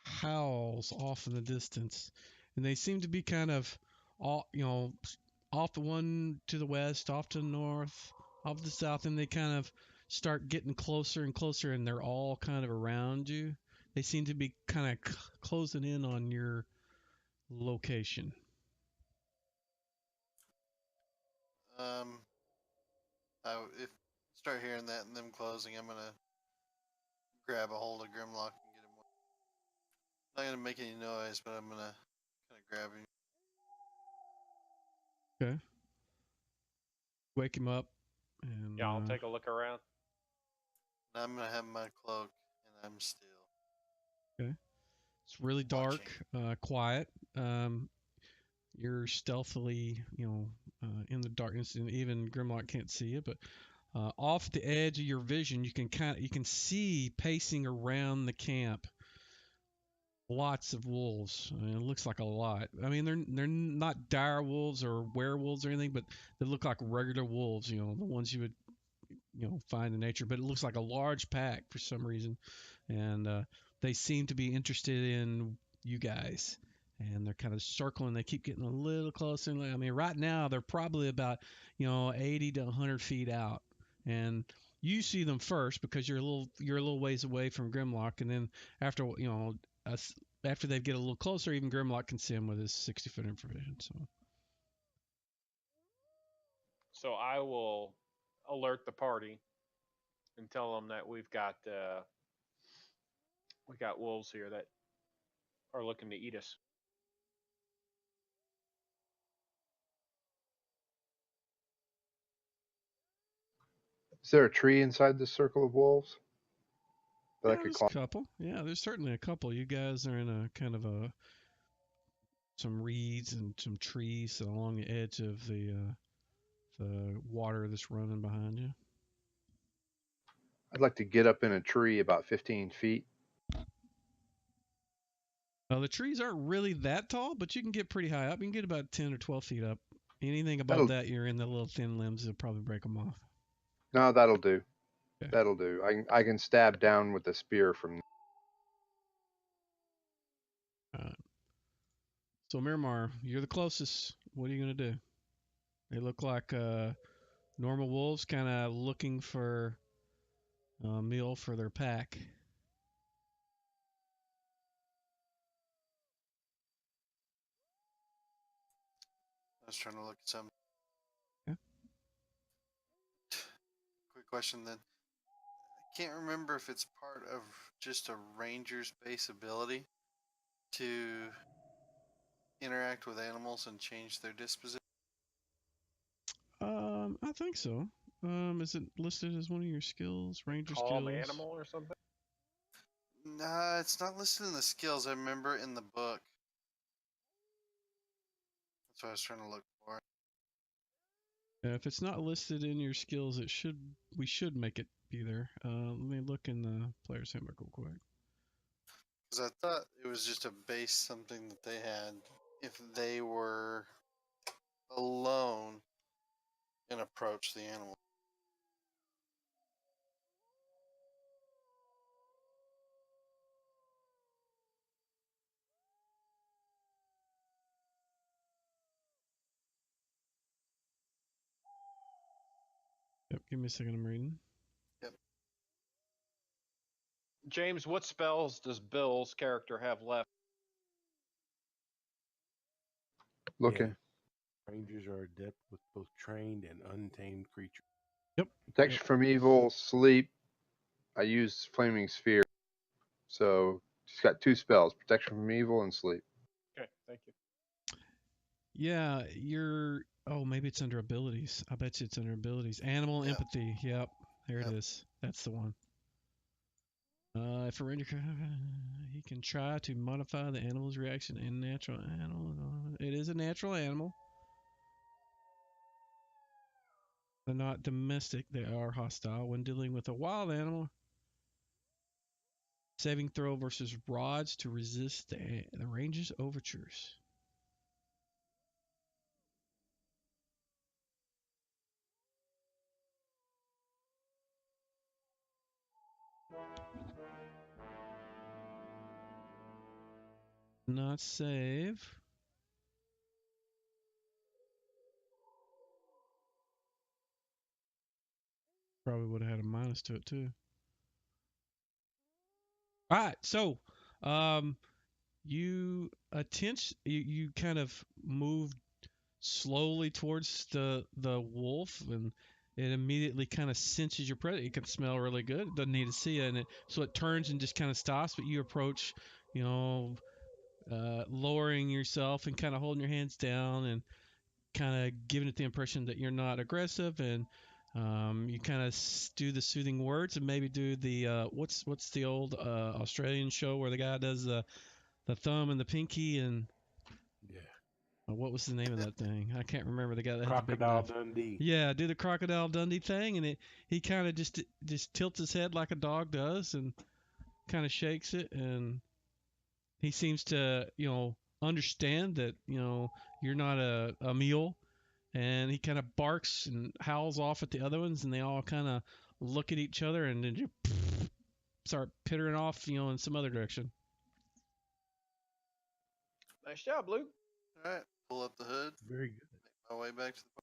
howls off in the distance, and they seem to be kind of all, off the one to the west, off to the north, off to the south, and they kind of start getting closer and closer, and they're all kind of around you. They seem to be kind of closing in on your location. If start hearing that and them closing, I'm gonna grab a hold of Grimlock and get him. Not gonna make any noise, but I'm gonna kind of grab him. Okay. Wake him up, and Yeah, I'll take a look around. And I'm gonna have my cloak, and I'm still. Okay. It's really dark, quiet. You're stealthily, in the darkness, and even Grimlock can't see you. But off the edge of your vision, you can see pacing around the camp lots of wolves. I mean, it looks like a lot. I mean, they're not dire wolves or werewolves or anything, but they look like regular wolves. The ones you would find in nature. But it looks like a large pack for some reason, and they seem to be interested in you guys. And they're kind of circling. They keep getting a little closer. I mean, right now they're probably about 80 to 100 feet out, and you see them first because you're a little ways away from Grimlock, and then after after they get a little closer, even Grimlock can see them with his 60-foot infravision. So I will alert the party and tell them that we got wolves here that are looking to eat us. Is there a tree inside this circle of wolves that I Yeah, could there's a climb? couple. Yeah, there's certainly a couple. You guys are in a kind of some reeds and some trees along the edge of the water that's running behind you. I'd like to get up in a tree about 15 feet. The trees aren't really that tall, but you can get pretty high up. You can get about 10 or 12 feet up. Anything above that, you're in the little thin limbs. It'll probably break them off. No, that'll do. Okay. That'll do. I can stab down with the spear from. So Miramar, you're the closest. What are you gonna do? They look like normal wolves, kind of looking for a meal for their pack. I was trying to look at some. Yeah. Quick question then. I can't remember if it's part of just a ranger's base ability to interact with animals and change their disposition. I think so. Is it listed as one of your skills, ranger Calm skills? animal or something? Nah, it's not listed in the skills. I remember in the book. That's what I was trying to look for. If it's not listed in your skills, we should make it be there. Let me look in the player's handbook real quick. Because I thought it was just a base something that they had if they were alone and approach the animal. Yep, give me a second. I'm reading. James, what spells does Bill's character have left? Looking. Rangers are adept with both trained and untamed creatures. Yep. Protection from evil, sleep. I use flaming sphere. So she's got 2 spells: protection from evil and sleep. Okay, thank you. Yeah, you're. Oh, maybe it's under abilities. I bet you it's under abilities. Animal Yeah. empathy. Yep, there it Yep. is. That's the one. If a ranger, he can try to modify the animal's reaction in natural animal. It is a natural animal. They're not domestic. They are hostile when dealing with a wild animal. Saving throw versus rods to resist the ranger's overtures. Not save. Probably would have had a minus to it too. All right, so you you kind of move slowly towards the wolf, and it immediately kind of senses your presence. It can smell really good. It doesn't need to see you, and so it turns and just kind of stops. But you approach, lowering yourself and kind of holding your hands down and kind of giving it the impression that you're not aggressive, and you kind of do the soothing words and maybe do the what's the old Australian show where the guy does the thumb and the pinky and Yeah. what was the name of that thing? I can't remember. The guy that had the big Crocodile mouth. Dundee. Yeah, do the Crocodile Dundee thing, and he kind of just tilts his head like a dog does and kind of shakes it, and he seems to understand that you're not a mule, and he kind of barks and howls off at the other ones, and they all kind of look at each other and then just start pittering off in some other direction. Nice job, Luke. All right. Pull up the hood. Very good. Make my way back to the